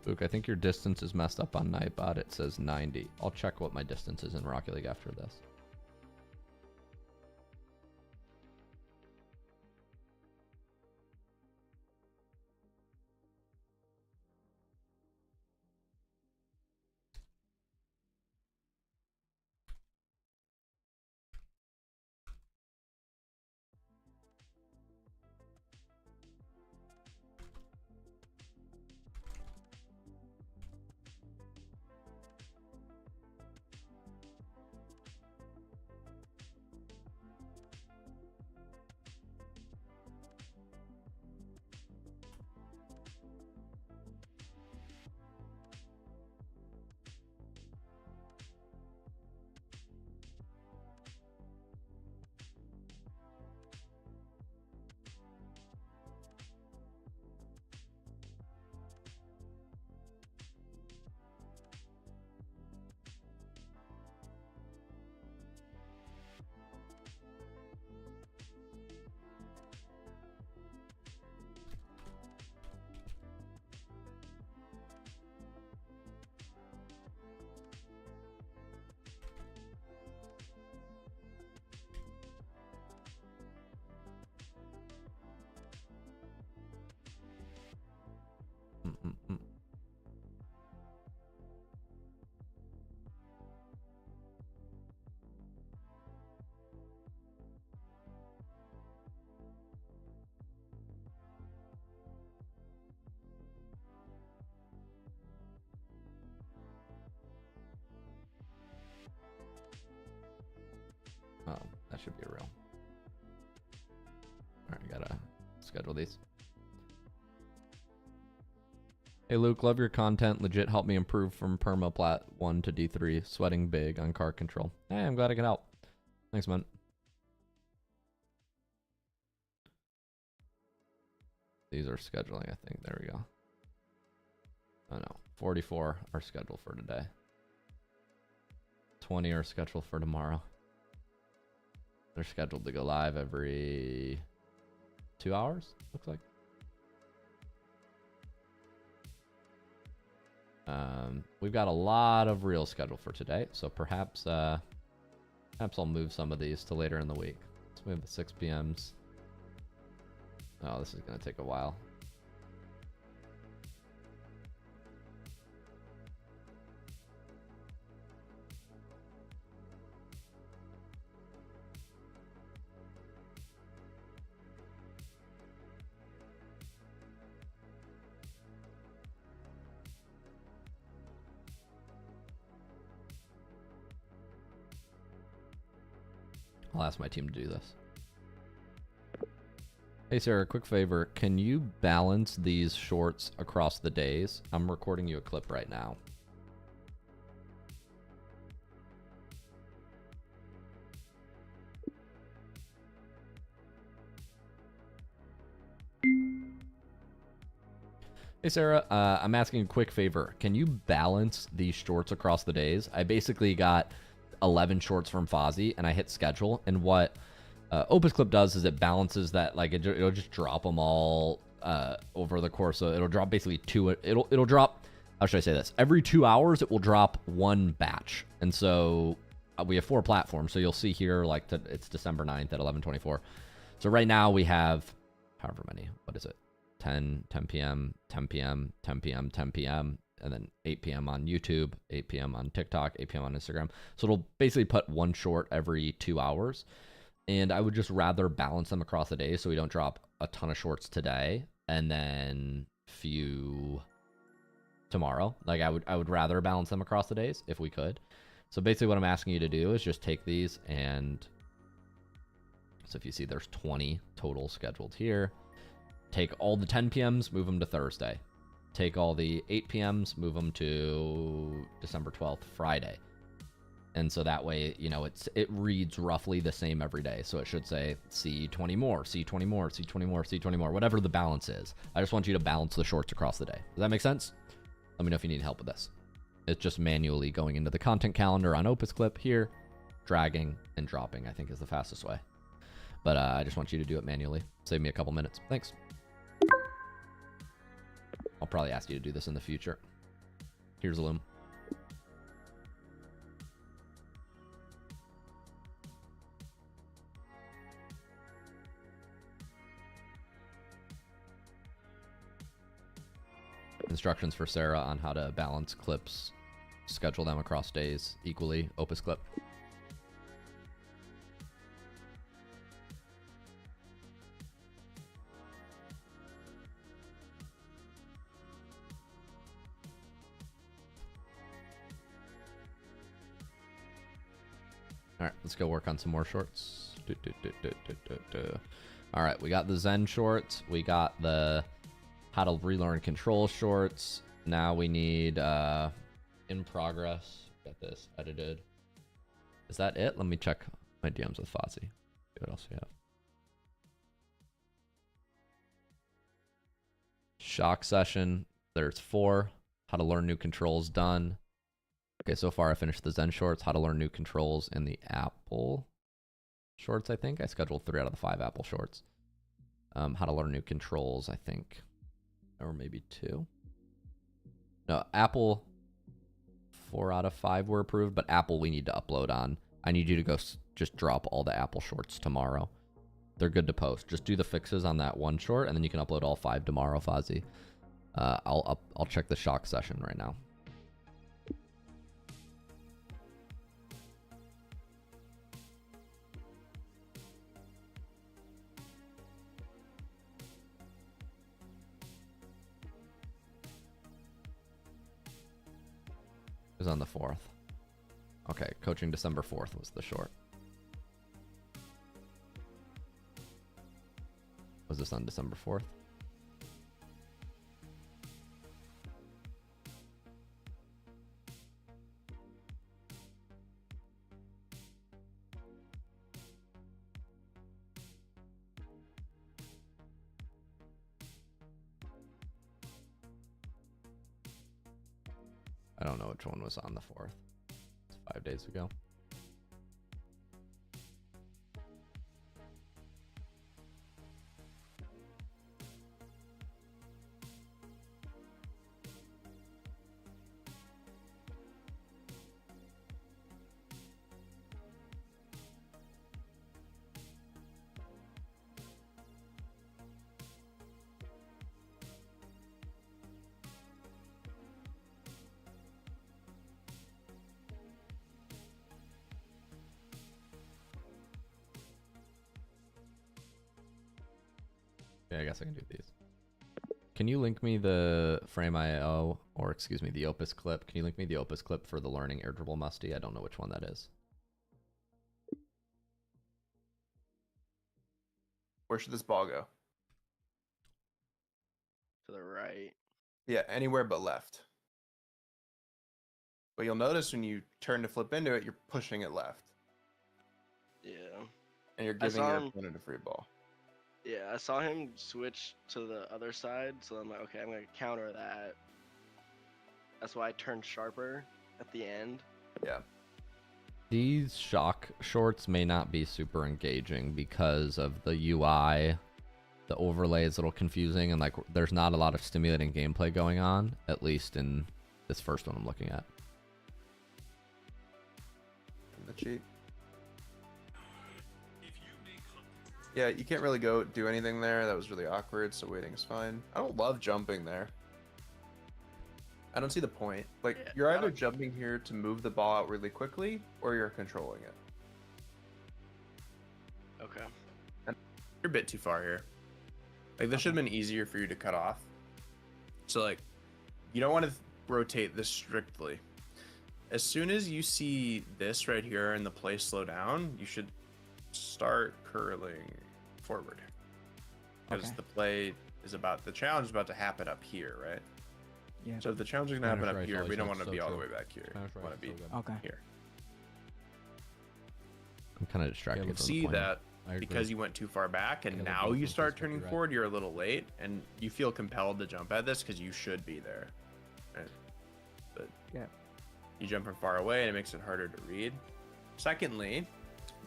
Spook, I think your distance is messed up on Nightbot. It says 90. I'll check what my distance is in Rocket League after this. Oh, that should be real. Alright, gotta schedule these. Hey Luke, love your content. Legit helped me improve from Perma Plat 1 to D3. Sweating big on car control. Hey, I'm glad I can help. Thanks, man. These are scheduling, I think. There we go. Oh no. 44 are scheduled for today. 20 are scheduled for tomorrow. They're scheduled to go live every 2 hours, looks like. We've got a lot of reels scheduled for today, so perhaps I'll move some of these to later in the week. Let's move the 6 p.m.s. Oh, this is going to take a while. I'll ask my team to do this. Hey Sarah, quick favor. Can you balance these shorts across the days? I'm recording you a clip right now. Hey Sarah, I'm asking a quick favor. Can you balance these shorts across the days? I basically got 11 shorts from Fozzie and I hit schedule, and what Opus Clip does is it balances that, like it'll just drop them all over the course. So it'll drop basically it'll drop, how should I say this? Every 2 hours it will drop one batch. And so we have 4 platforms. So you'll see here like it's December 9th at 11:24. So right now we have however many, what is it? 10 p.m., 10 p.m., 10 p.m., 10 p.m., and then 8 p.m. on YouTube, 8 p.m. on TikTok, 8 p.m. on Instagram. So it'll basically put one short every 2 hours. And I would just rather balance them across the day so we don't drop a ton of shorts today and then few tomorrow. Like I would rather balance them across the days if we could. So basically what I'm asking you to do is just take these, and so if you see there's 20 total scheduled here. Take all the 10 p.m.s, move them to Thursday. Take all the 8 p.m.s, move them to December 12th, Friday. And so that way, you know, it reads roughly the same every day. So it should say C20 more, C20 more, C20 more, C20 more, whatever the balance is. I just want you to balance the shorts across the day. Does that make sense? Let me know if you need help with this. It's just manually going into the content calendar on Opus Clip here, dragging and dropping, I think is the fastest way. But I just want you to do it manually. Save me a couple minutes. Thanks. I'll probably ask you to do this in the future. Here's a loom. Instructions for Sarah on how to balance clips, schedule them across days equally. Opus clip. All right, let's go work on some more shorts. All right, we got the Zen shorts. We got the how to relearn control shorts. Now we need in progress. Got this edited. Is that it? Let me check my DMs with Fozzie. See what else we have. Shock session. There's 4. How to learn new controls done. Okay, so far I finished the Zen shorts. How to learn new controls in the Apple shorts, I think. I scheduled 3 out of the 5 Apple shorts. How to learn new controls, I think. Or maybe 2. No, Apple 4 out of 5 were approved, but Apple we need to upload on. I need you to go just drop all the Apple shorts tomorrow. They're good to post. Just do the fixes on that one short, and then you can upload all 5 tomorrow, Fozzie. I'll check the shock session right now. It was on the 4th. Okay, coaching December 4th was the short. Was this on December 4th? I don't know which one was on the 4th. It's 5 days ago. Yeah, I guess I can do these. Can you link me the frame.io, or excuse me, the Opus clip? Can you link me the Opus clip for the learning air dribble musty? I don't know which one that is. Where should this ball go? To the right. Yeah, anywhere but left. But you'll notice when you turn to flip into it, you're pushing it left. Yeah. And you're giving your saw him- opponent a free ball. Yeah, I saw him switch to the other side, so I'm like, okay, I'm gonna counter that. That's why I turned sharper at the end. Yeah. These shock shorts may not be super engaging because of the UI. The overlay is a little confusing, and like there's not a lot of stimulating gameplay going on, at least in this first one I'm looking at. From the cheat. Yeah, you can't really go do anything there. That was really awkward, so waiting is fine. I don't love jumping there. I don't see the point. Like, Yeah, you're I either don't- jumping here to move the ball out really quickly, or you're controlling it. Okay. You're a bit too far here. Like, this should have been easier for you to cut off. So, like, you don't want to rotate this strictly. As soon as you see this right here and the play slow down, you should start curling forward. Because Okay. the play is the challenge is about to happen up here, right? Yeah. So if the challenge is going to happen Spanish up rice here, always we don't looks want to so be all the true. way back here. Spanish We rice want to is be so good. Okay. here. I'm kind of distracted. You can from the see point. that I agree. because you went too far back and Caleb now both you was start just turning right. forward, you're a little late and you feel compelled to jump at this because you should be there. Right? But Yeah. you jump from far away and it makes it harder to read. Secondly,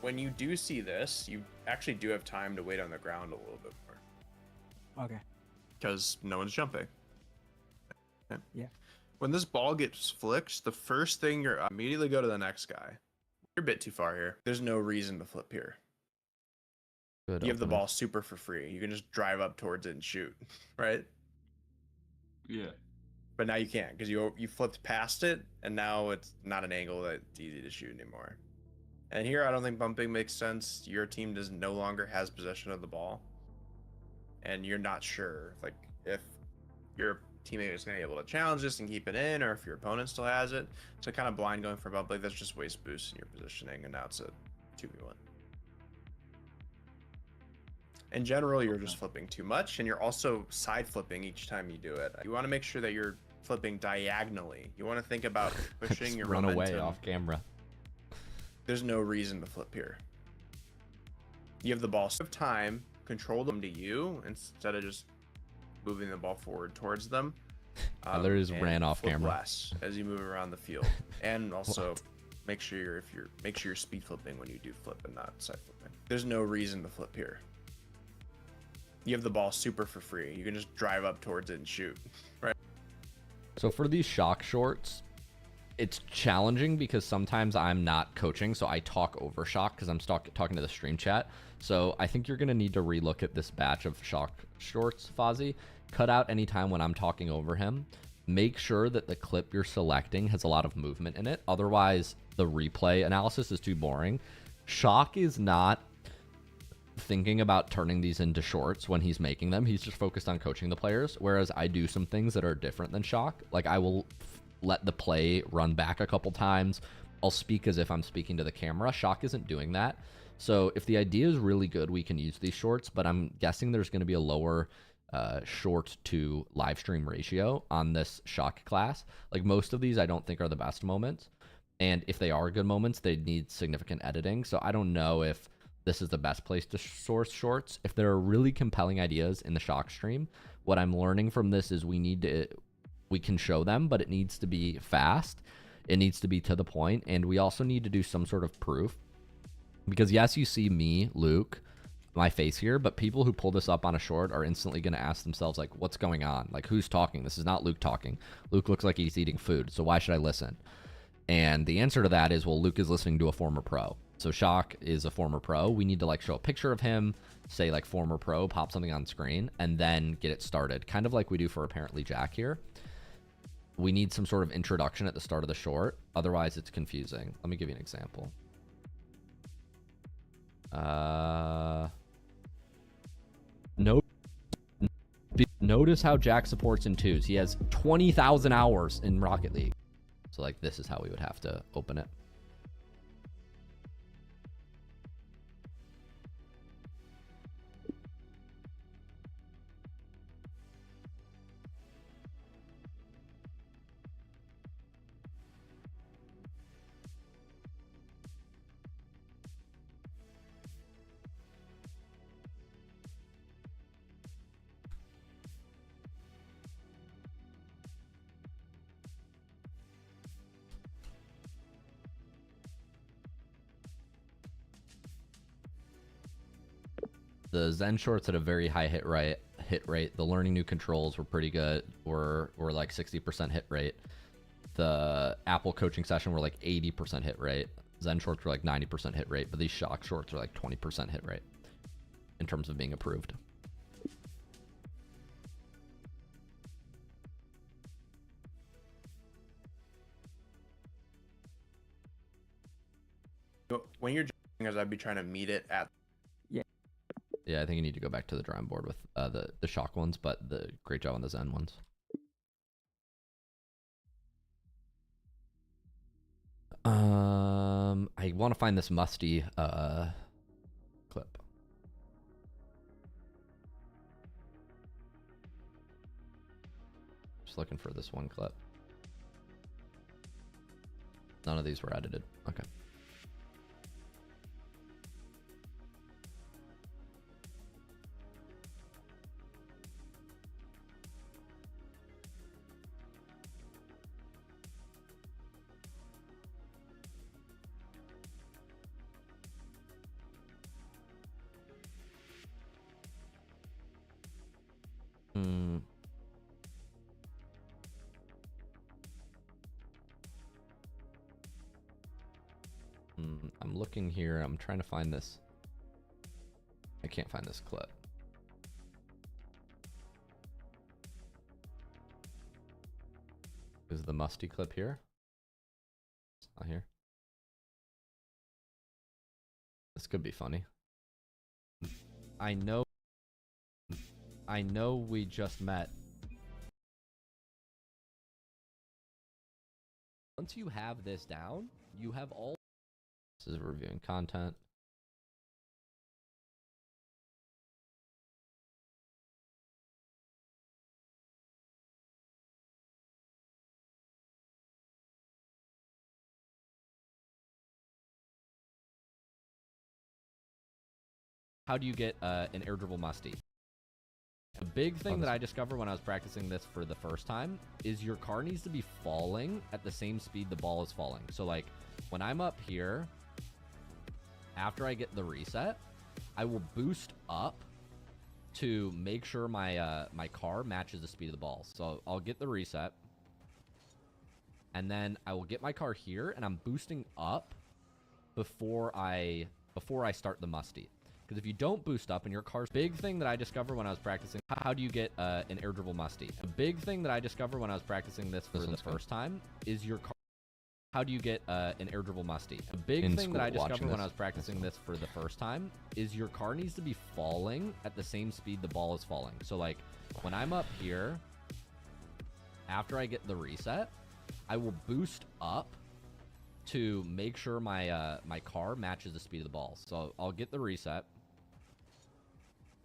when you do see this, you actually do have time to wait on the ground a little bit more Okay. because no one's jumping. Okay. Yeah. When this ball gets flicked, the first thing you're immediately go to the next guy. You're a bit too far here. There's no reason to flip here. Good You have the opener. ball super for free. You can just drive up towards it and shoot, right? Yeah. But now you can't because you flipped past it, and now it's not an angle that's easy to shoot anymore. And here, I don't think bumping makes sense. Your team no longer has possession of the ball, and you're not sure like if your teammate is going to be able to challenge this and keep it in, or if your opponent still has it. So kind of blind going for bump, like that's just waste boost in your positioning, and now it's a 2v1. In general, you're just flipping too much, and you're also side flipping each time you do it. You want to make sure that you're flipping diagonally. You want to think about pushing Just your run momentum. away off camera. There's no reason to flip here. You have the ball of time, control them to you instead of just moving the ball forward towards them. Tyler just and ran off flip camera. less as you move around the field, and also make sure you're speed flipping when you do flip and not side flipping. There's no reason to flip here. You have the ball super for free. You can just drive up towards it and shoot, right? So for these shock shorts, it's challenging because sometimes I'm not coaching, so I talk over shock because I'm talking to the stream chat. So I think you're going to need to relook at this batch of shock shorts, Fozzie. Cut out any time when I'm talking over him. Make sure that the clip you're selecting has a lot of movement in it. Otherwise, the replay analysis is too boring. Shock is not thinking about turning these into shorts when he's making them. He's just focused on coaching the players, whereas I do some things that are different than shock. Like I will let the play run back a couple times. I'll speak as if I'm speaking to the camera. Shock isn't doing that. So if the idea is really good, we can use these shorts, but I'm guessing there's going to be a lower short to live stream ratio on this shock class. Like most of these I don't think are the best moments, and if they are good moments, they need significant editing. So I don't know if this is the best place to source shorts. If there are really compelling ideas in the shock stream, what I'm learning from this is we can show them, but it needs to be fast. It needs to be to the point, and we also need to do some sort of proof. Because yes, you see me, Luke, my face here, but people who pull this up on a short are instantly going to ask themselves, like, what's going on? Like, who's talking? This is not Luke talking. Luke looks like he's eating food, so why should I listen? And the answer to that is, well, Luke is listening to a former pro. So Shock is a former pro. We need to like show a picture of him, say like former pro, pop something on screen, and then get it started. Kind of like we do for apparently Jack here. We need some sort of introduction at the start of the short. Otherwise, it's confusing. Let me give you an example. Notice how Jack supports in twos. He has 20,000 hours in Rocket League. So like this is how we would have to open it. The Zen shorts had a very high hit rate. The learning new controls were pretty good. Were like 60% hit rate. The Apple coaching session were like 80% hit rate. Zen shorts were like 90% hit rate, but these shock shorts are like 20% hit rate in terms of being approved. When you're jumping, I'd be trying to meet it at. Yeah, I think you need to go back to the drawing board with the shock ones, but the great job on the Zen ones. I want to find this musty clip. Just looking for this one clip. None of these were edited. Okay. looking here. I'm trying to find this. I can't find this clip. Is the musty clip here? It's not here. This could be funny. I know we just met. Once you have this down, you have all. This is reviewing content. How do you get an air dribble musty? A big thing that I discovered when I was practicing this for the first time is your car needs to be falling at the same speed the ball is falling. So like when I'm up here, after I get the reset, I will boost up to make sure my my car matches the speed of the ball. So I'll get the reset, and then I will get my car here, and I'm boosting up before I start the musty. Because if you don't boost up and your car's big thing that I discovered when I was practicing, how do you get an air dribble musty? A big thing that I discovered when I was practicing this for the first time is your car. How do you get an air dribble musty? A big thing that I discovered when I was practicing this for the first time is your car needs to be falling at the same speed the ball is falling. So like when I'm up here, after I get the reset, I will boost up to make sure my my car matches the speed of the ball. So I'll get the reset,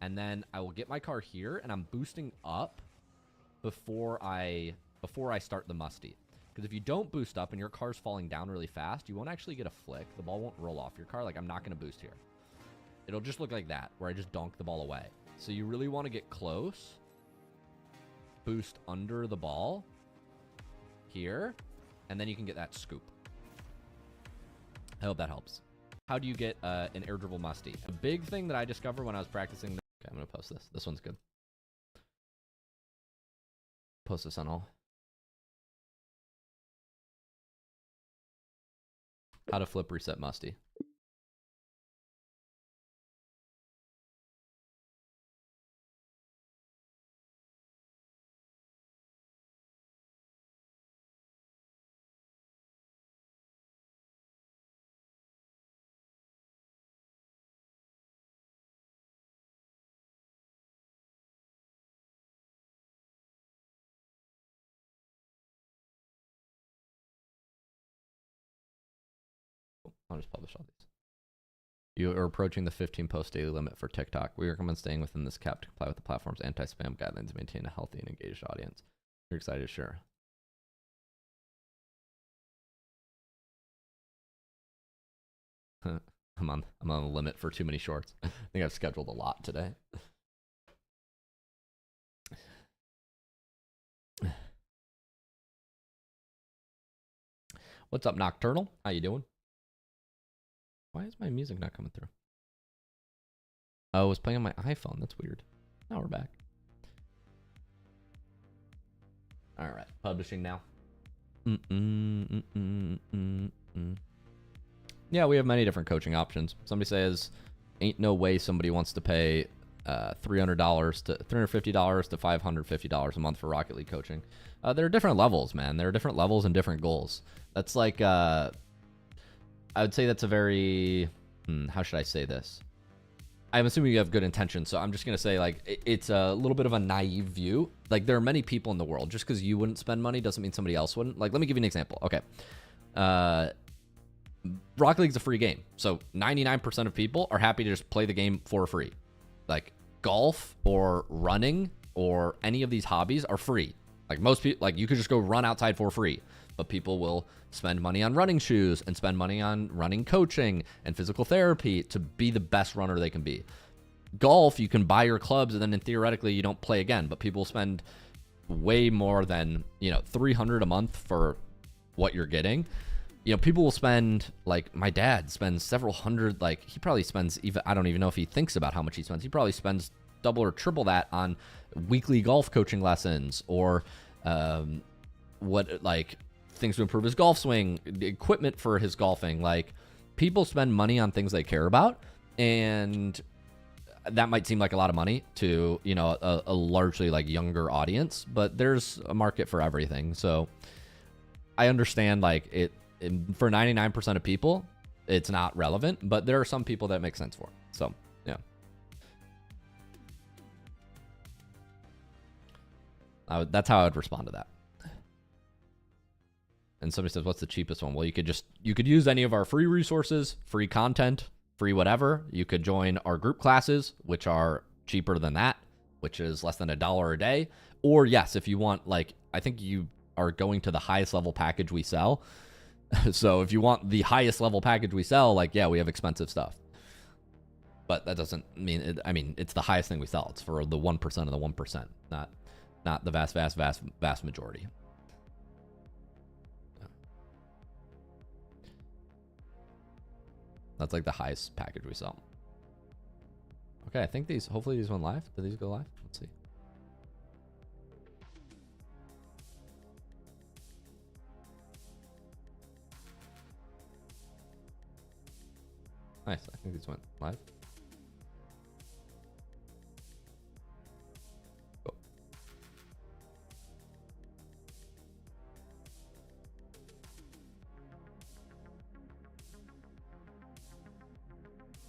and then I will get my car here, and I'm boosting up before I start the musty. Because if you don't boost up and your car's falling down really fast, you won't actually get a flick. The ball won't roll off your car. Like, I'm not going to boost here. It'll just look like that, where I just donk the ball away. So you really want to get close, boost under the ball here, and then you can get that scoop. I hope that helps. How do you get an air dribble musty? A big thing that I discovered when I was practicing. Okay, I'm going to post this. This one's good. Post this on all. How to flip reset musty. I'll just publish all these. You are approaching the 15 post daily limit for TikTok. We recommend staying within this cap to comply with the platform's anti-spam guidelines and maintain a healthy and engaged audience. You're excited to share. I'm on the limit for too many shorts. I think I've scheduled a lot today. What's up, Nocturnal? How you doing? Why is my music not coming through? Oh, it was playing on my iPhone. That's weird. Now we're back. All right, publishing now. Yeah, we have many different coaching options. Somebody says, ain't no way somebody wants to pay $350 to $550 a month for Rocket League coaching. There are different levels, man. There are different levels and different goals. That's like, I would say that's a very, how should I say this? I'm assuming you have good intentions, so I'm just going to say, like, it's a little bit of a naive view. Like, there are many people in the world. Just because you wouldn't spend money doesn't mean somebody else wouldn't. Like, let me give you an example. Okay. Rocket League's a free game, so 99% of people are happy to just play the game for free. Like, golf or running or any of these hobbies are free. Like, most people, like, you could just go run outside for free. But people will spend money on running shoes and spend money on running coaching and physical therapy to be the best runner they can be. Golf, you can buy your clubs and then theoretically you don't play again. But people spend way more than, $300 a month for what you're getting. People will spend, like, my dad spends several hundred, like, he probably spends even, I don't even know if he thinks about how much he spends. He probably spends double or triple that on weekly golf coaching lessons or things to improve his golf swing, equipment for his golfing. Like, people spend money on things they care about, and that might seem like a lot of money to, you know, a largely like younger audience, but there's a market for everything. So I understand like for 99% of people, it's not relevant, but there are some people that make sense for it. So yeah. That's how I would respond to that. And somebody says, what's the cheapest one? Well, you could use any of our free resources, free content, free whatever. You could join our group classes, which are cheaper than that, which is less than $1 a day. Or yes, if you want, like, I think you are going to the highest level package we sell. So if you want the highest level package we sell, like, yeah, we have expensive stuff. But that doesn't mean, it's the highest thing we sell. It's for the 1% of the 1%, not the vast majority. That's like the highest package we sell. Okay, I think hopefully these went live. Did these go live? Let's see. Nice, I think these went live. Cool.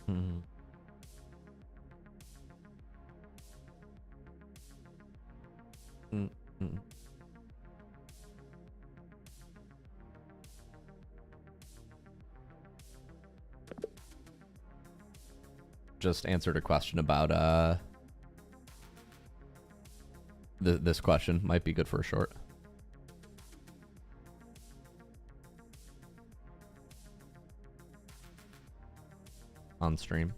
Mm-hmm. Mm-hmm. Just answered a question about this question. Might be good for a short. On stream.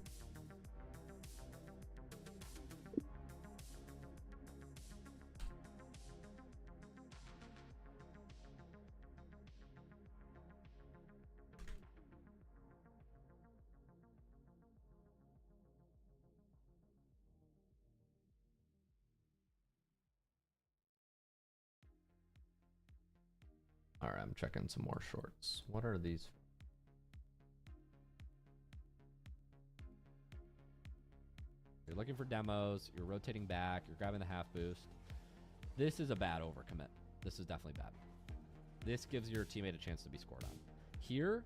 All right, I'm checking some more shorts. What are these? You're looking for demos, you're rotating back, you're grabbing the half boost. This is a bad overcommit. This is definitely bad. This gives your teammate a chance to be scored on. Here,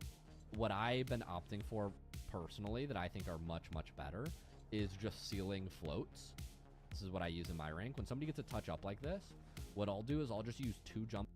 what I've been opting for personally that I think are much, much better is just sealing floats. This is what I use in my rank. When somebody gets a touch up like this, what I'll do is I'll just use 2 jump.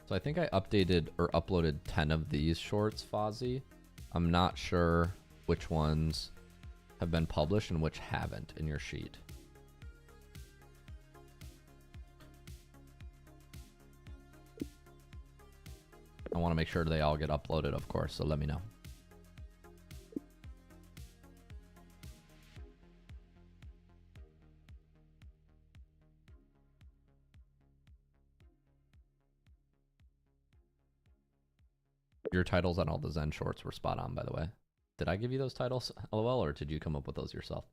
So I think I updated or uploaded 10 of these shorts, Fozzie. I'm not sure which ones have been published and which haven't in your sheet. I want to make sure they all get uploaded, of course, so let me know. Your titles on all the Zen shorts were spot on, by the way. Did I give you those titles, LOL, or did you come up with those yourself?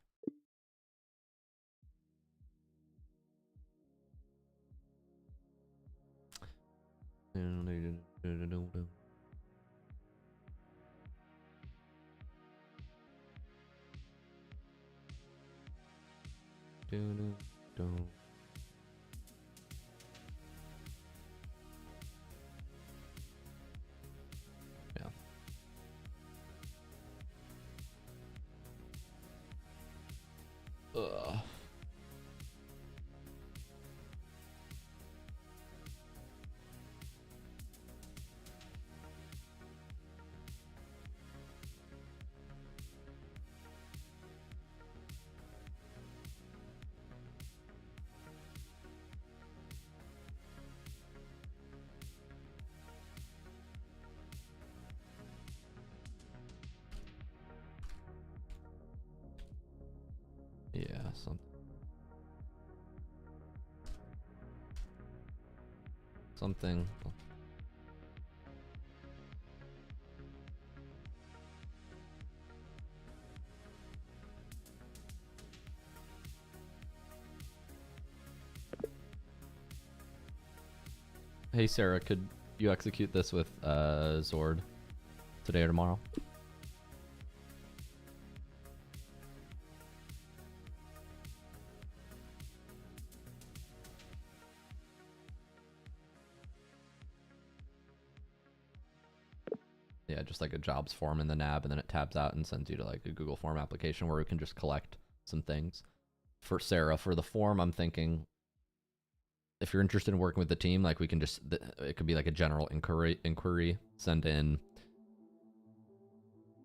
Yeah. Ugh. Yeah, something. Hey Sarah, could you execute this with Zord today or tomorrow? Yeah, just like a jobs form in the nav, and then it tabs out and sends you to like a Google form application where we can just collect some things. For Sarah, for the form, I'm thinking if you're interested in working with the team, like we can just, it could be like a general inquiry, send in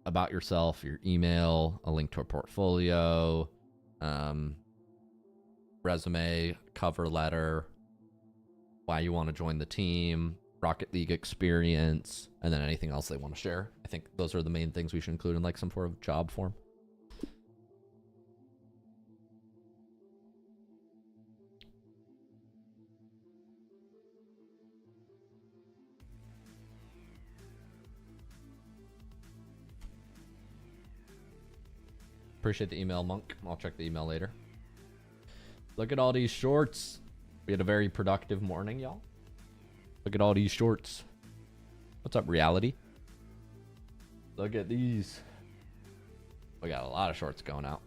about yourself, your email, a link to a portfolio, resume, cover letter, why you want to join the team, Rocket League experience, and then anything else they want to share. I think those are the main things we should include in like some sort of job form. Appreciate the email, Monk. I'll check the email later. Look at all these shorts. We had a very productive morning, y'all. Look at all these shorts. What's up, reality? Look at these. We got a lot of shorts going out.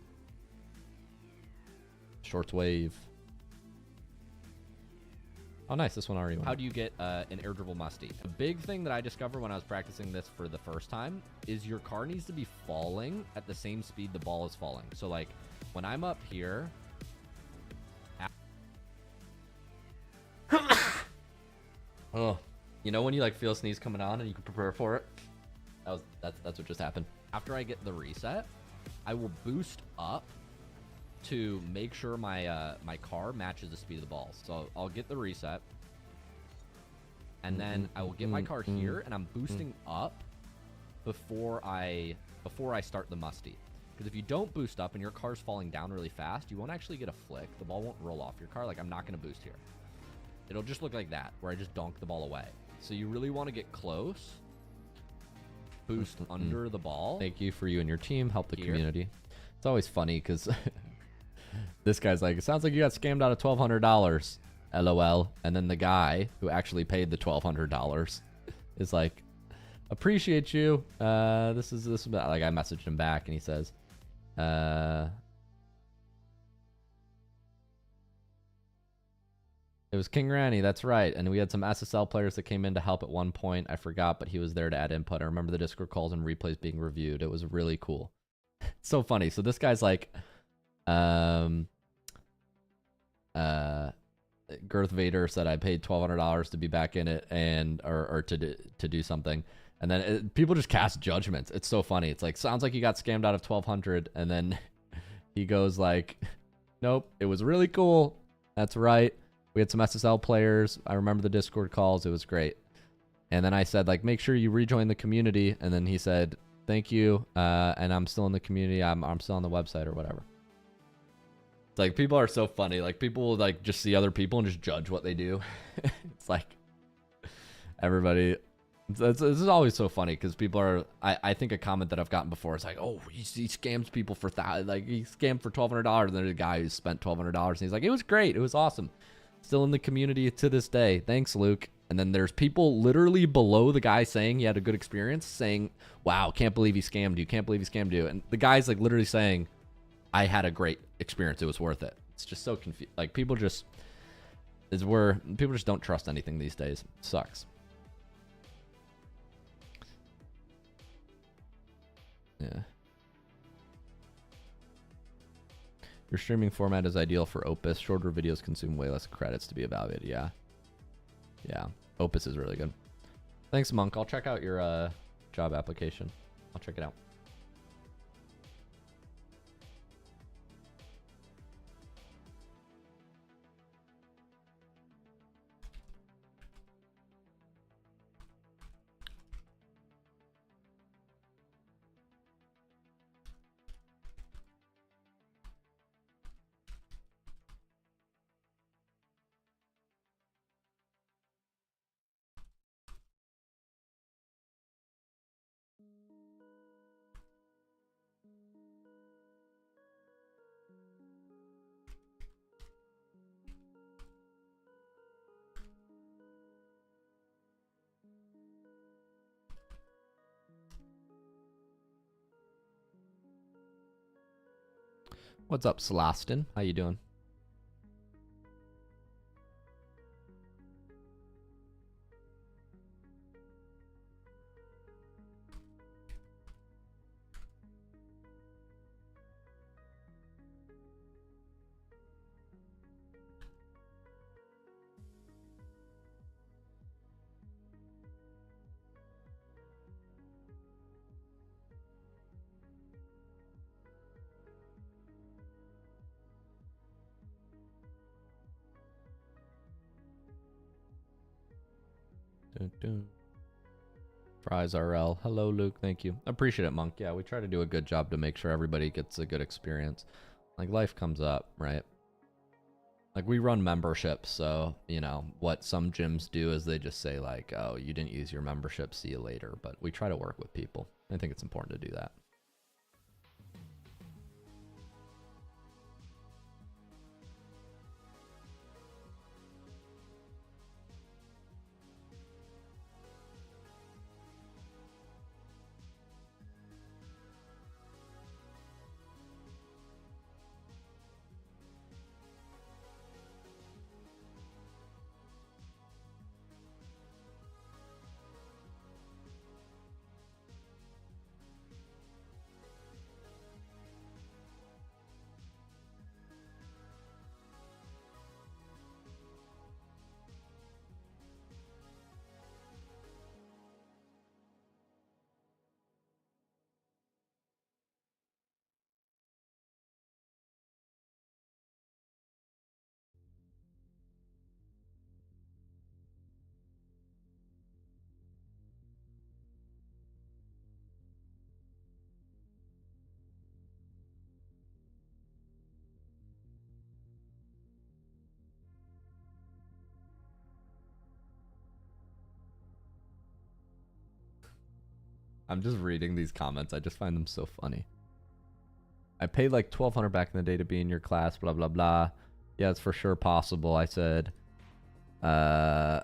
Shorts wave. Oh, nice. This one already went. How do you get an air dribble musty? A big thing that I discovered when I was practicing this for the first time is your car needs to be falling at the same speed the ball is falling. So, like, when I'm up here... Oh, you know when you like feel a sneeze coming on and you can prepare for it? That's what just happened. After I get the reset, I will boost up to make sure my my car matches the speed of the ball. So I'll get the reset, and then I will get my car here, and I'm boosting up before I start the musty. Because if you don't boost up and your car's falling down really fast, you won't actually get a flick. The ball won't roll off your car. Like, I'm not going to boost here. It'll just look like that, where I just donk the ball away. So you really want to get close. Boost under the ball. Thank you for you and your team. Help the community. It's always funny because this guy's like, it sounds like you got scammed out of $1,200. LOL. And then the guy who actually paid the $1,200 is like, appreciate you. This is like, I messaged him back and he says, it was King Ranny, that's right. And we had some SSL players that came in to help at one point. I forgot, but he was there to add input. I remember the Discord calls and replays being reviewed. It was really cool. It's so funny. So this guy's like, Girth Vader said I paid $1,200 to be back in it and or to do something. And then people just cast judgments. It's so funny. It's like, sounds like you got scammed out of 1,200. And then he goes like, nope, it was really cool. That's right. We had some SSL players. I remember the Discord calls. It was great. And then I said, like, make sure you rejoin the community. And then he said, thank you. And I'm still in the community. I'm still on the website or whatever. It's like, people are so funny. Like, people will, like, just see other people and just judge what they do. It's like, everybody... This is always so funny because people are... I think a comment that I've gotten before is like, oh, he scams people for... Like, he scammed for $1,200. And there's a guy who spent $1,200. And he's like, it was great. It was awesome. Still in the community to this day. Thanks, Luke. And then there's people literally below the guy saying he had a good experience saying, wow, can't believe he scammed you. Can't believe he scammed you. And the guy's like literally saying, I had a great experience. It was worth it. It's just so confused. Like, people just don't trust anything these days. It sucks. Yeah. Your streaming format is ideal for Opus. Shorter videos consume way less credits to be evaluated. Yeah. Yeah. Opus is really good. Thanks, Monk. I'll check out your job application. I'll check it out. What's up, Celestin? How you doing? Dun, dun. Fries RL. Hello, Luke. Thank you. Appreciate it, Monk. Yeah, we try to do a good job to make sure everybody gets a good experience. Like, life comes up, right? Like, we run memberships, so, you know, what some gyms do is they just say, like, oh, you didn't use your membership, see you later. But we try to work with people. I think it's important to do that. I'm just reading these comments. I just find them so funny. I paid like $1,200 back in the day to be in your class, blah, blah, blah. Yeah, it's for sure possible. I said, I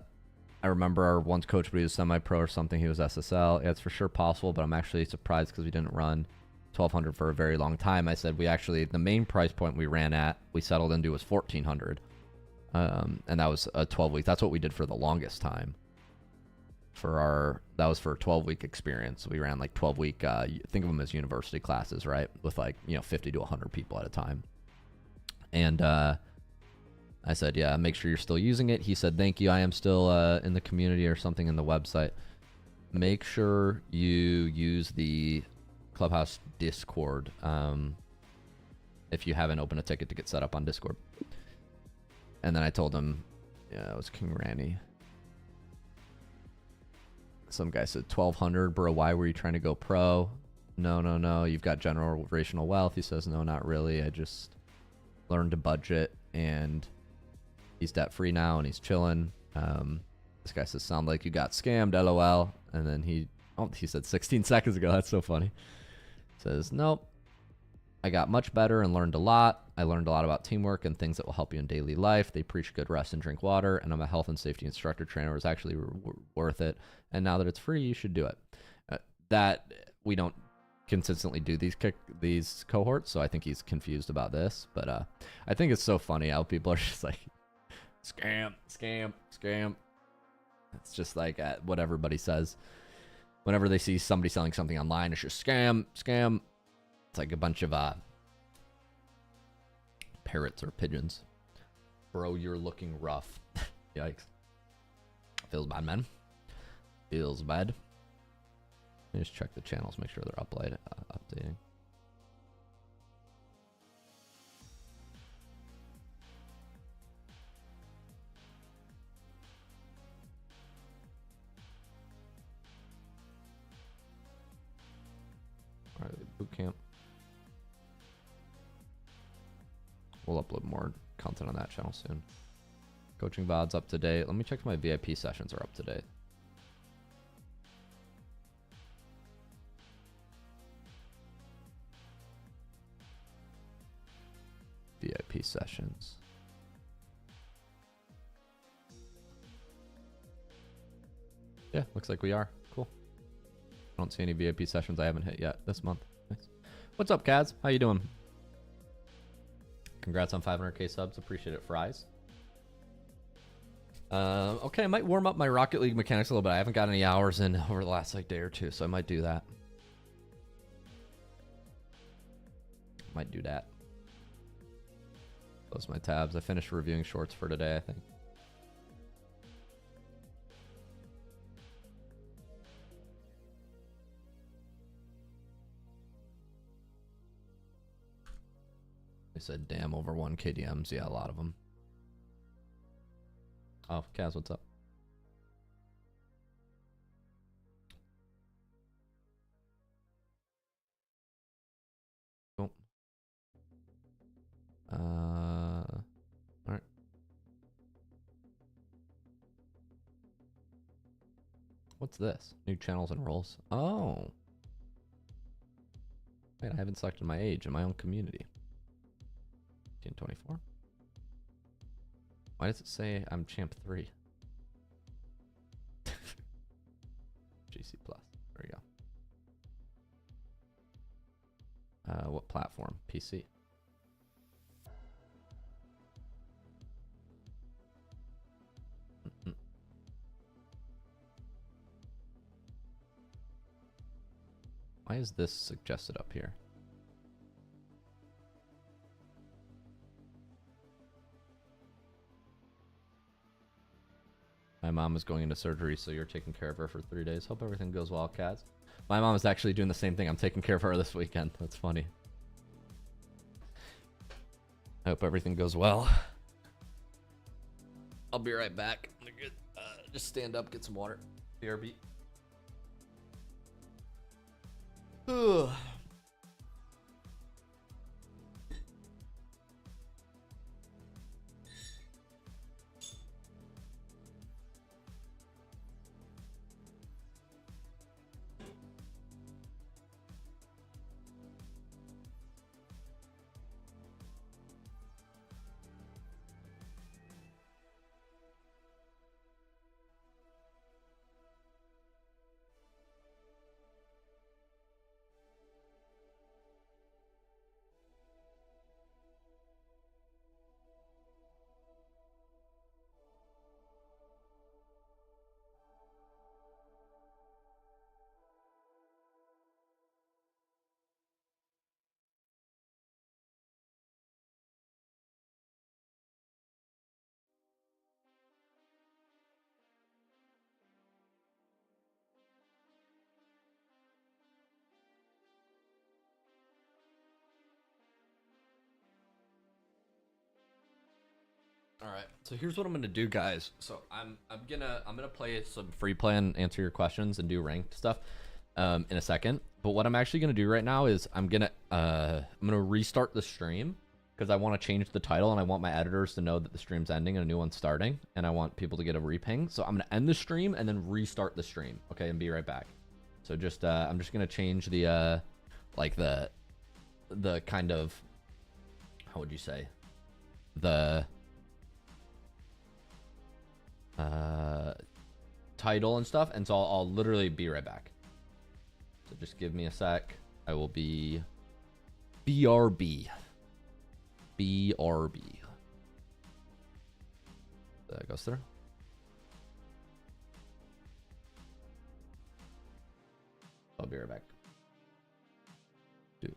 remember our once coach, but he was semi-pro or something. He was SSL. Yeah, it's for sure possible, but I'm actually surprised because we didn't run $1,200 for a very long time. I said, the main price point we ran at, we settled into was $1,400. And that was a 12-week. That's what we did for the longest time. That was for a 12-week experience. We ran like 12-week, think of them as university classes, right? With like, 50 to 100 people at a time. And I said, yeah, make sure you're still using it. He said, thank you. I am still in the community or something in the website. Make sure you use the Clubhouse Discord if you haven't opened a ticket to get set up on Discord. And then I told him, yeah, it was King Randy. Some guy said 1,200, bro. Why were you trying to go pro? No. You've got generational wealth. He says, no, not really. I just learned to budget, and he's debt free now, and he's chilling. This guy says, sound like you got scammed, LOL. And then he said 16 seconds ago. That's so funny. Says, nope. I got much better and learned a lot. I learned a lot about teamwork and things that will help you in daily life. They preach good rest and drink water, and I'm a health and safety instructor trainer. It was actually worth it. And now that it's free, you should do it. That we don't consistently do these cohorts, so I think he's confused about this. But I think it's so funny how people are just like, scam. It's just like what everybody says. Whenever they see somebody selling something online, it's just scam. It's like a bunch of parrots or pigeons. Bro, you're looking rough. Yikes. Feels bad, man. Feels bad. Let me just check the channels, make sure they're updating. All right, bootcamp. We'll upload more content on that channel soon. Coaching VODs up to date. Let me check if my VIP sessions are up to date. VIP sessions. Yeah, looks like we are. Cool. I don't see any VIP sessions I haven't hit yet this month. Nice. What's up, Kaz? How you doing? Congrats on 500k subs. Appreciate it, Fries. Okay, I might warm up my Rocket League mechanics a little bit. I haven't got any hours in over the last like day or two, so I might do that. Might do that. Close my tabs. I finished reviewing shorts for today, I think. They said, damn, over 1 KDMs. Yeah, a lot of them. Oh, Kaz, what's up? Cool. Alright. What's this? New channels and roles. Oh. Wait, I haven't selected my age in my own community. 1824. Why does it say I'm champ 3? GC plus. There we go. What platform? PC. Why is this suggested up here? My mom is going into surgery, so you're taking care of her for 3 days. Hope everything goes well, Kaz. My mom is actually doing the same thing. I'm taking care of her this weekend. That's funny. I hope everything goes well. I'll be right back. I'm gonna just stand up, get some water. BRB. Ugh. All right, so here's what I'm gonna do, guys. So I'm gonna play some free play and answer your questions and do ranked stuff in a second. But what I'm actually gonna do right now is I'm gonna restart the stream because I want to change the title and I want my editors to know that the stream's ending and a new one's starting, and I want people to get a reping. So I'm gonna end the stream and then restart the stream, okay, and be right back. So just I'm just gonna change the like the kind of, how would you say, the title and stuff, and so I'll literally be right back. So just give me a sec. I will be BRB. That goes through. I'll be right back. Do.